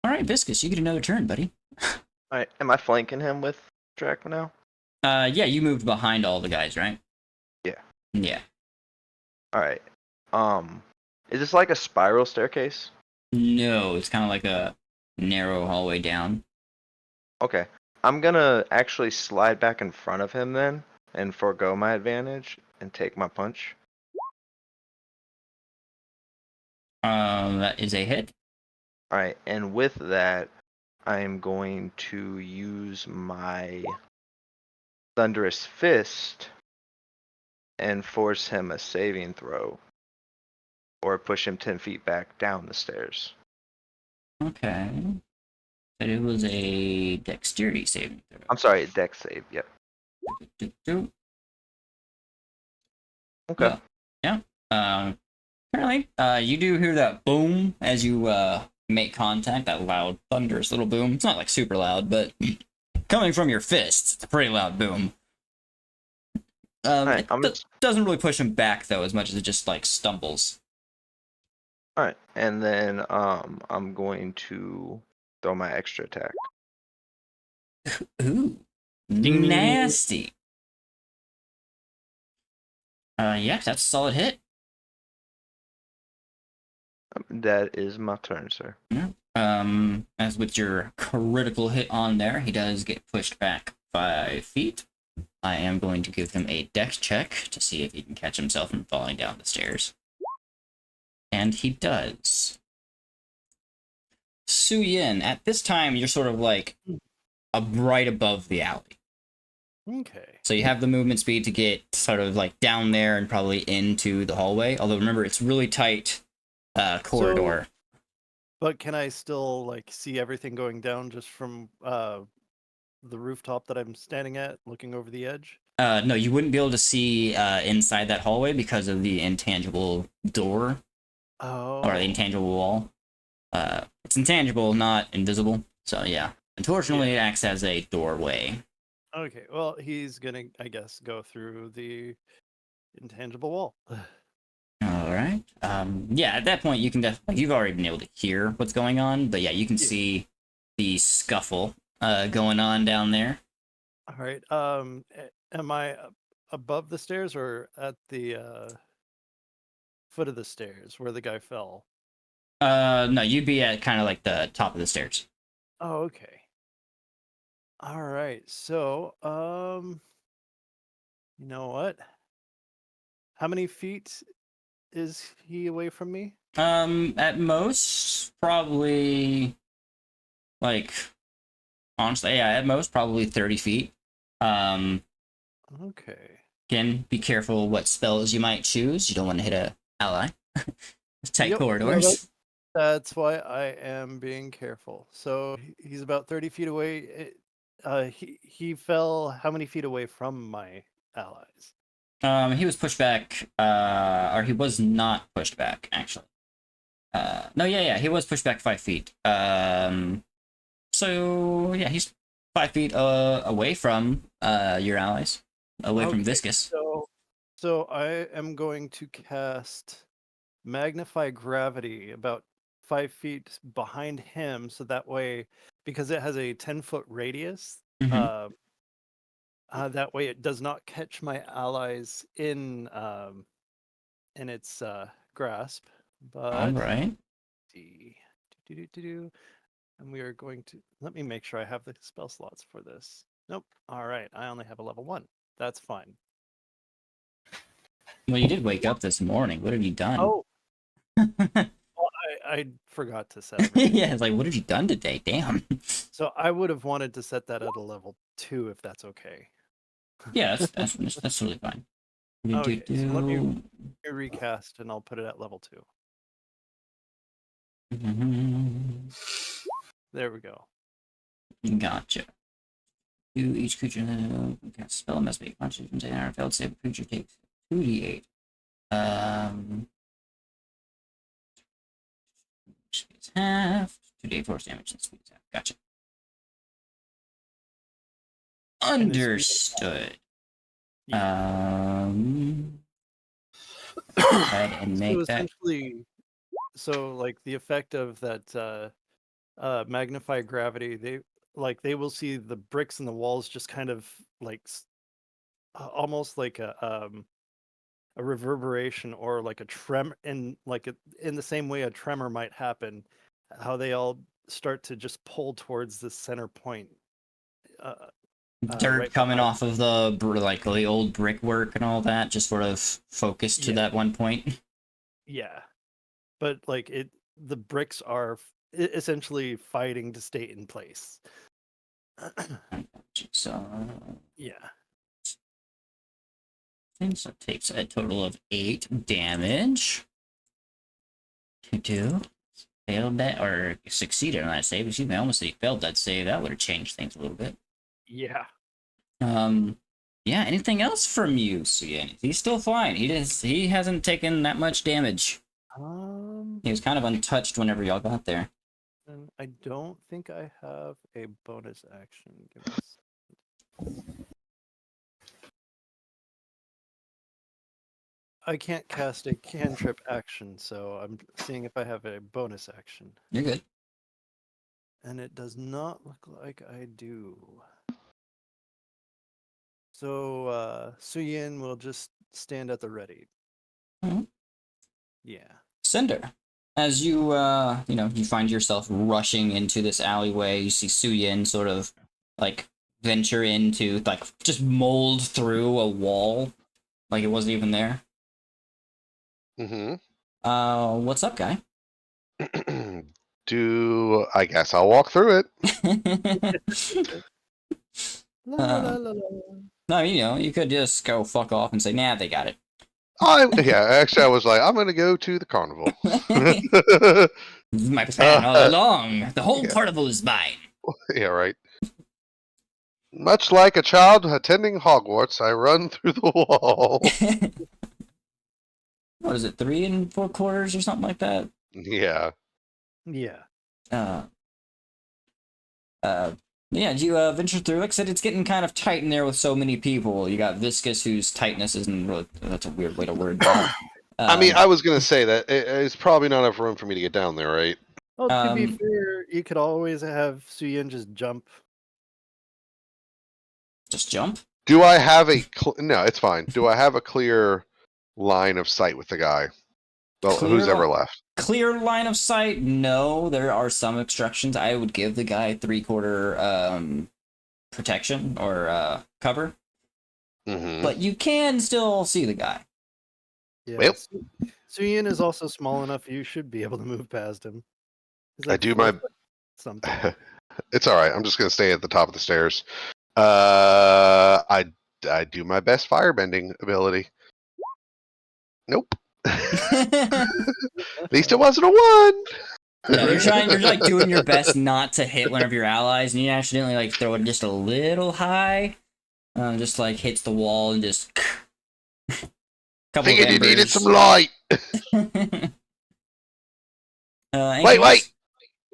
All right, Viscous, you get another turn, buddy. All right. Am I flanking him with Drac now? Yeah, you moved behind all the guys, right? Yeah. Yeah. All right. Is this like a spiral staircase? No, it's kind of like a narrow hallway down. Okay. I'm gonna actually slide back in front of him then and forego my advantage and take my punch. That is a hit. All right, and with that, I am going to use my Thunderous Fist and force him a saving throw, or push him 10 feet back down the stairs. Okay. But it was a dexterity saving throw. I'm sorry, dex save. Yep. Okay. Well, yeah. Apparently, you do hear that boom as you make contact. That loud, thunderous little boom. It's not like super loud, but coming from your fists, it's a pretty loud boom. Alright, It doesn't really push him back though, as much as it just like stumbles. Alright, and then I'm going to throw my extra attack. Ooh, Ding, ding, ding. nasty. Yeah, that's a solid hit. That is my turn, sir. Yeah. As with your critical hit on there, he does get pushed back 5 feet. I am going to give him a dex check to see if he can catch himself from falling down the stairs. And he does. Su Yin, at this time, you're sort of like right above the alley. Okay. So you have the movement speed to get sort of like down there and probably into the hallway. Although remember, it's really tight corridor. But can I still like see everything going down just from the rooftop that I'm standing at, looking over the edge? No, you wouldn't be able to see inside that hallway because of the intangible door Oh. or the intangible wall. It's intangible, not invisible. So yeah, unfortunately, it acts as a doorway. Okay. Well, he's gonna, I guess, go through the intangible wall. All right. Yeah, at that point, you can definitely, you've already been able to hear what's going on, but yeah, you can see the scuffle going on down there. All right. Am I above the stairs or at the foot of the stairs where the guy fell? No, you'd be at kind of like the top of the stairs. Oh, okay. All right. So, you know what? How many feet is he away from me? At most, probably, like, honestly, yeah, at most, probably 30 feet. Okay. Again, be careful what spells you might choose. You don't want to hit a ally. Tight Yep, no, corridors. That's why I am being careful. So he's about 30 feet away. He fell how many feet away from my allies? He was pushed back, or he was not pushed back, actually. No, yeah, he was pushed back 5 feet. So yeah, he's 5 feet away from your allies, away from Okay, Viscous. So I am going to cast Magnify Gravity about 5 feet behind him, so that way, because it has a 10-foot radius, Mhm. that way it does not catch my allies in its grasp. All But right. see, and we are going to let me make sure I have the spell slots for this. Nope. All right, I only have a level 1. That's fine. Well, you did wake up this morning. What have you done? Oh, well, I forgot to set everything. Yeah, it's like, what have you done today? Damn. So I would have wanted to set that at a level 2 if that's okay. Yeah, that's totally fine. Okay, so let me recast and I'll put it at level 2. There we go. Gotcha. To each creature cast spell must be a constitution save or failed save. Creature takes 2d8. Speeds half. 2d8 force damage and speeds half. Gotcha. And his speed- Understood. Yeah. Go ahead and So make that. essentially, so like the effect of that magnify gravity, they will see the bricks in the walls just kind of like almost like a reverberation or like a tremor, in in the same way a tremor might happen, how they all start to just pull towards the center point. Dirt Right coming behind. off of the old brickwork and all that, just sort of focused to Yeah. that one point. Yeah, but like the bricks are essentially fighting to stay in place. So Yeah. so it takes a total of 8 damage. To failed that or succeeded on that save. Excuse me, I almost said he failed that save. That would have changed things a little bit. Yeah. Yeah, anything else from you, Suyen? He's still fine. He hasn't taken that much damage. He was kind of untouched whenever y'all got there. And I don't think I have a bonus action. Give me a I can't cast a cantrip action, so I'm seeing if I have a bonus action. You're good. And it does not look like I do. So Suyin will just stand at the ready. Mhm. Yeah. Cinder. As you, you find yourself rushing into this alleyway, you see Suyin sort of, like, venture into, like, just mold through a wall, like it wasn't even there. Mm-hmm. What's up, guy? I guess I'll walk through it. La, la, la, la, la. No, you could just go fuck off and say, nah, they got it. Actually, I was like, I'm gonna go to the carnival. This is my plan all along. The whole yeah. carnival is mine. Yeah, right. Much like a child attending Hogwarts, I run through the wall. What is it, 3 4/4 or something like that? Yeah. Yeah. Yeah, do you venture through? Like I said, it's getting kind of tight in there with so many people. You got Viscous, whose tightness isn't really, that's a weird way to word that. I mean, I was gonna say that it's probably not enough room for me to get down there, right? Well, to be Um, fair, you could always have Suyin just jump. just jump? Do I have no, it's fine. Do I have a clear line of sight with the guy? Well, Clear who's ever li- left? Clear line of sight? No, there are some obstructions. I would give the guy 3/4 protection or cover, Mm-hmm. but you can still see the guy. Yeah. Well. Suyin is also small enough you should be able to move past him. He's I do my- 4 foot something. It's all right. I'm just gonna stay at the top of the stairs. I do my best firebending ability. Nope. At least it wasn't a 1. No, you're like doing your best not to hit one of your allies, and you accidentally like throw it just a little high, just like hits the wall and just. Couple Figured of you needed embers. some light. Anything Wait. else?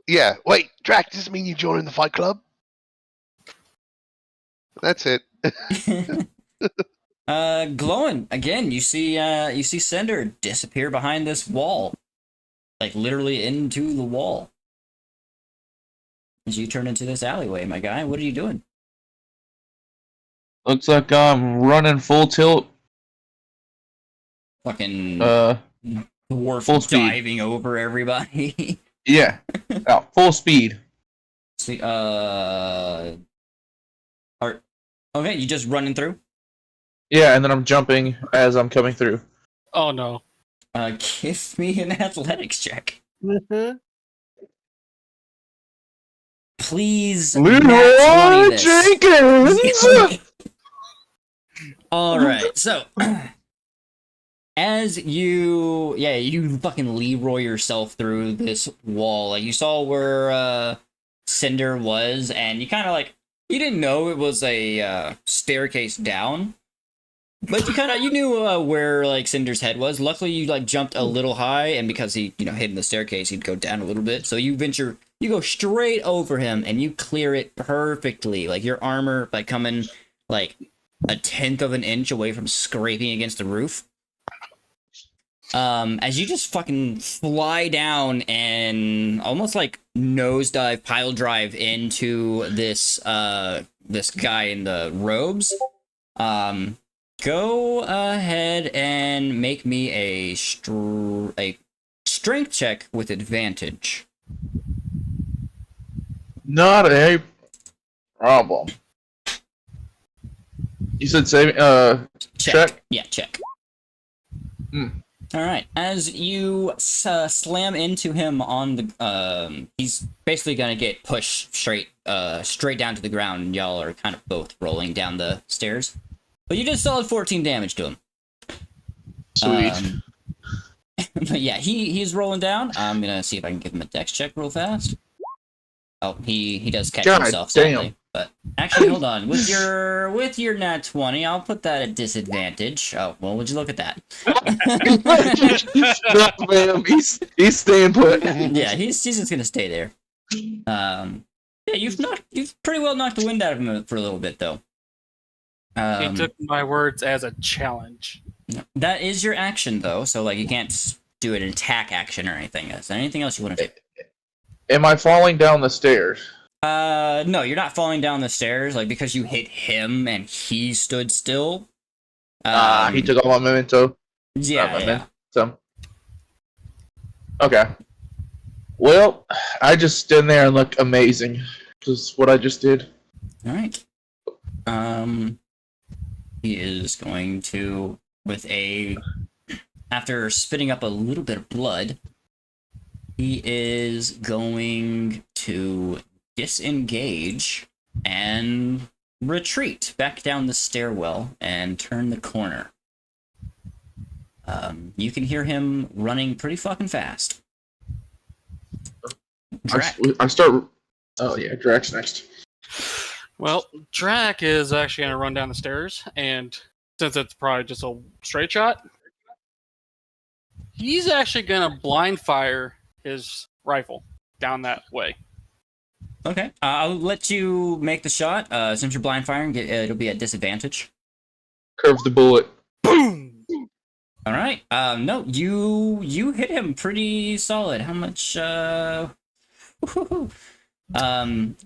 Yeah, wait. Drac, does this mean you joining the fight club? That's it. Glowing again. You see Cinder disappear behind this wall, like literally into the wall. As you turn into this alleyway, my guy, what are you doing? Looks like I'm running full tilt. Fucking dwarf full speed. diving over everybody. Yeah. Full speed. See, okay, you just running through? Yeah, and then I'm jumping as I'm coming through. Oh no. Give me an athletics check. Please, Leroy nat 20 this. Jenkins! All right, so as you fucking Leroy yourself through this wall. Like you saw where Cinder was, and you kind of like you didn't know it was a staircase down, but you knew where like Cinder's head was. Luckily, you like jumped a little high, and because he hid in the staircase, he'd go down a little bit. So you go straight over him, and you clear it perfectly. Like your armor, like coming like 1/10 of an inch away from scraping against the roof. As you just fucking fly down and almost like nosedive, pile drive into this this guy in the robes. Go ahead and make me a strength check with advantage. Not a problem. You said save check? Yeah, check. Hmm. All right. As you slam into him on the, he's basically gonna get pushed straight down to the ground, and y'all are kind of both rolling down the stairs. But you did solid 14 damage to him. Sweet. But yeah, he's rolling down. I'm gonna see if I can give him a dex check real fast. Oh, he does catch God himself, damn. sadly. But actually, hold on. With your nat 20, I'll put that at disadvantage. Oh, well, would you look at that? No, man, he's staying put. Yeah, he's just gonna stay there. Yeah, you've pretty well knocked the wind out of him for a little bit, though. He took my words as a challenge. No. That is your action though, so like you can't do an attack action or anything. Is there anything else you want to do? Am I falling down the stairs? No, you're not falling down the stairs, like because you hit him and he stood still. He took all my memento. Yeah, my yeah. memento. Okay. Well, I just stand there and look amazing. Because what I just did. All right. He is going to, after spitting up a little bit of blood, he is going to disengage and retreat back down the stairwell and turn the corner. You can hear him running pretty fucking fast. I start. Oh yeah, Drax next. Well, Drac is actually going to run down the stairs, and since it's probably just a straight shot, he's actually going to blind fire his rifle down that way. Okay, I'll let you make the shot. Since you're blind firing, it'll be at disadvantage. Curve the bullet. Boom! All right. No, you hit him pretty solid. How much?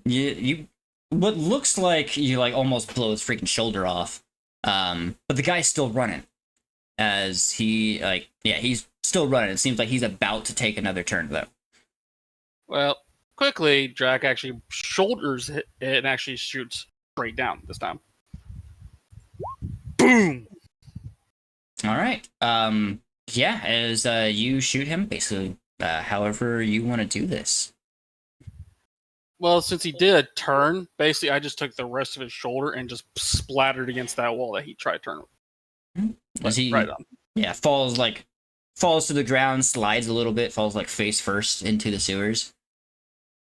You what looks like you like almost blow his freaking shoulder off. But the guy's still running. As he's still running. It seems like he's about to take another turn though. Well, quickly, Drac actually shoulders it and actually shoots straight down this time. Boom! All right. Yeah, as you shoot him, basically, however you want to do this. Well, since he did a turn, basically I just took the rest of his shoulder and just splattered against that wall that he tried to turn. As he Right on. Yeah, falls to the ground, slides a little bit, falls like face first into the sewers.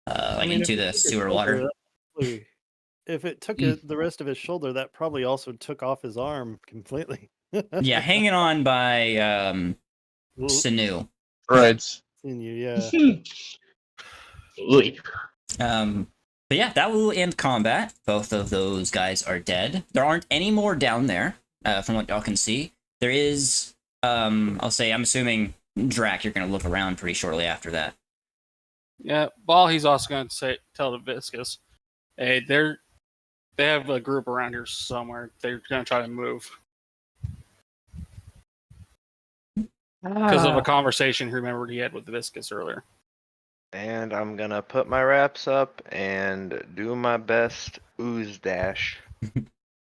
Into the sewer water. If it took the rest of his shoulder, that probably also took off his arm completely. Yeah, hanging on by sinew. Right. Yeah. But yeah, that will end combat. Both of those guys are dead. There aren't any more down there, from what y'all can see. There is, I'm assuming, Drac, you're going to look around pretty shortly after that. Yeah, while he's also going to tell the Viscous, hey, they have a group around here somewhere. They're going to try to move. Because of a conversation he remembered he had with the Viscous earlier. And I'm gonna put my wraps up and do my best ooze dash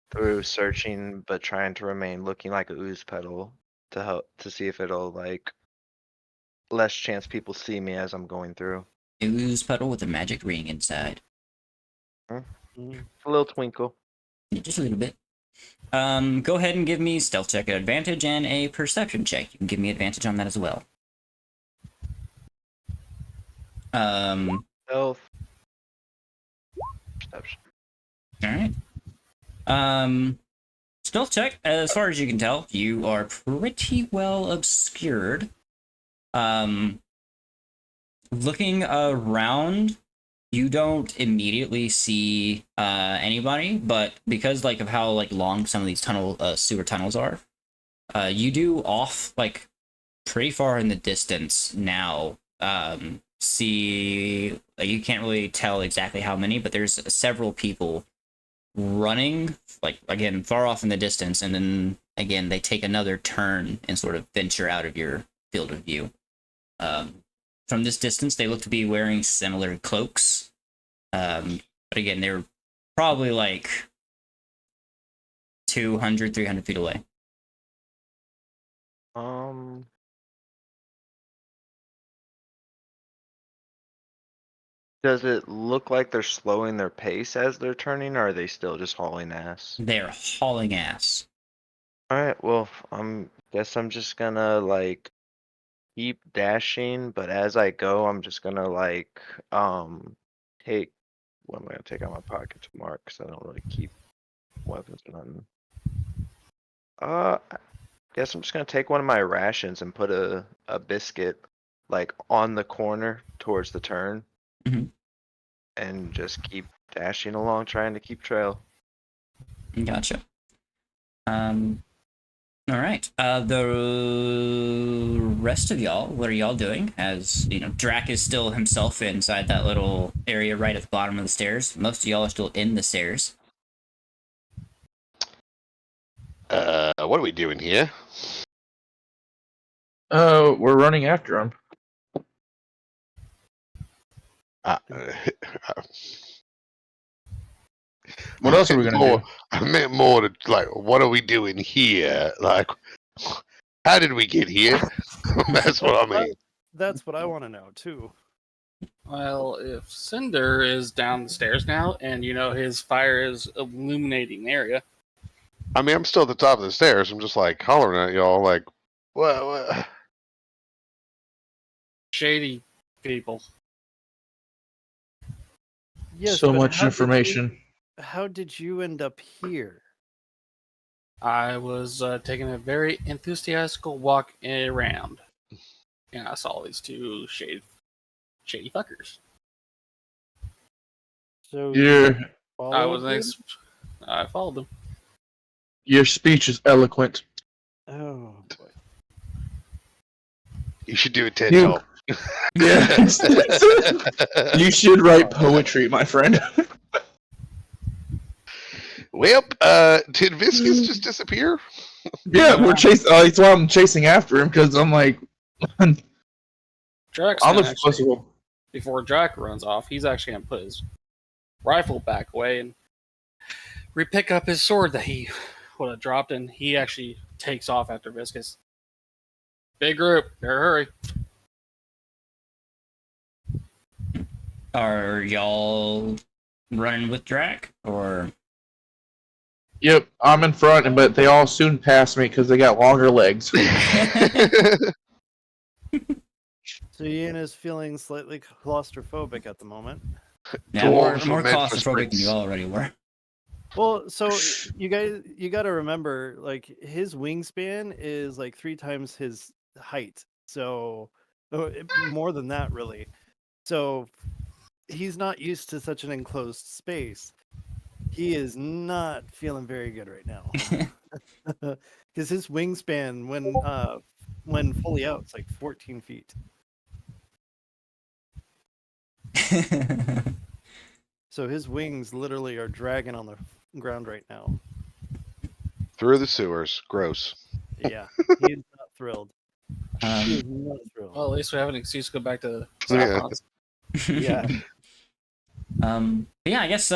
through searching, but trying to remain looking like a ooze pedal to help to see if it'll like less chance people see me as I'm going through. Ooze puddle with a magic ring inside. A little twinkle. Yeah, just a little bit. Go ahead and give me stealth check at advantage and a perception check. You can give me advantage on that as well. Health. Perception. Alright. Stealth check, as far as you can tell, you are pretty well obscured. Looking around, you don't immediately see anybody, but because of how long some of these sewer tunnels are, you do off pretty far in the distance now see, you can't really tell exactly how many, but there's several people running again far off in the distance, and then again they take another turn and sort of venture out of your field of view. From this distance they look to be wearing similar cloaks, but again they're probably 200, 300 feet away. Does it look like they're slowing their pace as they're turning, or are they still just hauling ass? They're hauling ass. Alright, well, guess I'm just gonna keep dashing, but as I go, I'm just gonna take what am I gonna take out of my pocket to mark, because I don't really keep weapons or nothing. I guess I'm just gonna take one of my rations and put a biscuit on the corner towards the turn. Mhm. And just keep dashing along, trying to keep trail. Gotcha. All right. The rest of y'all, what are y'all doing? As you know, Drac is still himself inside that little area right at the bottom of the stairs. Most of y'all are still in the stairs. What are we doing here? We're running after him. Uh, What else are we gonna more, do? I meant more to like, what are we doing here? Like, how did we get here? That's what I mean. That's what I want to know too. Well, if Cinder is down the stairs now, and his fire is illuminating the area, I mean, I'm still at the top of the stairs. I'm just like hollering at y'all, like, what? shady people. Yes, So but much how did information. how did you end up here? I was taking a very enthusiastical walk around, and I saw these two shady fuckers. So Your I followed them. your speech is eloquent. Oh boy. You should do a TED You- talk. Yes. You should write poetry, my friend. Well, did Viscus just disappear? Yeah, we're chasing. That's why I'm chasing after him because I'm like, Drax I'm gonna the possible. before Drac runs off, he's actually gonna put his rifle back away and re-pick up his sword that he would have dropped, and he actually takes off after Viscus. Big group, better hurry. Are y'all running with Drac, or? Yep, I'm in front, but they all soon pass me because they got longer legs. So Ian is feeling slightly claustrophobic at the moment. Yeah, more Dwarves were meant for claustrophobic than you sprints. already were. Well, so you got to remember, like his wingspan is like 3 times his height. So more than that, really. So he's not used to such an enclosed space. He is not feeling very good right now. Because his wingspan, when fully out, it's like 14 feet. So his wings literally are dragging on the ground right now. Through the sewers. Gross. Yeah, he is not thrilled. He is not thrilled. Well, at least we have an excuse to go back to Yeah. Saffron's. Yeah. But yeah, I guess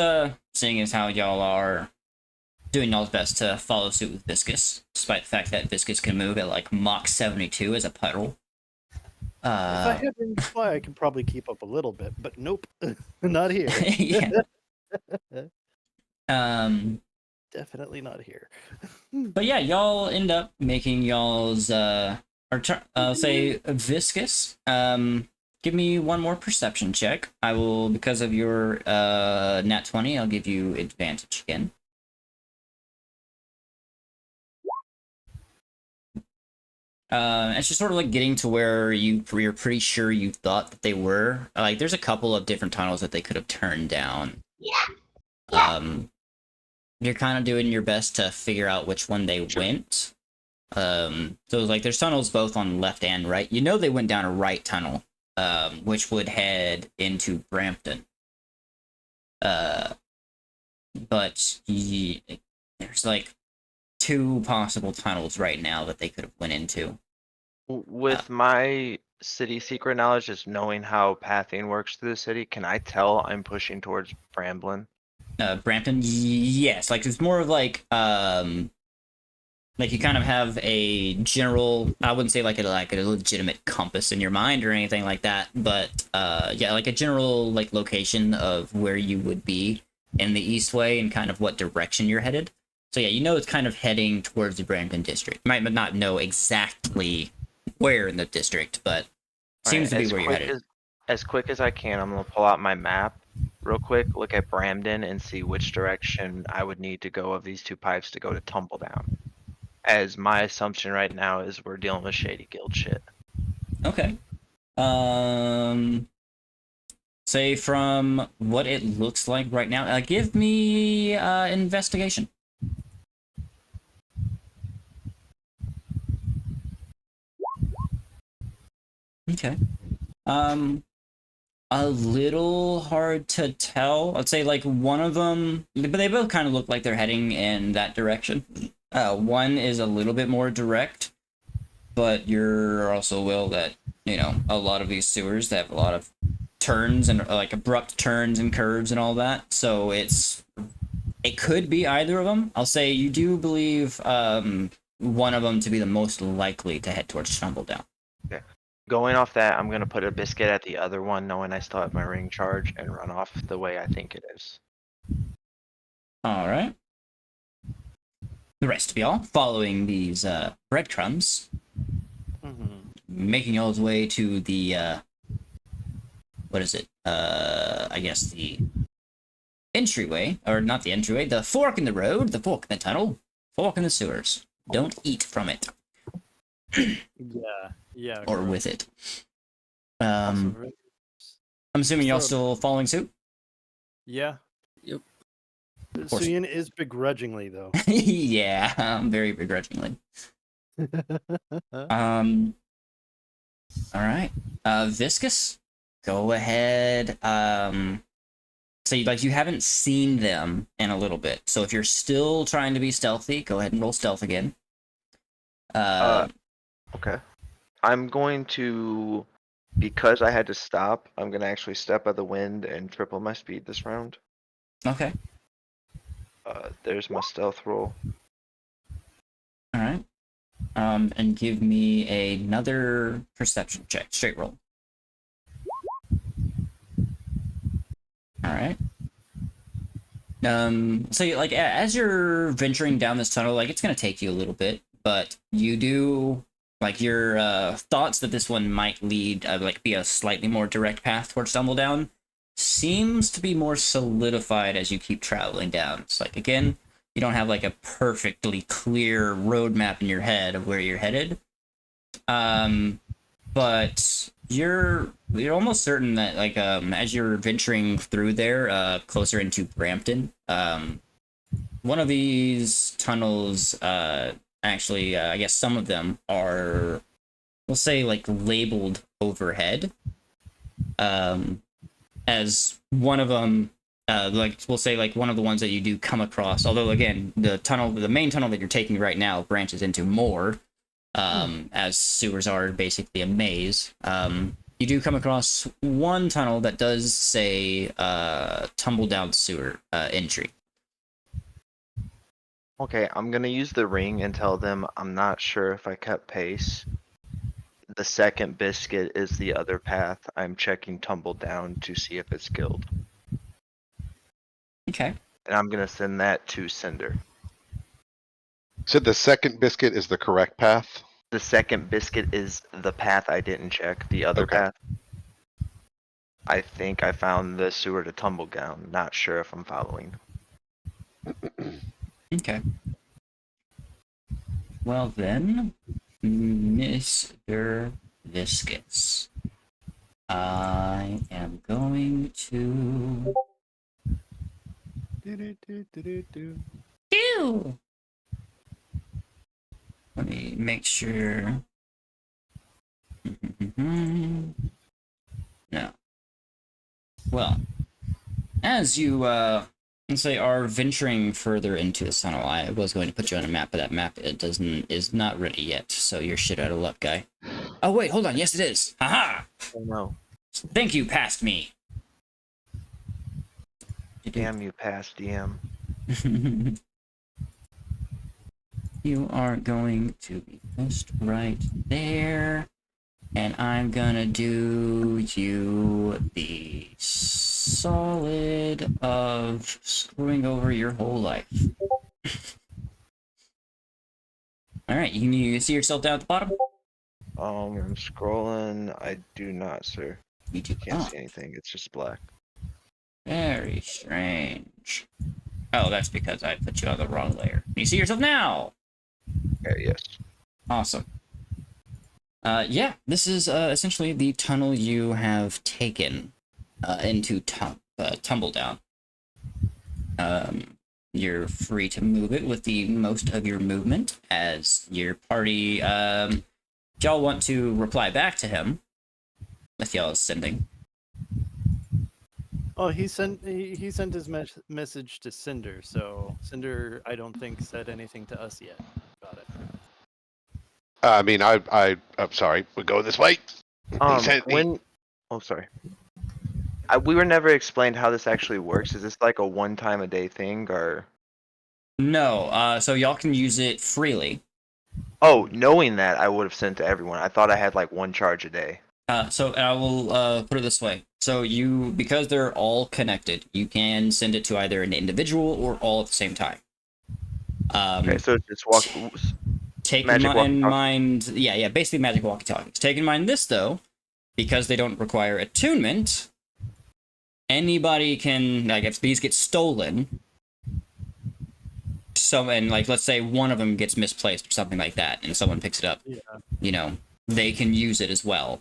seeing as how y'all are doing y'all's best to follow suit with Viscus, despite the fact that Viscus can move at like Mach 72 as a puddle. If I had room to fly, I could probably keep up a little bit, but nope, not here. yeah. Definitely not here. But yeah, y'all end up making y'all's say Viscus. Give me one more perception check. I will, because of your nat 20, I'll give you advantage again. It's just sort of like getting to where you're pretty sure you thought that they were. Like, there's a couple of different tunnels that they could have turned down. You're kind of doing your best to figure out which one they went. So like, there's tunnels both on left and right. You know they went down a right tunnel, which would head into Brampton. But there's like 2 possible tunnels right now that they could have went into. With my city secret knowledge, just knowing how pathing works through the city, can I tell I'm pushing towards Bramblin? Brampton, yes. Like, it's more of like you kind of have a general, I wouldn't say like a legitimate compass in your mind or anything like that, but yeah, like a general like location of where you would be in the Eastway and kind of what direction you're headed. So yeah, you know it's kind of heading towards the Brampton district. You might not know exactly where in the district, but seems to be where you're headed. As quick as I can, I'm gonna pull out my map real quick, look at Bramden, and see which direction I would need to go of these 2 pipes to go to Tumbledown. As my assumption right now is we're dealing with shady guild shit. Okay. Say from what it looks like right now, give me investigation. Okay. A little hard to tell. I'd say like one of them, but they both kind of look like they're heading in that direction. One is a little bit more direct, but you're also aware that, you know, a lot of these sewers, they have a lot of turns and like abrupt turns and curves and all that. So it could be either of them. I'll say you do believe one of them to be the most likely to head towards Tumbledown. Okay. Going off that, I'm gonna put a biscuit at the other one, knowing I still have my ring charge, and run off the way I think it is. All right. The rest of y'all following these breadcrumbs, making y'all's way to the what is it? I guess the entryway, or not the entryway, the fork in the road, the fork in the tunnel, fork in the sewers. Don't eat from it. Yeah. Or with it. I'm Also, assuming y'all So- still following suit. yeah. Yep. course. Suyin is begrudgingly though. Yeah, very begrudgingly. All right. Viscous, go ahead. So you haven't seen them in a little bit. So if you're still trying to be stealthy, go ahead and roll stealth again. Okay. I'm going to, because I had to stop, I'm gonna actually step out of the wind and triple my speed this round. Okay. There's my stealth roll. All right. And give me another perception check, straight roll. All right. So like as you're venturing down this tunnel, like it's gonna take you a little bit, but you do like your thoughts that this one might lead, like be a slightly more direct path towards Stumbledown, seems to be more solidified as you keep traveling down. It's like again, you don't have like a perfectly clear roadmap in your head of where you're headed, but you're almost certain that like as you're venturing through there closer into Brampton, one of these tunnels actually I guess some of them are, we'll say, like labeled overhead, as one of them like we'll say like one of the ones that you do come across, although again the main tunnel that you're taking right now branches into more, as sewers are basically a maze. You do come across one tunnel that does say tumble down sewer entry. Okay, I'm gonna use the ring and tell them I'm not sure if I kept pace. The second biscuit is the other path. I'm checking tumble down to see if it's killed. Okay. And I'm gonna send that to Cinder. So the second biscuit is the correct path. The second biscuit is the path I didn't check. The other Okay. path. I think I found the sewer to tumble down. Not sure if I'm following. Okay. Well then, Mr. Viscous, I am going to do. Let me make sure. No. Well, as you let's say are venturing further into the tunnel, I was going to put you on a map, but that map is not ready yet. So you're shit out of luck, guy. Oh wait, hold on. Yes, it is. Haha. Oh no. Thank you, past me. Damn you, past DM. You are going to be just right there. And I'm gonna do you the solid of screwing over your whole life. Alright, you see yourself down at the bottom? I'm scrolling. I do not, sir. You do Can't not. see anything. It's just black. Very strange. Oh, that's because I put you on the wrong layer. You see yourself now! Okay, yes. Awesome. Yeah, this is essentially the tunnel you have taken into Tumbledown. You're free to move it with the most of your movement as your party. If y'all want to reply back to him, Lethiel is sending. Oh, he sent his message to Cinder. So Cinder, I don't think said anything to us yet about it. I mean, I'm sorry. We go this way. He sent me. When, oh sorry, we were never explained how this actually works. Is this like a one time a day thing or? No, so y'all can use it freely. Oh, knowing that, I would have sent to everyone. I thought I had like one charge a day. So I will put it this way. So because they're all connected, you can send it to either an individual or all at the same time. Okay, so just walk. Take Magic in walkie-talkie. mind, yeah, basically magic walkie-talkies. Take in mind this though, because they don't require attunement. Anybody can, like, if these get stolen, and like let's say one of them gets misplaced or something like that, and someone picks it up, they can use it as well.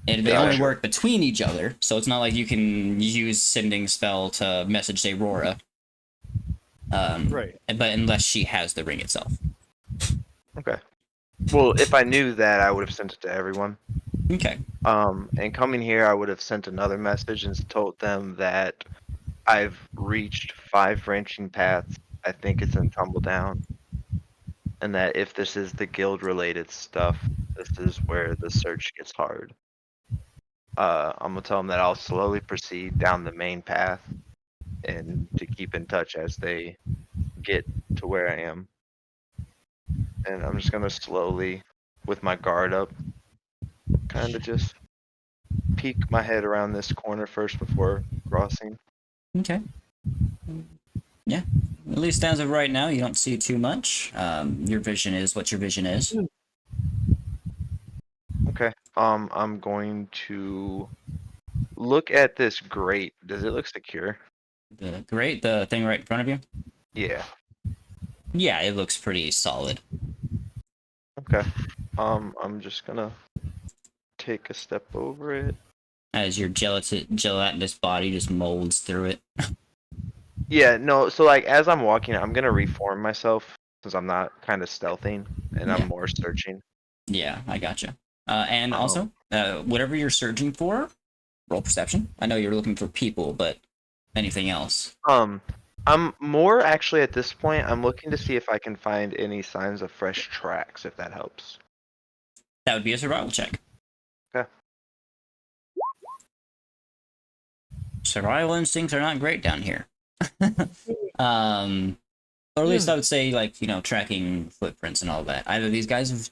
And they only work between each other, so it's not like you can use sending spell to message Aurora. Right. But unless she has the ring itself. Okay. Well, if I knew that, I would have sent it to everyone. Okay. And coming here, I would have sent another message and told them that I've reached 5 branching paths. I think it's in Tumbledown. And that if this is the guild-related stuff, this is where the search gets hard. I'm gonna tell them that I'll slowly proceed down the main path and to keep in touch as they get to where I am. And I'm just gonna slowly, with my guard up, kind of just peek my head around this corner first before crossing. Okay. Yeah. At least as of right now, you don't see too much. Your vision is what your vision is. Okay. I'm going to look at this grate. Does it look secure? The thing right in front of you? Yeah. Yeah, it looks pretty solid. Okay. I'm just gonna take a step over it. As your gelatinous body just molds through it. Yeah, no, so like as I'm walking, I'm gonna reform myself since I'm not kind of stealthing and Yeah. I'm more searching. Yeah, I gotcha. And also, whatever you're searching for, roll perception. I know you're looking for people, but anything else? I'm more actually at this point, I'm looking to see if I can find any signs of fresh tracks, if that helps. That would be a survival check. Okay. Survival instincts are not great down here. Or at least I would say, like, tracking footprints and all that. Either these guys have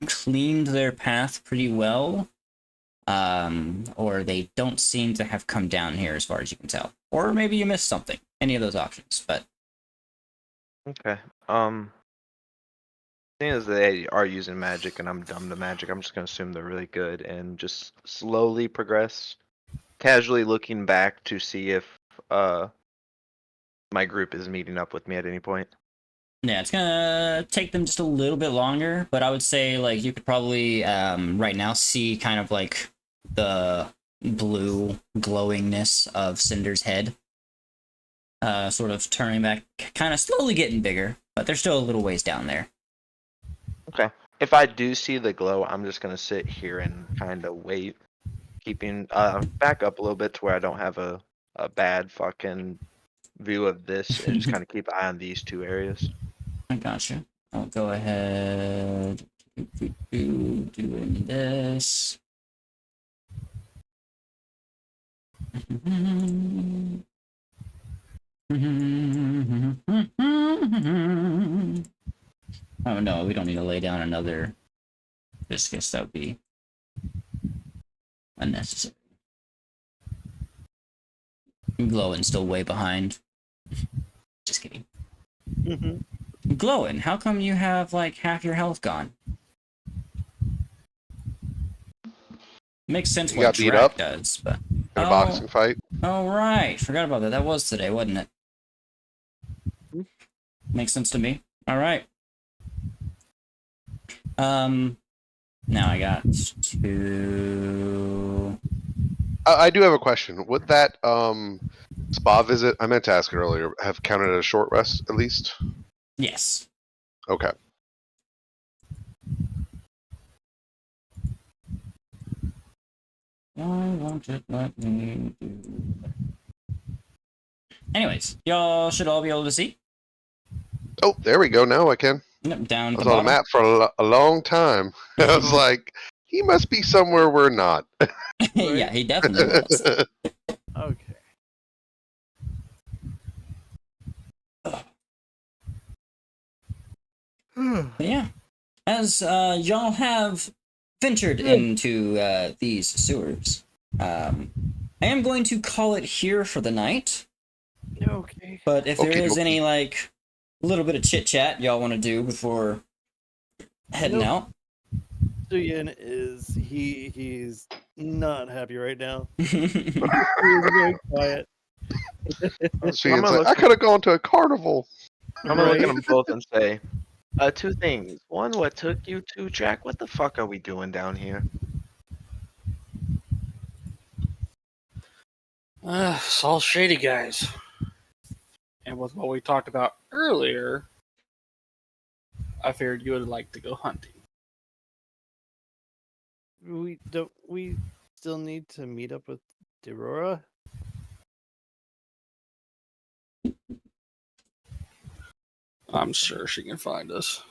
cleaned their path pretty well, or they don't seem to have come down here as far as you can tell. Or maybe you missed something. Any of those options, but... Okay. Seeing as they are using magic and I'm dumb to magic, I'm just gonna assume they're really good and just slowly progress, casually looking back to see if my group is meeting up with me at any point. Yeah, it's gonna take them just a little bit longer, but I would say, like, you could probably, right now see kind of, like, the blue glowingness of Cinder's head. Sort of turning back, kind of slowly getting bigger, but they're still a little ways down there. Okay. If I do see the glow, I'm just gonna sit here and kind of wait, keeping back up a little bit to where I don't have a bad fucking view of this, and just kind of keep an eye on these 2 areas. I gotcha. I'll go ahead. Doing this. Oh no, we don't need to lay down another viscous. That would be unnecessary. Glowin still way behind. Just kidding. Glowin, how come you have like half your health gone? Makes sense You what got beat Drac up? does, but In a boxing fight. oh right, forgot about that. That was today, wasn't it? Makes sense to me. All right. Now I got 2. I do have a question. Would that spa visit, I meant to ask it earlier, have counted as a short rest at least? Yes. Okay. won't it let me do? Anyways, y'all should all be able to see. Oh, there we go. Now I can. Yep, down I at was the on a bottom. map for a long time. I was like, he must be somewhere we're not. Yeah, he definitely was. Okay. But yeah, as y'all have ventured into these sewers, I am going to call it here for the night. Okay. But if there Okie is any dokie. like little bit of chit chat y'all want to do before heading Nope. out, Suyin is he's not happy right now. yeah, He's very quiet. See, I'm it's gonna like, I could have gone to a carnival. I'm gonna look at Right? them both and say, two things. One, what took you to Jack? What the fuck are we doing down here? It's all shady guys. And with what we talked about earlier, I figured you would like to go hunting. We still need to meet up with Derora? I'm sure she can find us.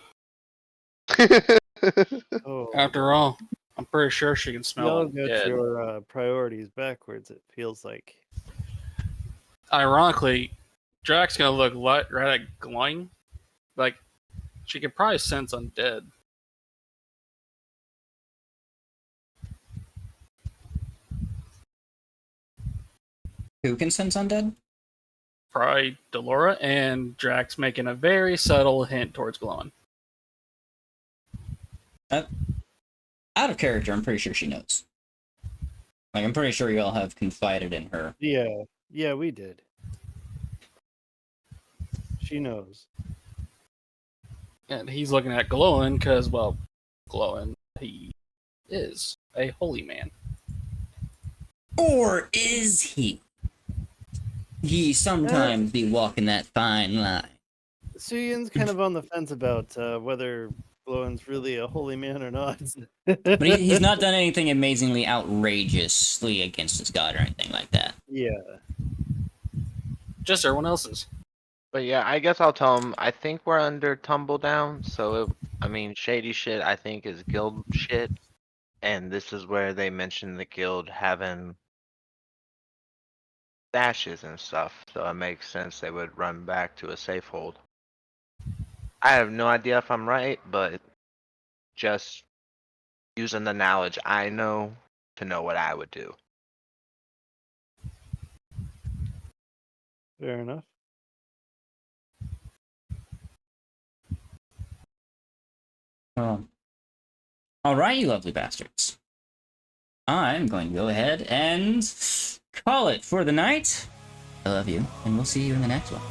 Oh, After all, I'm pretty sure she can smell y'all them got dead. your priorities backwards. It feels like. Ironically, Drax gonna look right at glowing. Like she could probably sense undead. who can sense undead? Probably Delora and Drax making a very subtle hint towards glowing. Out of character, I'm pretty sure she knows. Like, I'm pretty sure y'all have confided in her. Yeah, we did. She knows. And he's looking at glowing because, well, glowing, he is a holy man. Or is he? He sometimes be walking that fine line. Suyin's kind of on the fence about whether Glowin's really a holy man or not. But he's not done anything amazingly outrageously against his god or anything like that. Yeah. Just everyone else's. But yeah, I guess I'll tell him. I think we're under Tumbledown, so I mean, shady shit. I think is guild shit, and this is where they mentioned the guild having stashes and stuff. So it makes sense they would run back to a safe hold. I have no idea if I'm right, but just using the knowledge I know to know what I would do. Fair enough. All right, you lovely bastards. I'm going to go ahead and call it for the night. I love you, and we'll see you in the next one.